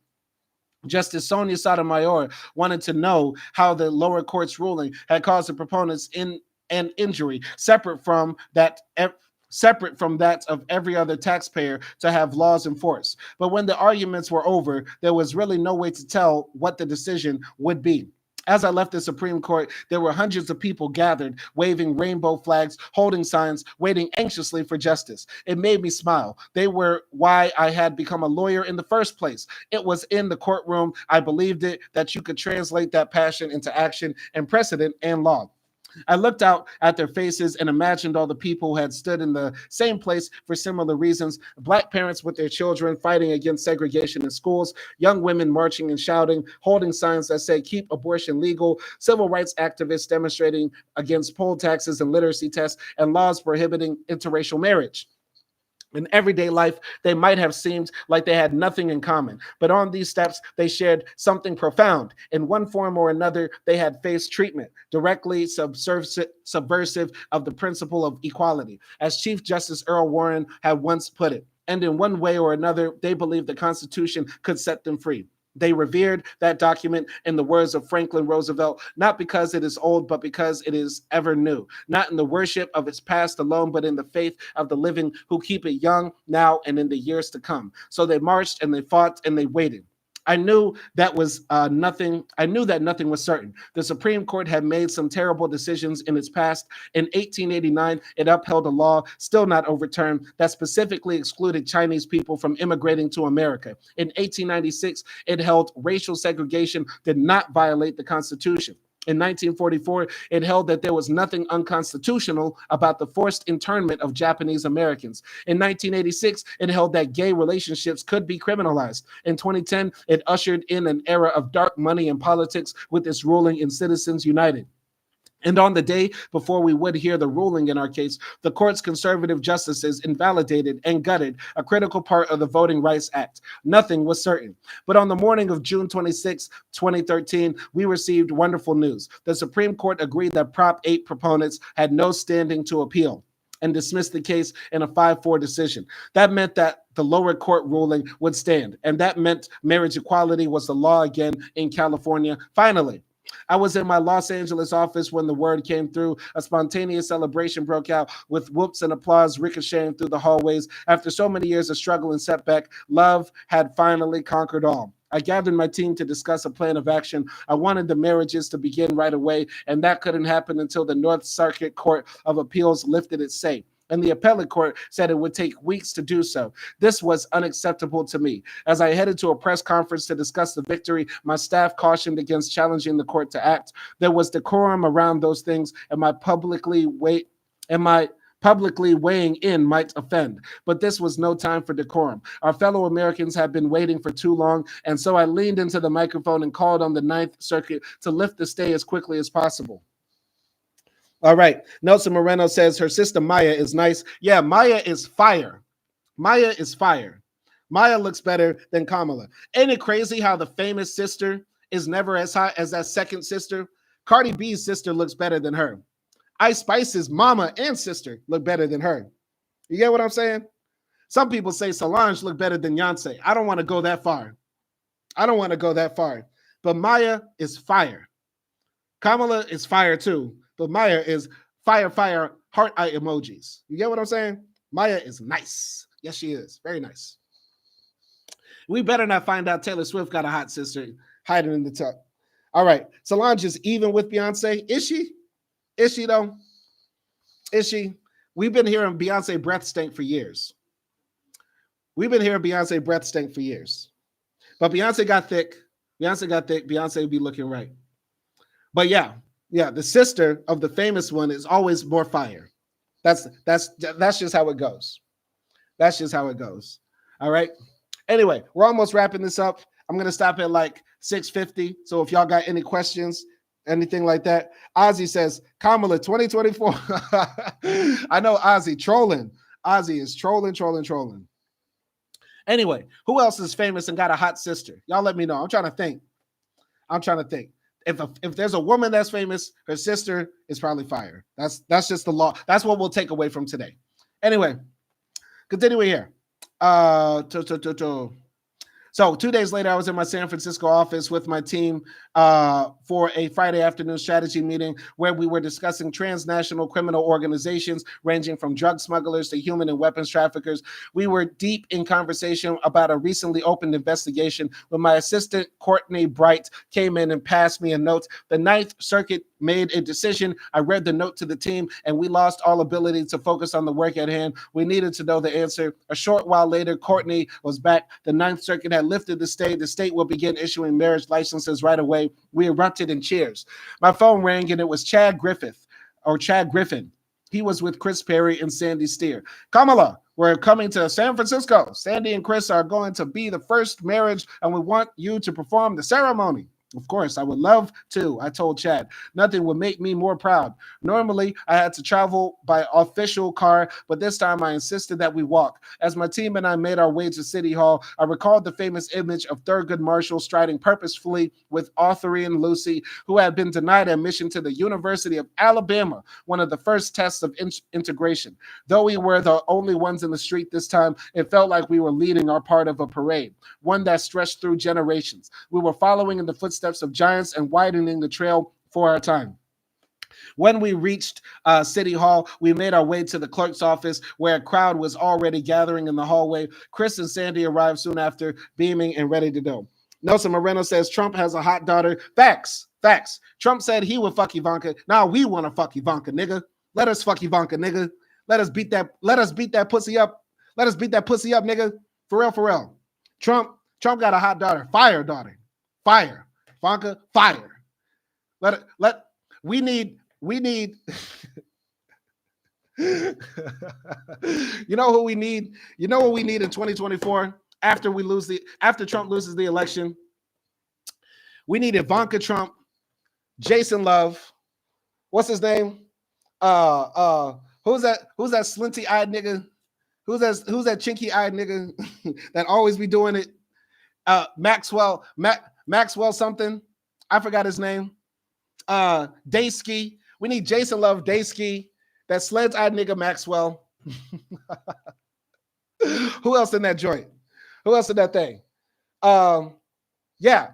Justice Sonia Sotomayor wanted to know how the lower court's ruling had caused the proponents an injury separate from that of every other taxpayer to have laws enforced. But when the arguments were over, there was really no way to tell what the decision would be. As I left the Supreme Court, there were hundreds of people gathered, waving rainbow flags, holding signs, waiting anxiously for justice. It made me smile. They were why I had become a lawyer in the first place. It was in the courtroom, I believed it, that you could translate that passion into action and precedent and law. I looked out at their faces and imagined all the people who had stood in the same place for similar reasons. Black parents with their children fighting against segregation in schools, young women marching and shouting, holding signs that say keep abortion legal, civil rights activists demonstrating against poll taxes and literacy tests, and laws prohibiting interracial marriage. In everyday life, they might have seemed like they had nothing in common, but on these steps, they shared something profound. In one form or another, they had faced treatment directly subversive of the principle of equality, as Chief Justice Earl Warren had once put it. And in one way or another, they believed the Constitution could set them free. They revered that document in the words of Franklin Roosevelt, not because it is old, but because it is ever new. Not in the worship of its past alone, but in the faith of the living who keep it young now and in the years to come. So they marched and they fought and they waited. I knew that nothing was certain. The Supreme Court had made some terrible decisions in its past. In 1889, it upheld a law, still not overturned, that specifically excluded Chinese people from immigrating to America. In 1896, it held racial segregation did not violate the Constitution. In 1944, it held that there was nothing unconstitutional about the forced internment of Japanese Americans. In 1986, it held that gay relationships could be criminalized. In 2010, it ushered in an era of dark money in politics with its ruling in Citizens United. And on the day before we would hear the ruling in our case, the court's conservative justices invalidated and gutted a critical part of the Voting Rights Act. Nothing was certain. But on the morning of June 26, 2013, we received wonderful news. The Supreme Court agreed that Prop 8 proponents had no standing to appeal and dismissed the case in a 5-4 decision. That meant that the lower court ruling would stand, and that meant marriage equality was the law again in California, finally. I was in my Los Angeles office when the word came through. A spontaneous celebration broke out with whoops and applause ricocheting through the hallways. After so many years of struggle and setback, love had finally conquered all. I gathered my team to discuss a plan of action. I wanted the marriages to begin right away, and that couldn't happen until the North Circuit Court of Appeals lifted its say. And the appellate court said it would take weeks to do so. This was unacceptable to me. As I headed to a press conference to discuss the victory, my staff cautioned against challenging the court to act. There was decorum around those things, and my publicly weighing in might offend. But this was no time for decorum. Our fellow Americans have been waiting for too long, and so I leaned into the microphone and called on the Ninth Circuit to lift the stay as quickly as possible. All right. Nelson Moreno says her sister Maya is nice. Yeah, Maya is fire. Maya is fire. Maya looks better than Kamala. Ain't it crazy how the famous sister is never as hot as that second sister? Cardi B's sister looks better than her. Ice Spice's mama and sister look better than her. You get what I'm saying? Some people say Solange look better than Beyonce. I don't want to go that far. But Maya is fire. Kamala is fire too. But Maya is fire, heart eye emojis. You get what I'm saying? Maya is nice. Yes, she is. Very nice. We better not find out Taylor Swift got a hot sister hiding in the tub. All right. Solange is even with Beyonce. Is she? Is she though? Is she? We've been hearing Beyonce breath stink for years. We've been hearing Beyonce breath stink for years. But Beyonce got thick. Beyonce would be looking right. But yeah, the sister of the famous one is always more fire. That's just how it goes. That's just how it goes. All right. Anyway, we're almost wrapping this up. I'm gonna stop at like 6:50. So if y'all got any questions, anything like that, Ozzy says Kamala 2024. I know Ozzy trolling. Ozzy is trolling. Anyway, who else is famous and got a hot sister? Y'all let me know. I'm trying to think. If there's a woman that's famous, her sister is probably fire. That's just the law. That's what we'll take away from today. Anyway, continuing here. So 2 days later, I was in my San Francisco office with my team for a Friday afternoon strategy meeting where we were discussing transnational criminal organizations ranging from drug smugglers to human and weapons traffickers. We were deep in conversation about a recently opened investigation when my assistant, Courtney Bright, came in and passed me a note. The Ninth Circuit made a decision. I read the note to the team, and we lost all ability to focus on the work at hand. We needed to know the answer. A short while later, Courtney was back. The Ninth Circuit had lifted the stay. The state will begin issuing marriage licenses right away. We erupted in cheers. My phone rang, and it was Chad Griffin. He was with Chris Perry and Sandy Steer. Kamala, we're coming to San Francisco. Sandy and Chris are going to be the first marriage, and we want you to perform the ceremony. Of course, I would love to, I told Chad. Nothing would make me more proud. Normally, I had to travel by official car, but this time I insisted that we walk. As my team and I made our way to City Hall, I recalled the famous image of Thurgood Marshall striding purposefully with Arthurian Lucy, who had been denied admission to the University of Alabama, one of the first tests of integration. Though we were the only ones in the street this time, it felt like we were leading our part of a parade, one that stretched through generations. We were following in the footsteps of giants and widening the trail for our time. When we reached City Hall, we made our way to the clerk's office where a crowd was already gathering in the hallway. Chris and Sandy arrived soon after, beaming and ready to go. Nelson Moreno says Trump has a hot daughter. Facts. Trump said he would fuck Ivanka. Now we want to fuck Ivanka, nigga. Let us fuck Ivanka, nigga. Let us beat that pussy up. Let us beat that pussy up, nigga. For real. Trump got a hot daughter. Fire daughter. Fire. Ivanka, fire. We need you know who we need? You know what we need in 2024 after Trump loses the election? We need Ivanka Trump, Jason Love. What's his name? Who's that slinty-eyed nigga? Who's that chinky-eyed nigga that always be doing it? Maxwell something. I forgot his name. Daysky. We need Jason Love, Daysky, that sleds-eyed nigga Maxwell. Who else in that joint? Who else in that thing? Yeah.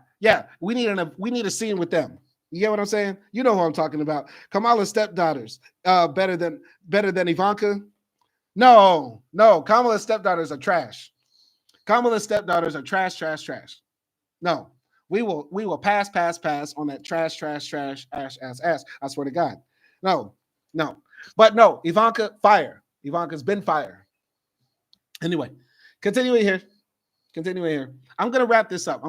We need a scene with them. You get what I'm saying? You know who I'm talking about. Kamala's stepdaughters. Better than Ivanka? No. Kamala's stepdaughters are trash. Kamala's stepdaughters are trash. No, we will pass on that trash, ass. I swear to God. No. But no, Ivanka, fire. Ivanka's been fire. Anyway, continuing here. I'm going to wrap this up.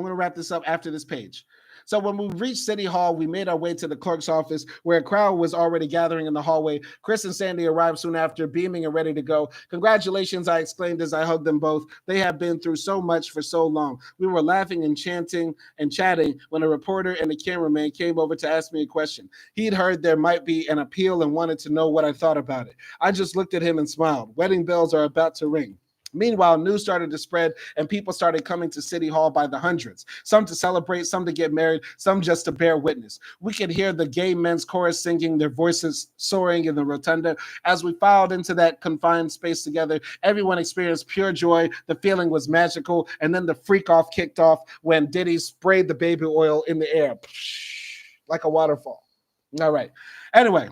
After this page. So when we reached City Hall, we made our way to the clerk's office where a crowd was already gathering in the hallway. Chris and Sandy arrived soon after, beaming and ready to go. Congratulations, I exclaimed as I hugged them both. They have been through so much for so long. We were laughing and chanting and chatting when a reporter and a cameraman came over to ask me a question. He'd heard there might be an appeal and wanted to know what I thought about it. I just looked at him and smiled. Wedding bells are about to ring. Meanwhile, news started to spread and people started coming to City Hall by the hundreds. Some to celebrate, some to get married, some just to bear witness. We could hear the gay men's chorus singing, their voices soaring in the rotunda. As we filed into that confined space together, everyone experienced pure joy. The feeling was magical. And then the freak off kicked off when Diddy sprayed the baby oil in the air like a waterfall. All right. Anyway,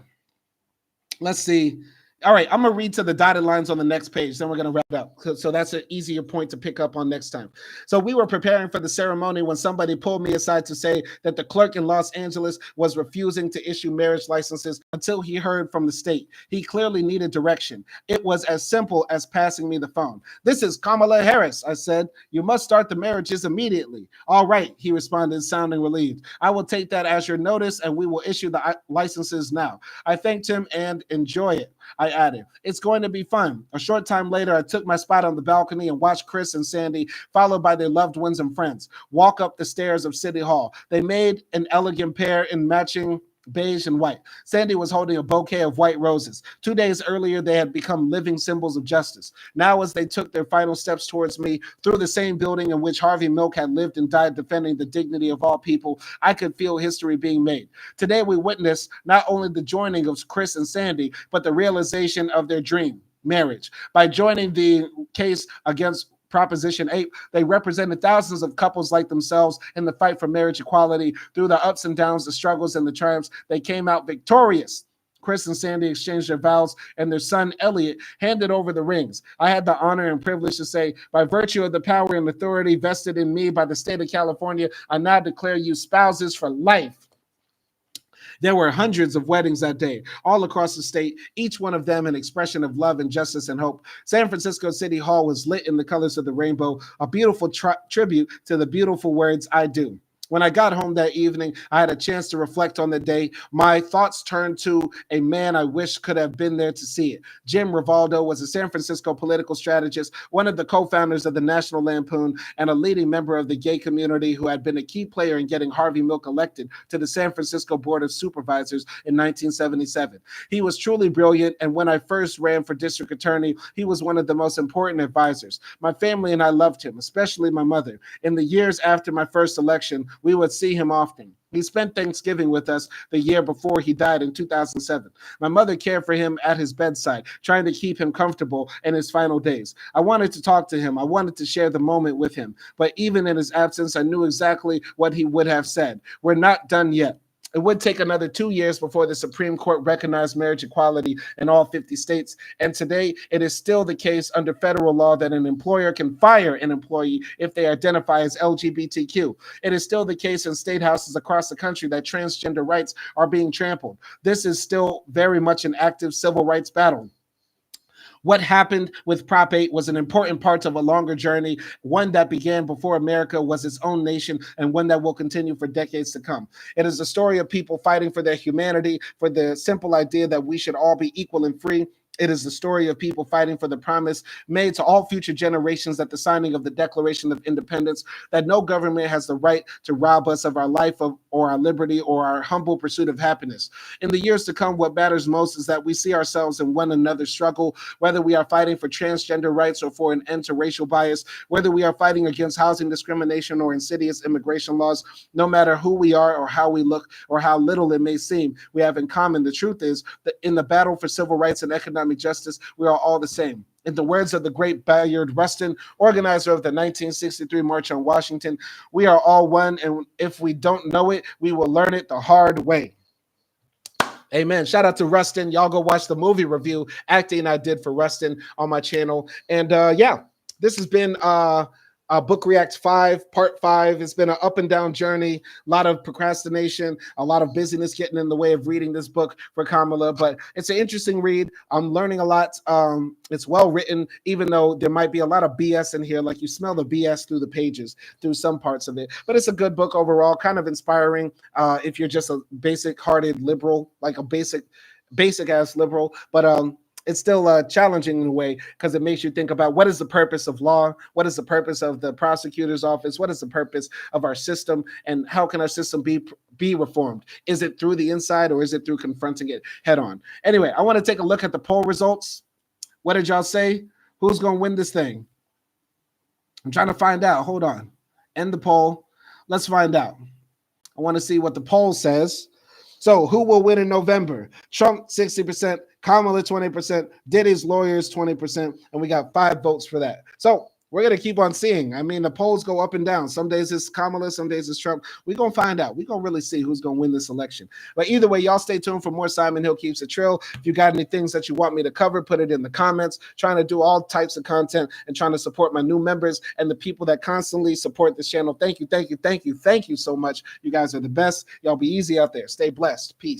let's see All right, I'm going to read to the dotted lines on the next page. Then we're going to wrap it up. So that's an easier point to pick up on next time. So we were preparing for the ceremony when somebody pulled me aside to say that the clerk in Los Angeles was refusing to issue marriage licenses until he heard from the state. He clearly needed direction. It was as simple as passing me the phone. "This is Kamala Harris," I said. "You must start the marriages immediately." "All right," he responded, sounding relieved. "I will take that as your notice, and we will issue the licenses now." I thanked him and enjoy it. I added, "It's going to be fun." A short time later, I took my spot on the balcony and watched Chris and Sandy, followed by their loved ones and friends, walk up the stairs of City Hall. They made an elegant pair in matching beige and white. Sandy was holding a bouquet of white roses. 2 days earlier, they had become living symbols of justice. Now, as they took their final steps towards me through the same building in which Harvey Milk had lived and died defending the dignity of all people, I could feel history being made. Today, we witnessed not only the joining of Chris and Sandy, but the realization of their dream, marriage. By joining the case against Proposition 8, they represented thousands of couples like themselves in the fight for marriage equality. Through the ups and downs, the struggles and the triumphs, they came out victorious. Chris and Sandy exchanged their vows, and their son, Elliot, handed over the rings. I had the honor and privilege to say, "By virtue of the power and authority vested in me by the state of California, I now declare you spouses for life." There were hundreds of weddings that day, all across the state, each one of them an expression of love and justice and hope. San Francisco City Hall was lit in the colors of the rainbow, a beautiful tribute to the beautiful words, "I do." When I got home that evening, I had a chance to reflect on the day. My thoughts turned to a man I wish could have been there to see it. Jim Rivaldo was a San Francisco political strategist, one of the co-founders of the National Lampoon, and a leading member of the gay community who had been a key player in getting Harvey Milk elected to the San Francisco Board of Supervisors in 1977. He was truly brilliant, and when I first ran for district attorney, he was one of the most important advisors. My family and I loved him, especially my mother. In the years after my first election, we would see him often. He spent Thanksgiving with us the year before he died in 2007. My mother cared for him at his bedside, trying to keep him comfortable in his final days. I wanted to talk to him. I wanted to share the moment with him. But even in his absence, I knew exactly what he would have said. "We're not done yet." It would take another 2 years before the Supreme Court recognized marriage equality in all 50 states. And today, it is still the case under federal law that an employer can fire an employee if they identify as LGBTQ. It is still the case in state houses across the country that transgender rights are being trampled. This is still very much an active civil rights battle. What happened with Prop 8 was an important part of a longer journey, one that began before America was its own nation and one that will continue for decades to come. It is a story of people fighting for their humanity, for the simple idea that we should all be equal and free. It is the story of people fighting for the promise made to all future generations at the signing of the Declaration of Independence that no government has the right to rob us of our life or our liberty or our humble pursuit of happiness. In the years to come, what matters most is that we see ourselves in one another's struggle, whether we are fighting for transgender rights or for an end to racial bias, whether we are fighting against housing discrimination or insidious immigration laws. No matter who we are or how we look or how little it may seem, we have in common. The truth is that in the battle for civil rights and economic justice, we are all the same. In the words of the great Bayard Rustin, organizer of the 1963 March on Washington, we are all one, and if we don't know it, we will learn it the hard way. Amen. Shout out to Rustin. Y'all go watch the movie review acting I did for Rustin on my channel. And yeah, this has been Book React 5, Part 5. It's been an up and down journey, a lot of procrastination, a lot of busyness getting in the way of reading this book for Kamala, but it's an interesting read. I'm learning a lot. It's well written, even though there might be a lot of BS in here, like you smell the BS through the pages, through some parts of it. But it's a good book overall, kind of inspiring if you're just a basic-hearted liberal, like a basic-ass liberal, but it's still challenging in a way because it makes you think about what is the purpose of law, what is the purpose of the prosecutor's office, what is the purpose of our system, and how can our system be reformed? Is it through the inside or is it through confronting it head on? Anyway, I want to take a look at the poll results. What did y'all say? Who's going to win this thing? I'm trying to find out. Hold on. End the poll. Let's find out. I want to see what the poll says. So who will win in November? Trump, 60%, Kamala, 20%, Diddy's lawyers, 20%, and we got 5 votes for that. So We're going to keep on seeing. I mean, the polls go up and down. Some days it's Kamala, some days it's Trump. We're going to find out. We're going to really see who's going to win this election. But either way, y'all stay tuned for more Simon Hill Keeps It Trill. If you got any things that you want me to cover, put it in the comments. Trying to do all types of content and trying to support my new members and the people that constantly support this channel. Thank you, thank you, thank you, thank you so much. You guys are the best. Y'all be easy out there. Stay blessed. Peace.